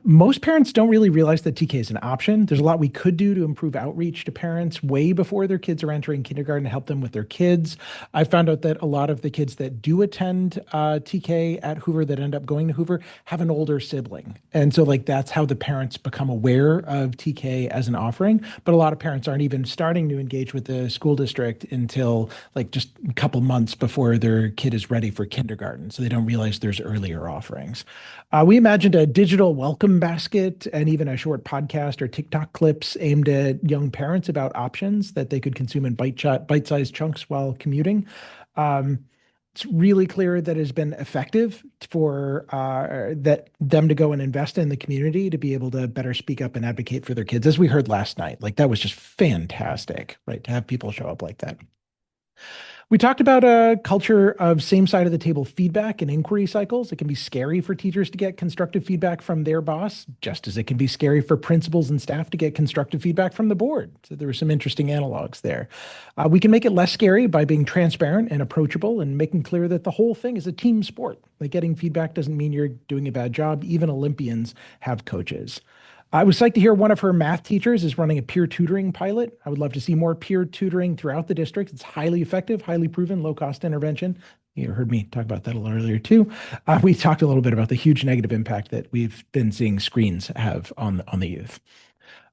Most parents don't really realize that TK is an option. There's a lot we could do to improve outreach to parents way before their kids are entering kindergarten to help them with their kids. I found out that a lot of the kids that do attend TK at Hoover that end up going to Hoover have an older sibling. And so that's how the parents become aware of TK as an offering. But a lot of parents aren't even starting to engage with the school district until just a couple months before their kid is ready for kindergarten. So they don't realize there's earlier offerings. We imagined a digital welcome basket and even a short podcast or TikTok clips aimed at young parents about options that they could consume in bite-sized chunks while commuting. It's really clear that it has been effective for them to go and invest in the community to be able to better speak up and advocate for their kids, as we heard last night. That was just fantastic, right? To have people show up like that. We talked about a culture of same side of the table feedback and inquiry cycles. It can be scary for teachers to get constructive feedback from their boss, just as it can be scary for principals and staff to get constructive feedback from the board. So there were some interesting analogs there. We can make it less scary by being transparent and approachable and making clear that the whole thing is a team sport. Getting feedback doesn't mean you're doing a bad job. Even Olympians have coaches. I was psyched to hear one of her math teachers is running a peer tutoring pilot. I would love to see more peer tutoring throughout the district. It's highly effective, highly proven, low-cost intervention. You heard me talk about that a little earlier too. We talked a little bit about the huge negative impact that we've been seeing screens have on the youth.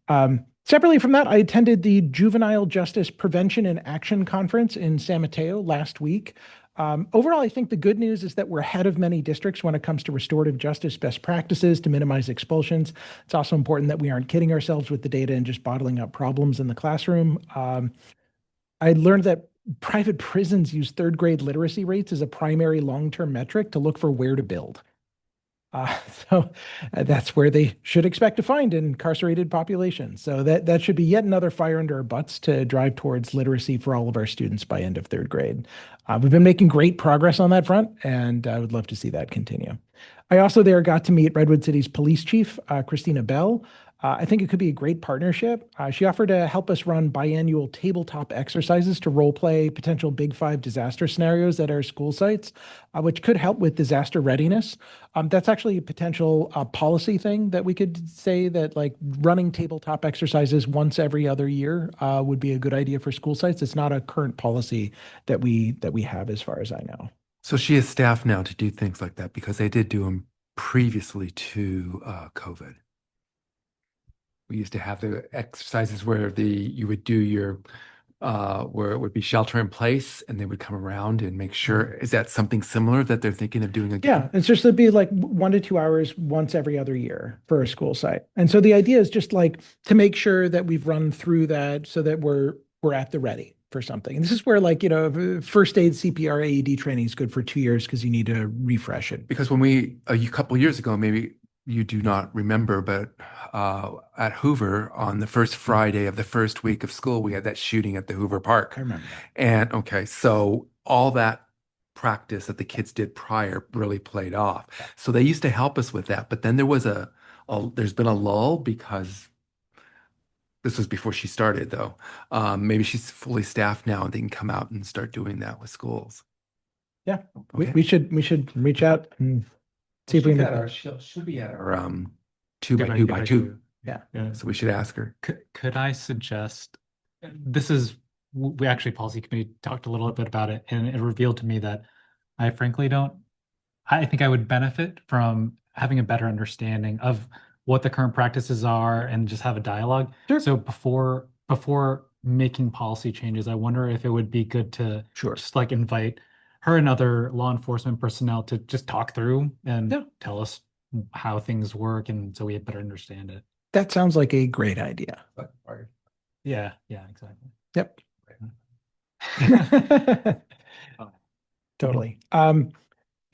Separately from that, I attended the Juvenile Justice Prevention and Action Conference in San Mateo last week. Overall, I think the good news is that we're ahead of many districts when it comes to restorative justice best practices to minimize expulsions. It's also important that we aren't kidding ourselves with the data and just bottling up problems in the classroom. I learned that private prisons use third grade literacy rates as a primary long-term metric to look for where to build. So that's where they should expect to find incarcerated populations. So that should be yet another fire under our butts to drive towards literacy for all of our students by end of third grade. We've been making great progress on that front, and I would love to see that continue. I also got to meet Redwood City's police chief, Christina Bell. I think it could be a great partnership. She offered to help us run biannual tabletop exercises to role play potential Big Five disaster scenarios at our school sites, which could help with disaster readiness. That's actually a potential policy thing that we could say that running tabletop exercises once every other year would be a good idea for school sites. It's not a current policy that we have as far as I know. So she has staff now to do things like that because they did do them previously to COVID. We used to have the exercises where you would do your where it would be shelter in place, and they would come around and make sure. Is that something similar that they're thinking of doing again? Yeah, it's just it'd be 1 to 2 hours once every other year for a school site. And so the idea is just to make sure that we've run through that so that we're at the ready for something. And this is where first aid, CPR, AED training is good for 2 years because you need to refresh it. Because when a couple years ago, maybe you do not remember, but at Hoover on the first Friday of the first week of school, we had that shooting at the Hoover Park. I remember that. And okay, so all that practice that the kids did prior really played off. So they used to help us with that. But then there was there's been a lull because this was before she started, though. Maybe she's fully staffed now and they can come out and start doing that with schools. Yeah, Okay. we should reach out and see if we can. She'll be at our 2x2x2. Yeah. So we should ask her. Could I suggest, this is, we actually policy committee talked a little bit about it, and it revealed to me that I frankly I think I would benefit from having a better understanding of what the current practices are and just have a dialogue. Sure. So before making policy changes, I wonder if it would be good to just like invite her and other law enforcement personnel to just talk through and tell us how things work, and so we better understand it. That sounds like a great idea. Yeah, exactly. Yep. Totally.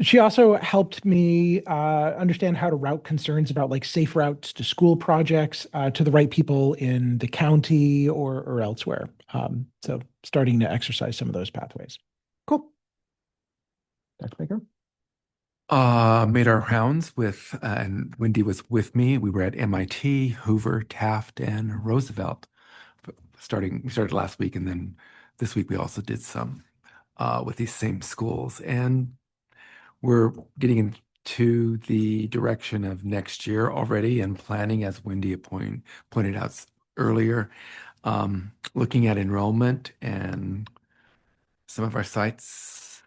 She also helped me understand how to route concerns about like safe routes to school projects to the right people in the county or elsewhere. So starting to exercise some of those pathways. Cool. Dr. Baker? Made our rounds with, and Wendy was with me. We were at MIT, Hoover, Taft, and Roosevelt. We started last week, and then this week we also did some with these same schools. And we're getting into the direction of next year already and planning, as Wendy pointed out earlier, looking at enrollment, and some of our sites,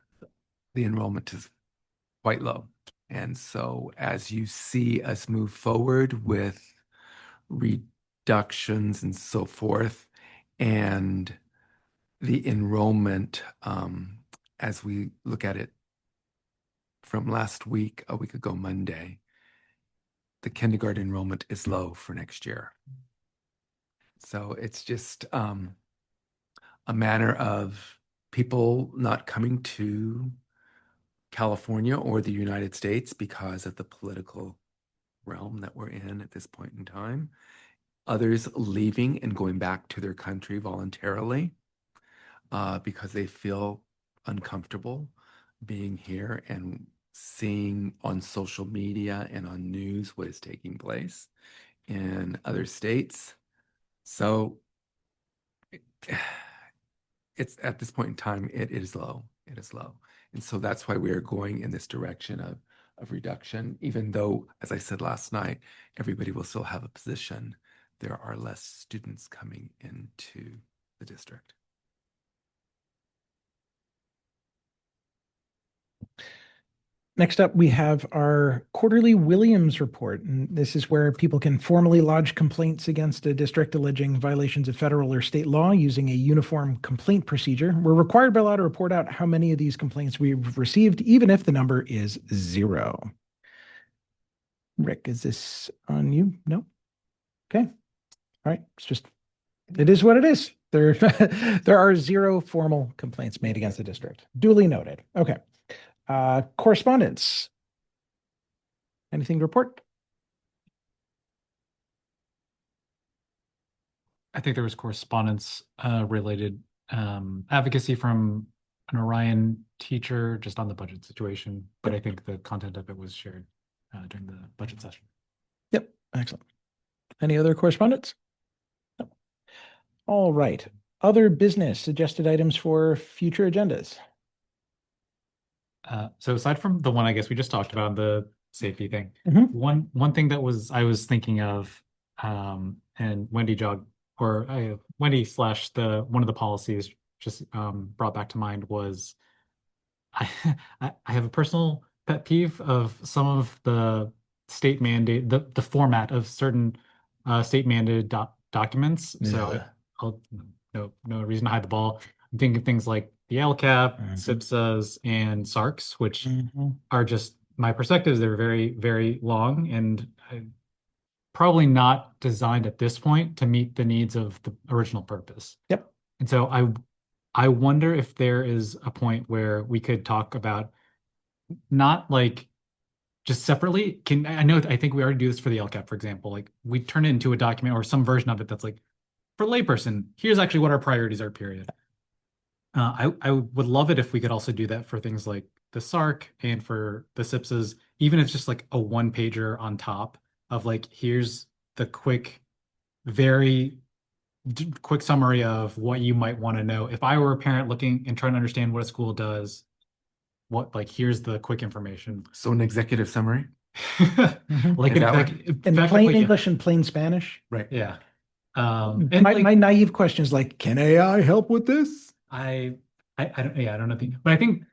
the enrollment is quite low. And so as you see us move forward with reductions and so forth, and the enrollment, as we look at it from last week, a week ago Monday, the kindergarten enrollment is low for next year. So it's just a matter of people not coming to California or the United States because of the political realm that we're in at this point in time. Others leaving and going back to their country voluntarily because they feel uncomfortable being here and seeing on social media and on news what is taking place in other states. So it's at this point in time, it is low. It is low. And so that's why we are going in this direction of reduction, even though, as I said last night, everybody will still have a position. There are less students coming into the district. Next up, we have our quarterly Williams report. And this is where people can formally lodge complaints against a district alleging violations of federal or state law using a uniform complaint procedure. We're required by law to report out how many of these complaints we've received, even if the number is 0. Rick, is this on you? No? Okay. All right. It is what it is. There are 0 formal complaints made against the district. Duly noted. Okay. Correspondence. Anything to report? I think there was correspondence related advocacy from an Orion teacher just on the budget situation, but I think the content of it was shared during the budget session. Yep, excellent. Any other correspondence? No. All right. Other business suggested items for future agendas. So aside from the one I guess we just talked about, the safety thing, Mhm. one thing that I was thinking of, and Wendy slash one of the policies just brought back to mind was I I have a personal pet peeve of some of the state mandate, the format of certain state mandated documents. So Yeah. no reason to hide the ball. I'm thinking things like the LCAP, SIPSAs, and SARCs, which are just my perspectives. They're very, very long and probably not designed at this point to meet the needs of the original purpose. Yep. And so I wonder if there is a point where we could talk about not like just separately. I think we already do this for the LCAP, for example. Like we turn it into a document or some version of it that's like, for layperson, here's actually what our priorities are, period. I would love it if we could also do that for things like the SARC and for the SIPSs, even if it's just like a one pager on top of like, here's the very quick summary of what you might want to know. If I were a parent looking and trying to understand what a school does, here's the quick information. So an executive summary? Like Is that what- In plain effectively, yeah. English and plain Spanish. Right. Yeah. And And my naive question is like, can AI help with this? I don't know. But I think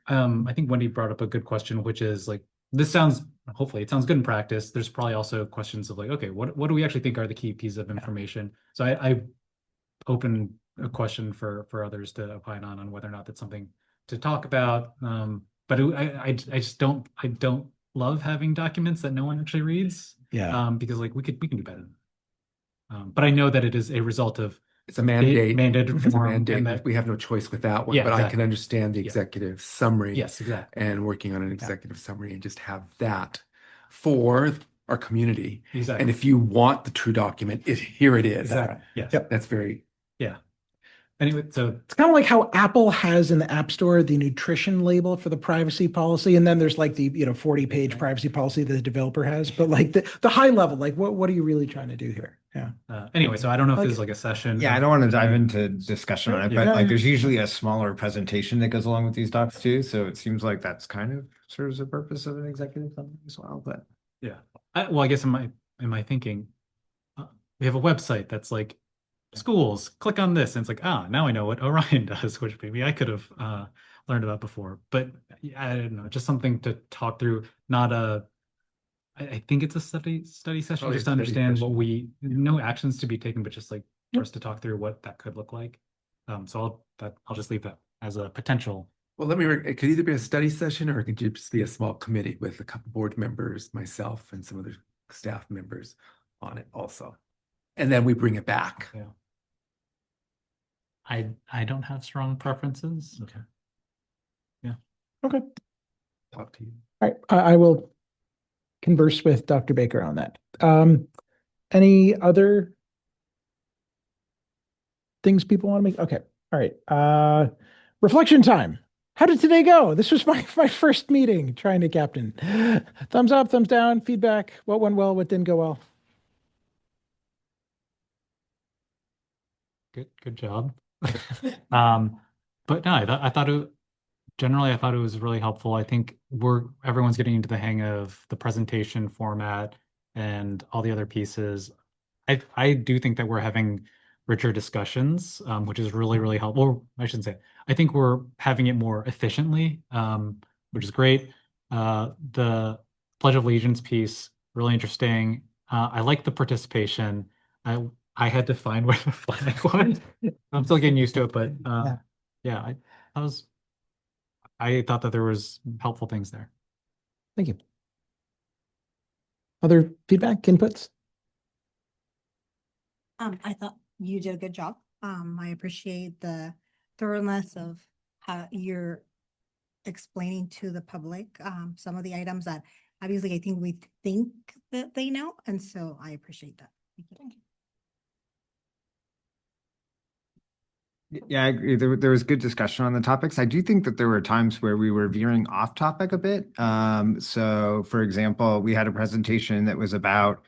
Wendy brought up a good question, which is like, hopefully it sounds good in practice. There's probably also questions of like, okay, what do we actually think are the key pieces of information? So I open a question for others to opine on whether or not that's something to talk about. But I just don't love having documents that no one actually reads. Yeah. Because like we can do better. But I know that it is a result of It's a mandate. mandated It's a form, mandate. and that We have no choice with that one, Yeah, but I exactly. can understand the Yeah. executive summary. Yes, exactly. And working on an executive summary and just have that for our community. Exactly. And if you want the true document, here it is. Exactly. Yes. Yep. That's very Yeah. Anyway, so It's kind of like how Apple has in the App Store the nutrition label for the privacy policy, and then there's like the 40-page privacy policy that the developer has. But like the high level, like what are you really trying to do here? Yeah. Anyway, so I don't know if this is like a session. Yeah, I don't want to dive into discussion on it, but Yeah. like there's usually a smaller presentation that goes along with these docs too. So it seems like that's kind of serves the purpose of an executive summary as well. But Yeah. Well, I guess in my thinking, we have a website that's like schools, click on this. And it's like, now I know what Orion does, which maybe I could have learned about before. But I don't know, just something to talk through, not I think it's a study session, Probably just a to study understand no actions to be taken, but just like for us to talk through what that could look like. So I'll just leave that as a potential. Well, it could either be a study session or it could just be a small committee with a couple board members, myself and some other staff members on it also. And then we bring it back. Yeah. I don't have strong preferences. Okay. Yeah. Okay. Talk to you. All right. I will converse with Dr. Baker on that. Any other things people want to make? Okay. All right. Reflection time. How did today go? This was my first meeting trying to captain. Thumbs up, thumbs down, feedback. What went well, what didn't go well? Good job. But no, I thought it was really helpful. I think everyone's getting into the hang of the presentation format and all the other pieces. I do think that we're having richer discussions, which is really, really helpful. Or I shouldn't say it. I think we're having it more efficiently, which is great. The Pledge of Allegiance piece, really interesting. I like the participation. I had to find where the flag was. I'm still getting used to it, but yeah, I thought that there was helpful things there. Thank you. Other feedback, inputs? I thought you did a good job. I appreciate the thoroughness of how you're explaining to the public some of the items that obviously I think we think that they know, and so I appreciate that. Thank you. yeah, I agree. There was good discussion on the topics. I do think that there were times where we were veering off topic a bit. So for example, we had a presentation that was about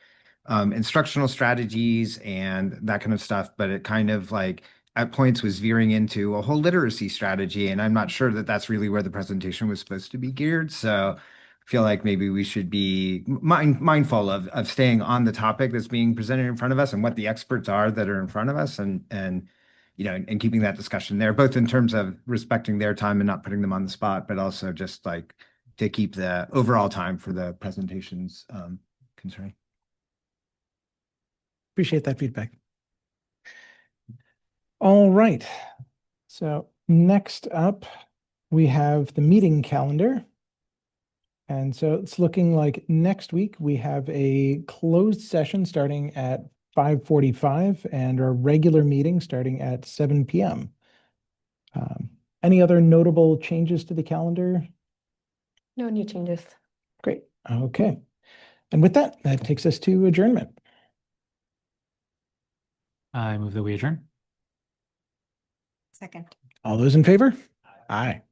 instructional strategies and that kind of stuff, but it kind of like at points was veering into a whole literacy strategy. And I'm not sure that that's really where the presentation was supposed to be geared. So I feel like maybe we should be mindful of staying on the topic that's being presented in front of us and what the experts are that are in front of us and and keeping that discussion there, both in terms of respecting their time and not putting them on the spot, but also just like to keep the overall time for the presentations concerning. Appreciate that feedback. All right. So next up, we have the meeting calendar. And so it's looking like next week we have a closed session starting at 5:45 and our regular meeting starting at 7 p.m. Any other notable changes to the calendar? No new changes. Great. Okay. And with that, that takes us to adjournment. I move that we adjourn. Second. All those in favor? Aye.